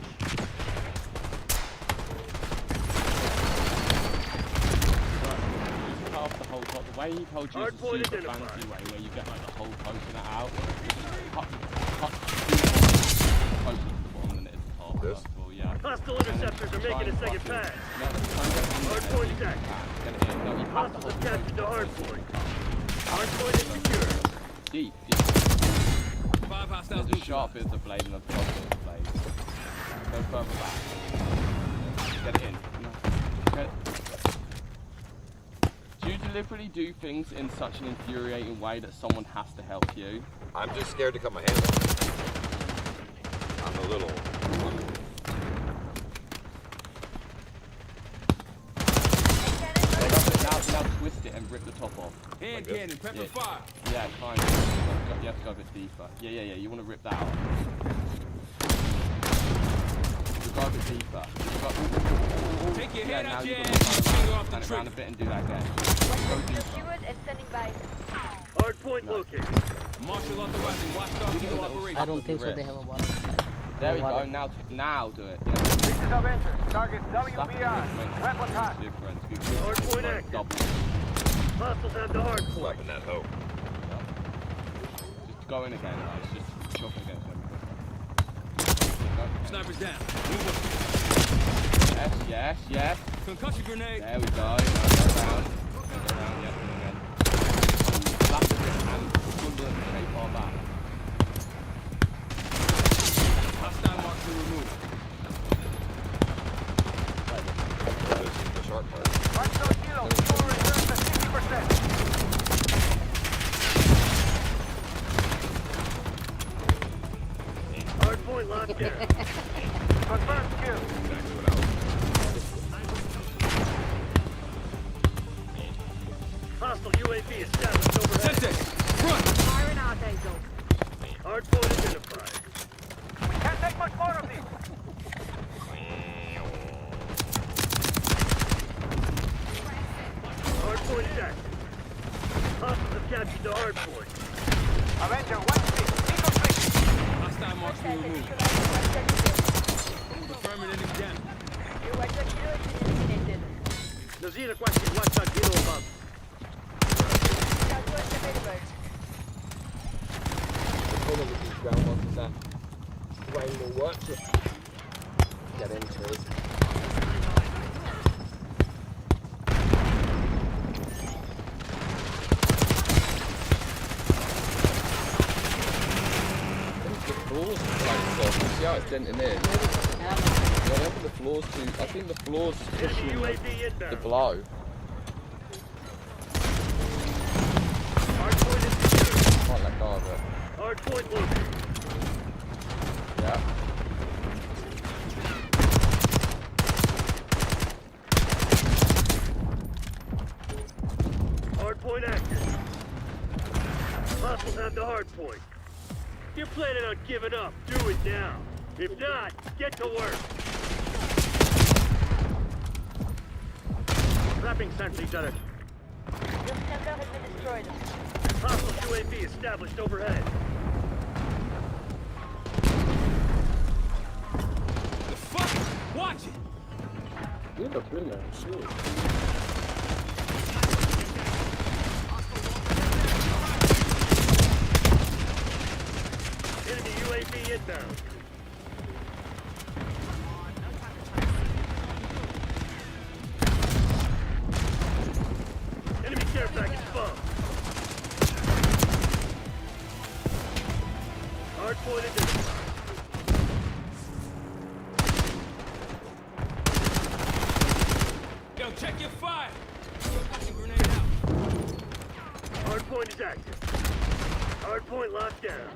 Half the whole top. way he told you it's a super fancy way where you get like the whole coconut out. Closer to the bottom than it is the top. This? Well, yeah. Hostile interceptors are making a second pass. Hardpoint attack. Hostiles have captured the hardpoint. Hardpoint is secure. Deep. 5 hostiles. There's a sharp is the blade and the top is the blade. Go further back. Get it in. Get it. Do you deliberately do things in such an infuriating way that someone has to help you? I'm just scared to cut my hands off. I'm a little... Now twist it and rip the top off. Hand cannon, pepper fire. Yeah, kind of. You have to go a bit deeper. Yeah. You want to rip that out. You go a bit deeper. Take your head out your ass. Turn it around a bit and do that again. Go deeper. And sending by. Hardpoint located. Marshal authorizing watchdog operation. I don't think so. They have a water. There we go. Now do it. Yeah. Pieces of interest. Target WBI. Weapon hot. Hardpoint active. Hostiles have the hardpoint. Slapping that hoe. Just go in again, guys. Just chopping again. Snipers down. Yes. Concussion grenade. There we go. Go down. Yes, and again. Slap it and pull the straight far back. Hostile marker removed. This is the sharp part. Hardpoint locked down. Confirmed kill. Hostile UAV established overhead. Run! Fire and out angle. Hardpoint identified. Can't take much more of these. Hardpoint is active. Hostiles have captured the hardpoint. Avenger, 1-6. Eagle 6. Hostile marker removed. Confirming enemy down. Nazina question, what's that deal about? The problem with these ground ones is that way more work to get into it. See how it's denting in? Yeah, I think the floor's too. I think the floor's pushing the blow. Can't let go of it. Hardpoint located. Yeah. Hardpoint active. Hostiles have the hardpoint. If you're planning on giving up, do it now. If not, get to work. Trapping sentry turret. Your sensor has been destroyed. Hostile UAV established overhead. The fuck? Watch it! You're up in there, sure. Enemy UAV inbound. Enemy care package bomb. Hardpoint identified. Yo, check your fire! Concussion grenade out. Hardpoint is active. Hardpoint locked down.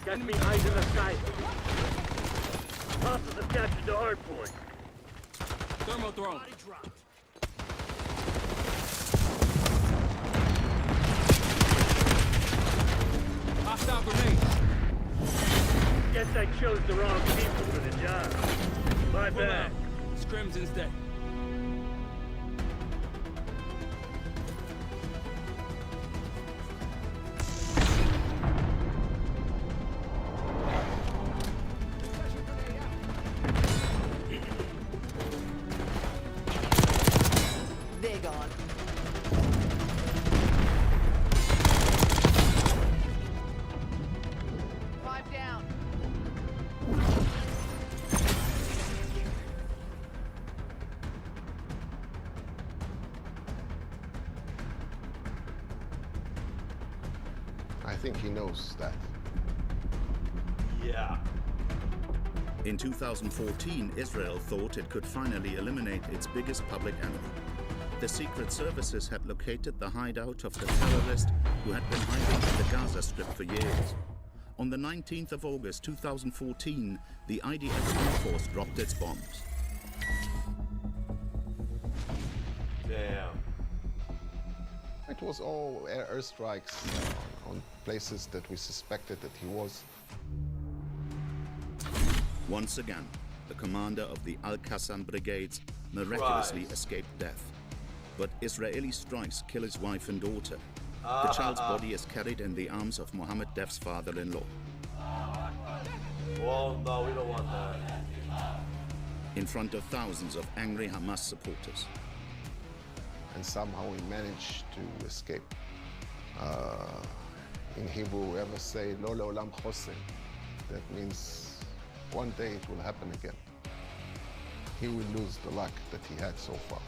Got me eyes in the sky. Hostiles have captured the hardpoint. Thermal drone. Hostile grenade. Guess I chose the wrong people for the job. My bad. Scrims instead. They're gone. I think he knows that. Yeah. In 2014, Israel thought it could finally eliminate its biggest public enemy. The secret services had located the hideout of the terrorist who had been hiding in the Gaza Strip for years. On the 19th of August 2014, the IDF Air Force dropped its bombs. Damn. It was all airstrikes on places that we suspected that he was. Once again, the commander of the Al-Qassam brigades miraculously escaped death. But Israeli strikes kill his wife and daughter. The child's body is carried in the arms of Mohammed Def's father-in-law. Well, no, we don't want that. In front of thousands of angry Hamas supporters. And somehow we managed to escape. In Hebrew, we ever say, Lo le'olam chosem. That means one day it will happen again. He will lose the luck that he had so far.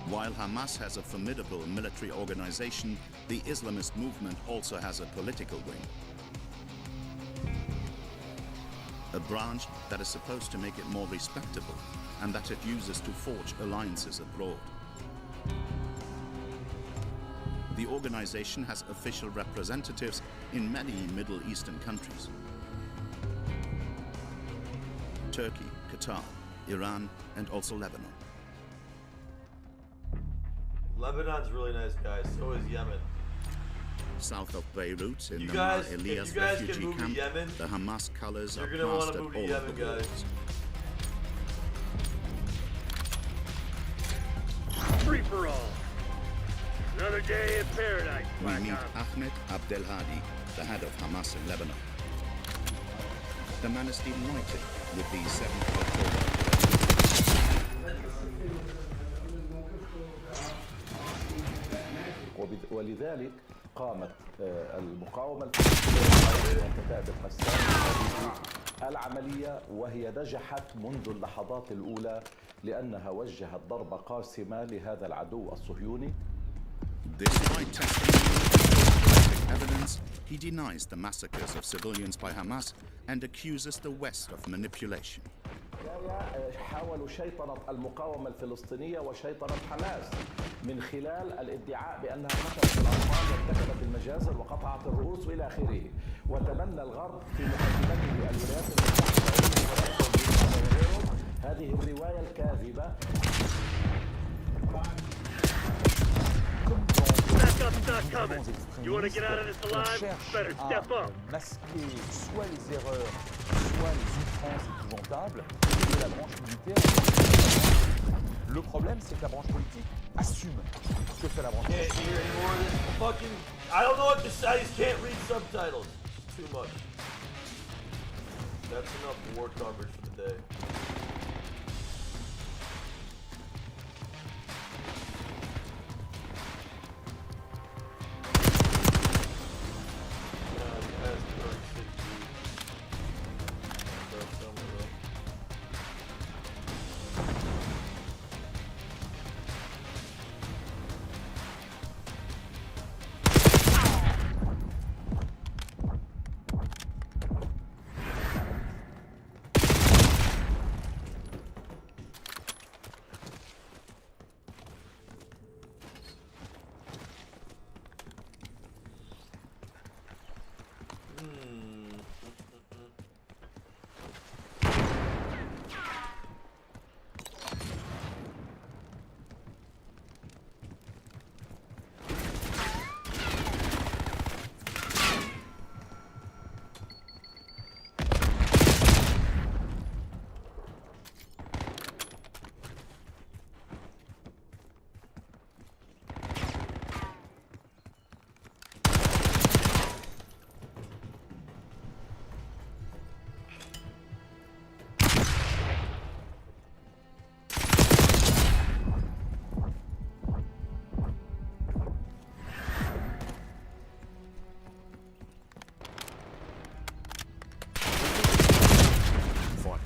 While Hamas has a formidable military organization, the Islamist movement also has a political wing. A branch that is supposed to make it more respectable and that it uses to forge alliances abroad. The organization has official representatives in many Middle Eastern countries. Turkey, Qatar, Iran, and also Lebanon. Lebanon's really nice, guys. So is Yemen. South of Beirut, in the guys, Mar Elias if you guys refugee can move camp, to Yemen, the Hamas colors are you're gonna want plastered to move to all Yemen, over the guys. walls. Free for all. Another day in paradise, We Black meet Ops. Ahmed Abdelhadi, the head of Hamas in Lebanon. The man is delighted with the 7th of October. ولذلك قامت المقاومة الفلسطينية بمنتدى غسان هذه العملية، وهي نجحت منذ اللحظات الأولى لأنها وجهت ضربة قاسمة لهذا العدو الصهيوني. Despite testimony and evidence, he denies the massacres of civilians by Hamas and accuses the West of manipulation. حاولوا شيطنة المقاومة الفلسطينية وشيطنة حماس من خلال الادعاء بأنها قتلت الأطفال وارتكبت المجازر وقطعت الرؤوس وإلى آخره، وتبنى الغرب في مقدمته الولايات المتحدة وغيرهم هذه الرواية الكاذبة. You want to get out of this alive? Better step up. Masquer soit les erreurs, soit les outrances épouvantables de la branche militaire. Le problème, c'est que la branche politique assume ce que fait la branche Can't hear anymore of this fucking... I don't know what to say, I just can't read subtitles. Too much. That's enough war coverage for the day.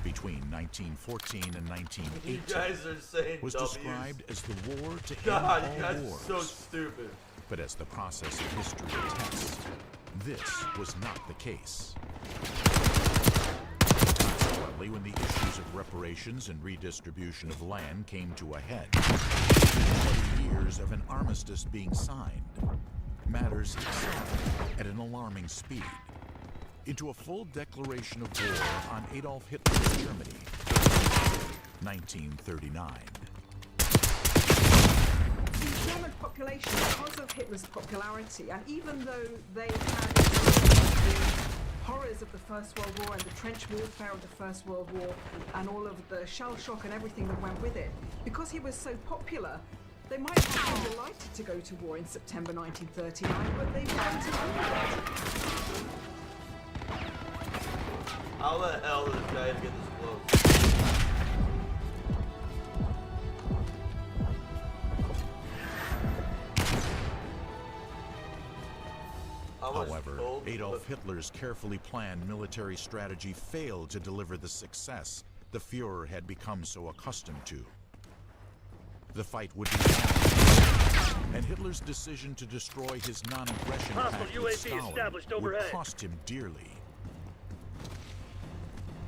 Between 1914 and 1918 you guys are saying was described as the war to end God, all you guys wars. are so stupid. But as the process of history attests, this was not the case. Consequently, when the issues of reparations and redistribution of land came to a head, 20 years of an armistice being signed, matters accelerated at an alarming speed into a full declaration of war on Adolf Hitler's Germany, 1939. The German population, because of Hitler's popularity, and even though they had the horrors of the First World War and the trench warfare of the First World War and all of the shell shock and everything that went with it, because he was so popular, they might have been delighted to go to war in September 1939, but they weren't anyway. How the hell did this guy get this close? However, Adolf Hitler's carefully planned military strategy failed to deliver the success the Führer had become so accustomed to. The fight would be long, and Hitler's decision to destroy his non-aggression pact with Stalin would cost him dearly.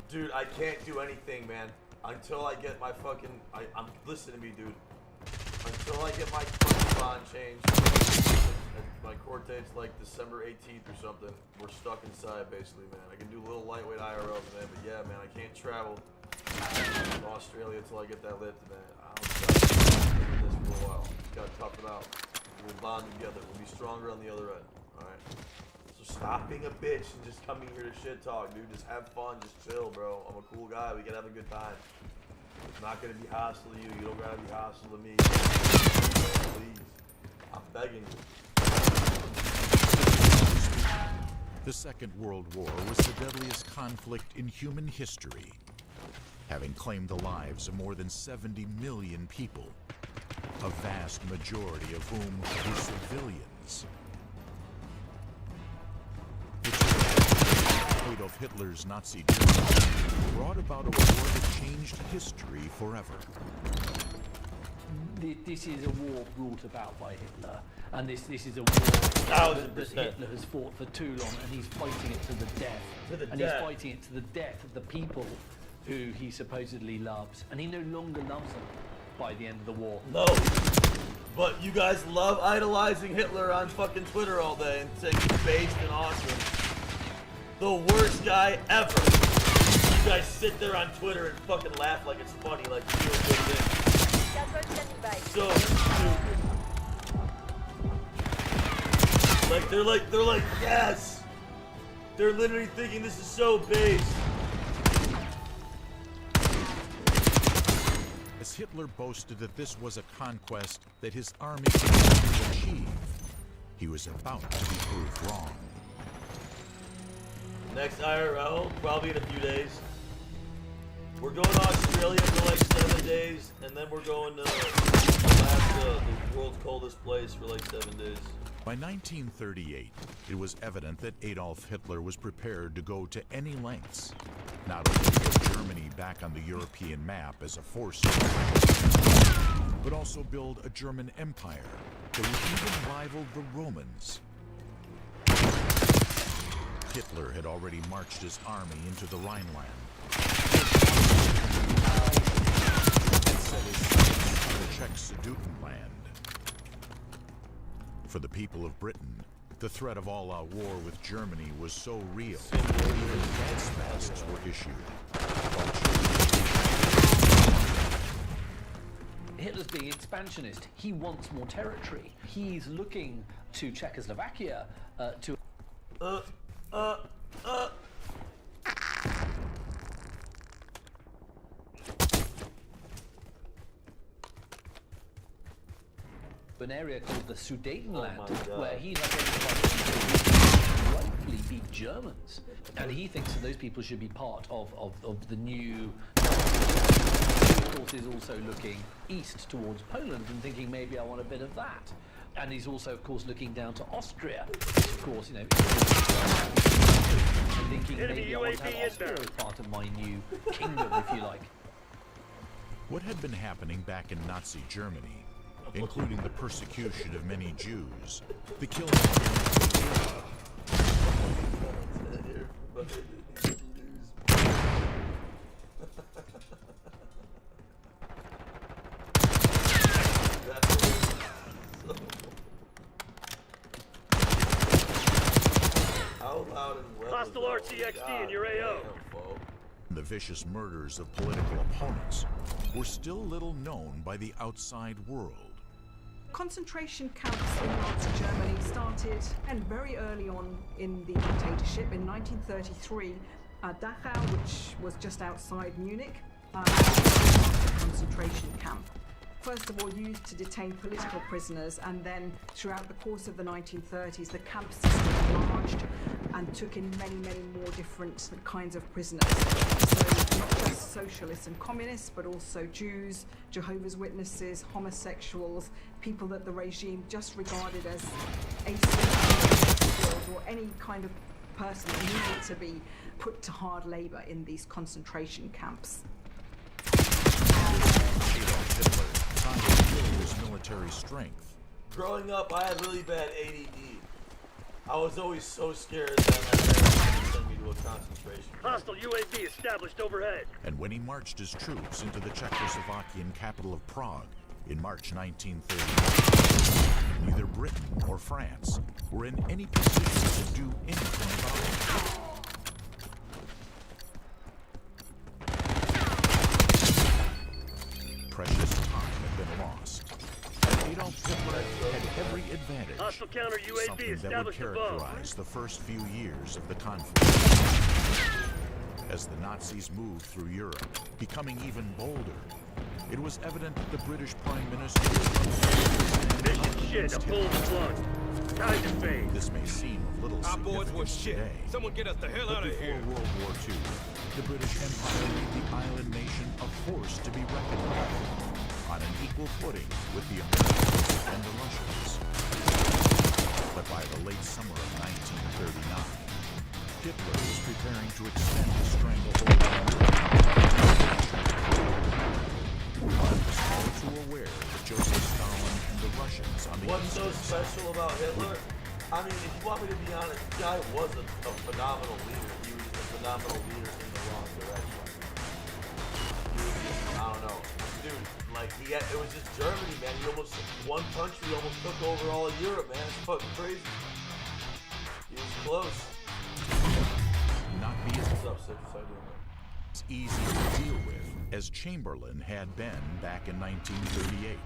Dude, I can't do anything, man. Until I get my fucking... I'm listen to me, dude. Until I get my fucking bond changed, my court date's like December 18th or something. We're stuck inside, basically, man. I can do a little lightweight IRL, man, but yeah, man, I can't travel to Australia until I get that lift, man. I'm stuck in this for a while. Just gotta tough it out. We'll bond together. We'll be stronger on the other end. Alright? So stop being a bitch and just coming here to shit talk, dude. Just have fun. Just chill, bro. I'm a cool guy. We can have a good time. It's not gonna be hostile to you. You don't gotta be hostile to me. Please. I'm begging you. The Second World War was the deadliest conflict in human history, having claimed the lives of more than 70 million people, a vast majority of whom were civilians. Adolf Hitler's Nazi Germany brought about a war that changed history forever. This is a war brought about by Hitler, and this is a war that Hitler has fought for too long, and he's fighting it to the death. He's fighting it to the death of the people who he supposedly loves, and he no longer loves them by the end of the war. No, but you guys love idolizing Hitler on fucking Twitter all day and saying he's based and awesome. The worst guy ever. You guys sit there on Twitter and fucking laugh like it's funny, like you feel good thing. So stupid. They're like, yes! They're literally thinking this is so based. As Hitler boasted that this was a conquest that his army could never achieve, he was about to be proved wrong. Next IRL, probably in a few days. We're going to Australia for like 7 days, and then we're going to Alaska, the world's coldest place, for like 7 days. By 1938, it was evident that Adolf Hitler was prepared to go to any lengths, not only to put Germany back on the European map as a force, but also build a German empire that would even rival the Romans. Hitler had already marched his army into the Rhineland, and set his sights on the Czech Sudetenland. For the people of Britain, the threat of all-out war with Germany was so real that even death masks were issued. Hitler's being expansionist. He wants more territory. He's looking to Czechoslovakia to... an area called the Sudetenland, where he's identified people who rightfully be Germans, and he thinks that those people should be part of the new. Of course, is also looking east towards Poland and thinking maybe I want a bit of that, and he's also, of course, looking down to Austria, which, of course, you know, and thinking maybe I want to have Austria as part of my new kingdom, if you like. What had been happening back in Nazi Germany including the persecution of many Jews, the killing Hostile RCXD in your AO. the vicious murders of political opponents were still little known by the outside world. Concentration camps in Nazi Germany started, and very early on in the dictatorship, in 1933, Dachau, which was just outside Munich, was a concentration camp. First of all, used to detain political prisoners, and then throughout the course of the 1930s, the camp system enlarged and took in many, many more different kinds of prisoners. So not just socialists and communists, but also Jews, Jehovah's Witnesses, homosexuals, people that the regime just regarded as asocial or any kind of person that needed to be put to hard labor in these concentration camps. Adolf Hitler tried to build his military strength. Growing up, I had really bad ADD. I was always so scared that my parents would send me to a concentration camp. Hostile UAV established overhead. And when he marched his troops into the Czechoslovakian capital of Prague in March 1939, neither Britain or France were in any position to do anything about it. Precious time had been lost. Adolf Hitler had every advantage, Hostile counter UAV something that would established above. characterize the first few years of the conflict. As the Nazis moved through Europe, becoming even bolder, it was evident that the British Prime Minister Mission shit, a pull the plug. Time to fade. This may seem of little Our boys were significance shit. today, Someone get us the hell but out of before here. World War II, the British Empire made the island nation a force to be reckoned with, on an equal footing with the Americans and the Russians. But by the late summer of 1939, Hitler was preparing to extend his stranglehold on Europe. One was all too aware that Joseph Stalin and the Russians on the What's so eastern special about Hitler? I mean, if you want me to be honest, the guy was a phenomenal leader. He was a phenomenal leader in the wrong direction. He was just, I don't know. Dude, like, it was just Germany, man. He almost, one country almost took over all of Europe, man. It's fucking crazy. He was close. not be as What's up, Sid? What's up, doing? easy to deal with as Chamberlain had been back in 1938.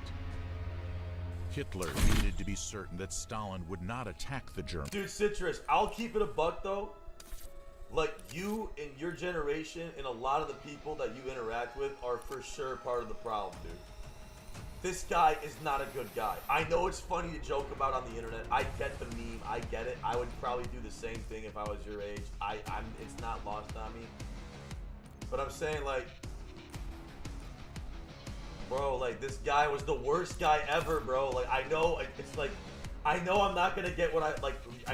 Hitler needed to be certain that Stalin would not attack the Germans. Dude, Citrus, I'll keep it a buck though. Like, you and your generation and a lot of the people that you interact with are for sure part of the problem, dude. This guy is not a good guy. I know it's funny to joke about on the internet. I get the meme. I get it. I would probably do the same thing if I was your age. It's not lost on me. But I'm saying, like, bro, like, this guy was the worst guy ever, bro. Like, I know, it's like, I know I'm not gonna get what I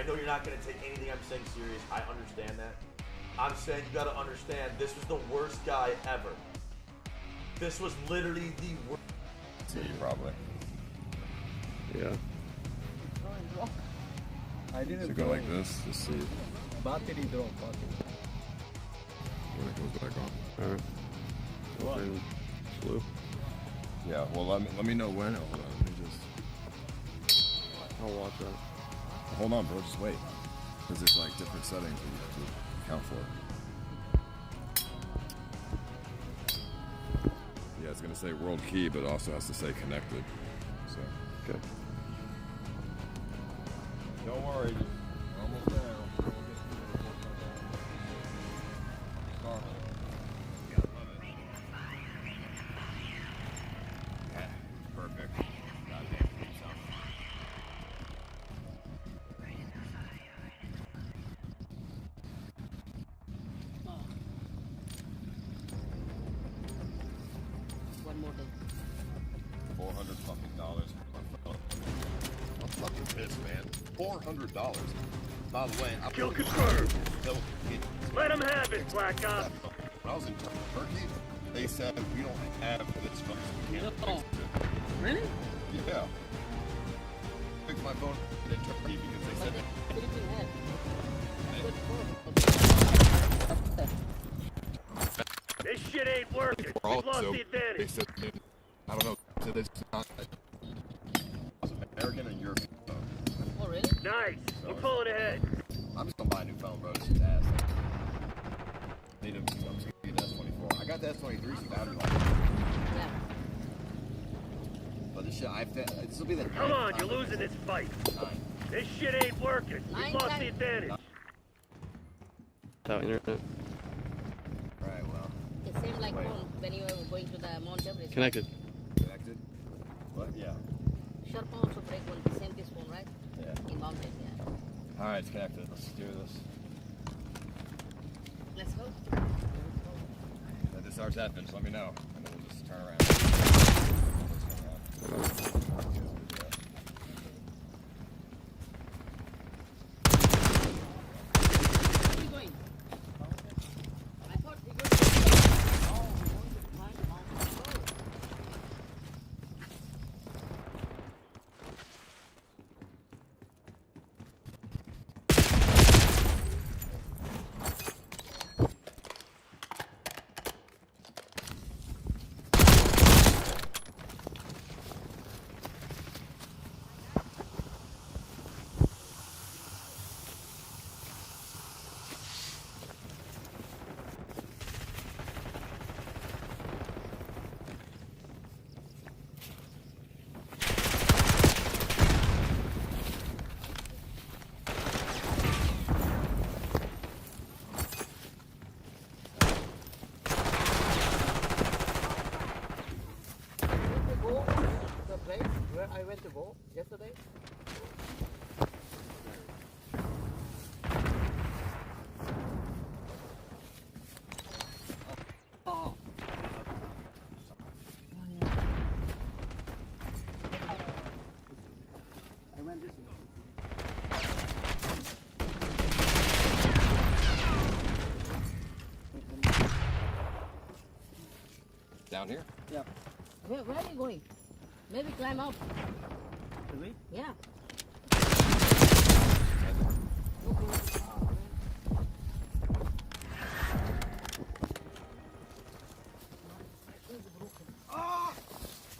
know you're not gonna take anything I'm saying serious. I understand that. I'm saying you gotta understand, this was the worst guy ever. This was literally the worst. See, probably. Yeah. I didn't So go like this, just see. Battery drop. When it goes back on. Alright. Open. Blue. Yeah, well let me know when. Hold on, let me just. I'll watch that. Hold on, bro, just wait. Because there's like different settings that you have to account for. Yeah, it's gonna say world key, but it also has to say connected. So. Okay. Don't worry, we're almost there. Perfect. Goddamn, One more thing. $400 fucking dollars. I'm fucking pissed, man. $400. By the way, I'm Kill confirmed. Kill. Let him have it, Black Ops. When I was in Turkey, they said we don't have this function. We can't fix it. Really? Yeah. working. We're all We've lost so the advantage. they said, I don't know. So this is not American and European. Oh, really? Nice. We're pulling ahead. I'm just gonna buy a new phone, bro. This is ass. I'm just gonna get the S24. I got the S23 so battery life. Yeah. But this shit, this will be the. Come on, you're losing this fight. This shit ain't working. We've lost the advantage. Without internet. Right, well. It seemed like when you were going to the Mount Everest. Connected. Connected? What? Yeah. Sure, phone also break one. Same this phone, right? Yeah. In mountain, yeah. Alright, it's connected. Let's do this. Let's go. If this starts happening, just let me know. And then we'll just turn around. I went to go yesterday. Oh. I went this way. Down here? Yeah. Where are you going? Maybe climb up. Really? Yeah. Ah!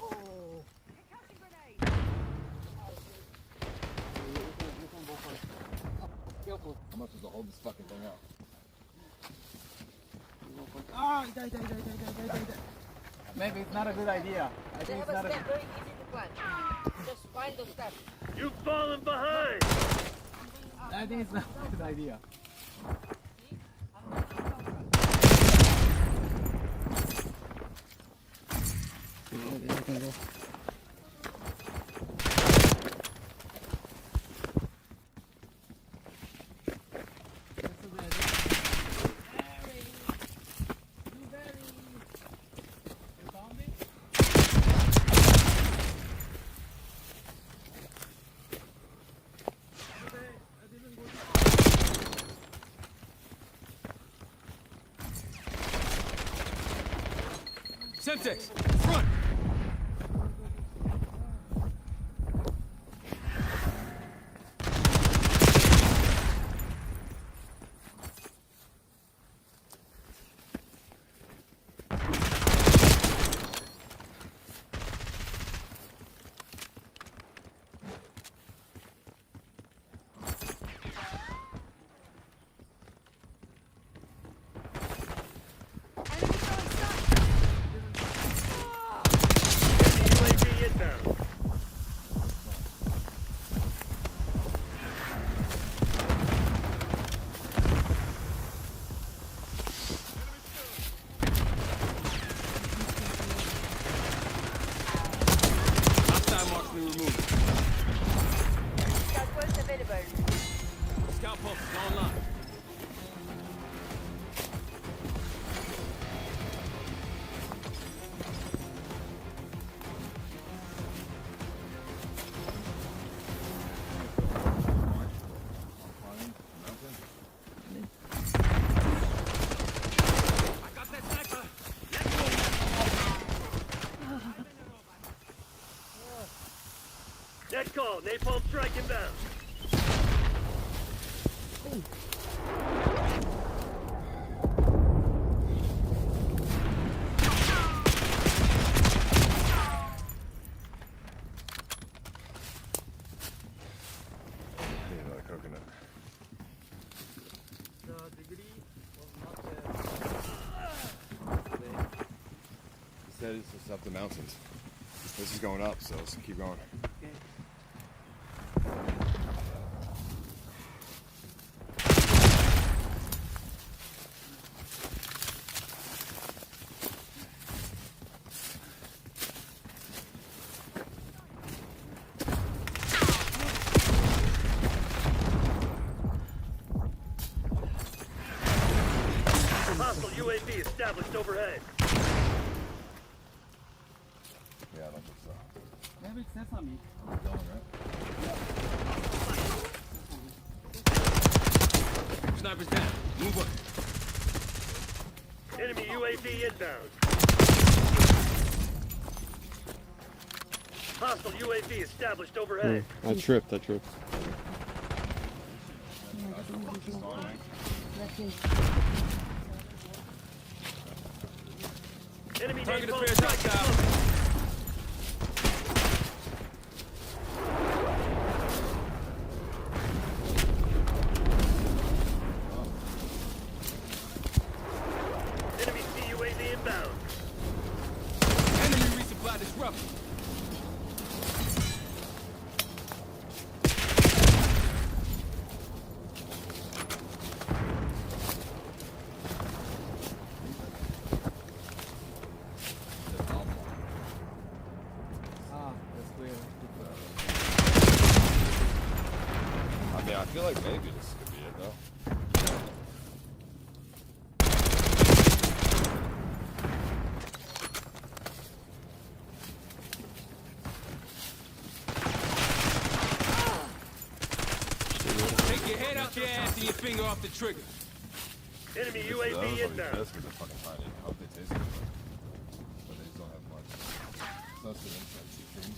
Oh! Careful. How much is to hold this fucking thing up? Ah! Die. Maybe it's not a good idea. I They think have it's a not a step very easy to climb. Just find the step. You've fallen behind. I think it's not a good idea. Semtex, front! UAV inbound. Hostile marksman removed. Scout post available. Scout pulse is online. I got that sniper. Net call. Napalm strike inbound. headed up the mountains. This is going up, so let's keep going. Hostile UAV established overhead. Yeah, I don't think so. Maybe it's sesame. We're going, right? Snipers down. Move up. Enemy UAV inbound. Hostile UAV established overhead. I tripped. Enemy Target napalm affairs strike outside. incoming. Enemy CUAV inbound. Enemy resupply disrupted. That's weird. I mean, I feel like maybe this could be it, though. Take your head out your ass and your finger off the trigger. Enemy That UAV was inbound. best with the fucking fighting. I hope they taste good. But they don't have much. It's not the inside secret.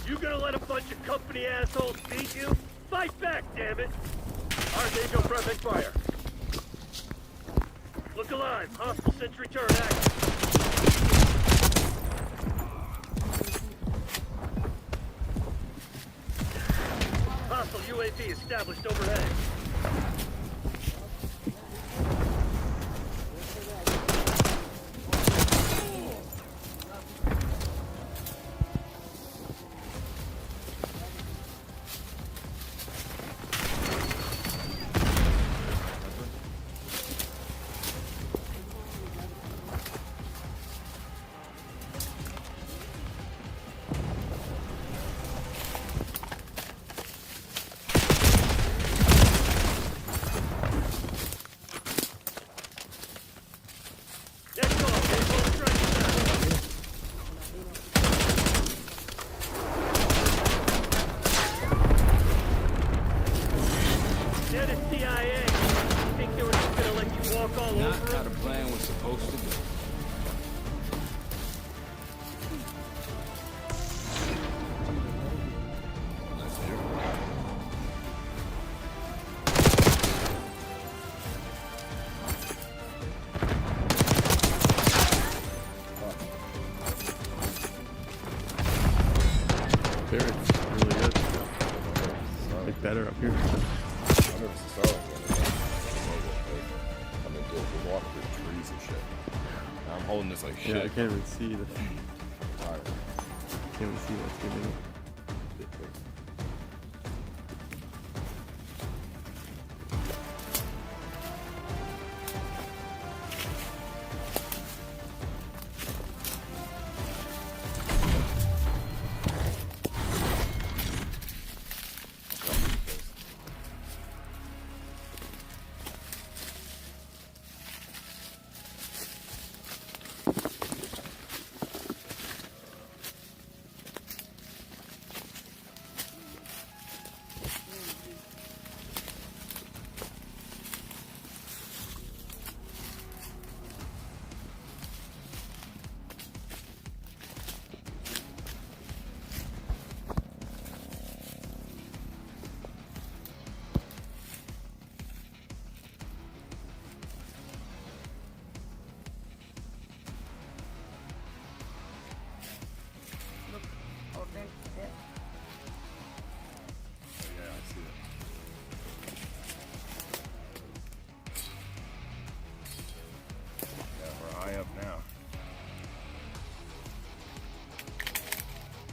You gonna let a bunch of company assholes beat you? Fight back, damn it! Archangel pressing fire. Look alive. Hostile sentry turret active. Hostile UAV established overhead. They're the CIA. You think they were just gonna let you walk all Not over how them? the plan was supposed to go. There, it's really good. Like better up here. I never saw it when I mean, dude, we walk through trees and shit. I'm holding this like shit. Yeah, I can't even see the. Alright. Can't even see what's giving it.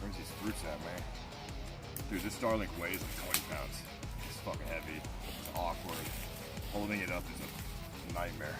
Where's these fruits at, man? Dude, this Starlink weighs like 20 pounds. It's fucking heavy. It's awkward. Holding it up is a nightmare.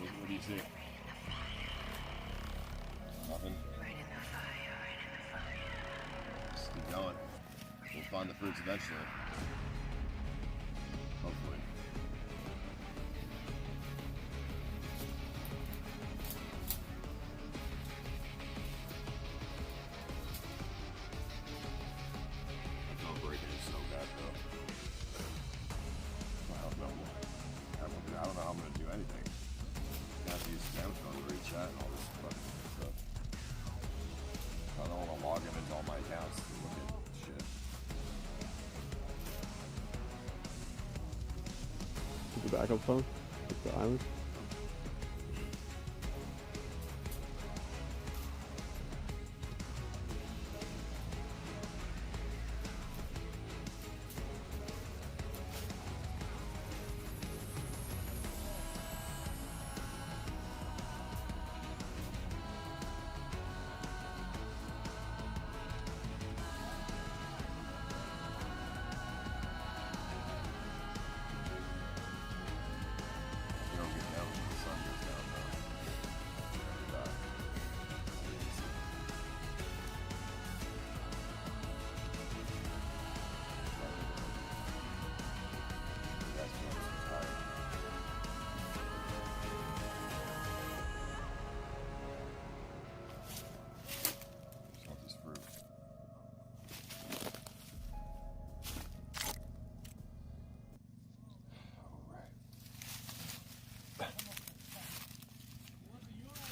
What do you see? Nothing. Just keep going. We'll find the fruits eventually. Hopefully. The gun breaking is so bad though. I don't know. I don't know how I'm gonna do anything. I have to use spam phone to reach chat and all this fucking stuff. I don't want to log into all my accounts to look at shit. The backup phone? With the island?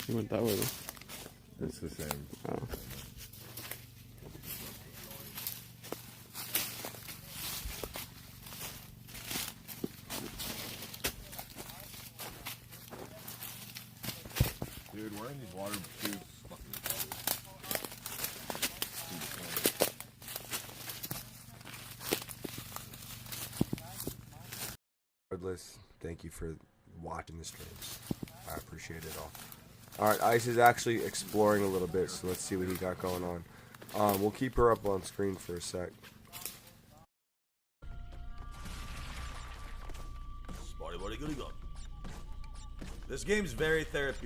He went that way though. It's the same. Oh. Dude, wearing these water shoes fucking Regardless, thank you for watching the streams. I appreciate it all. Alright, Ice is actually exploring a little bit, so let's see what he got going on. We'll keep her up on screen for a sec. Smarty, what are you gonna go? This game's very therapeutic.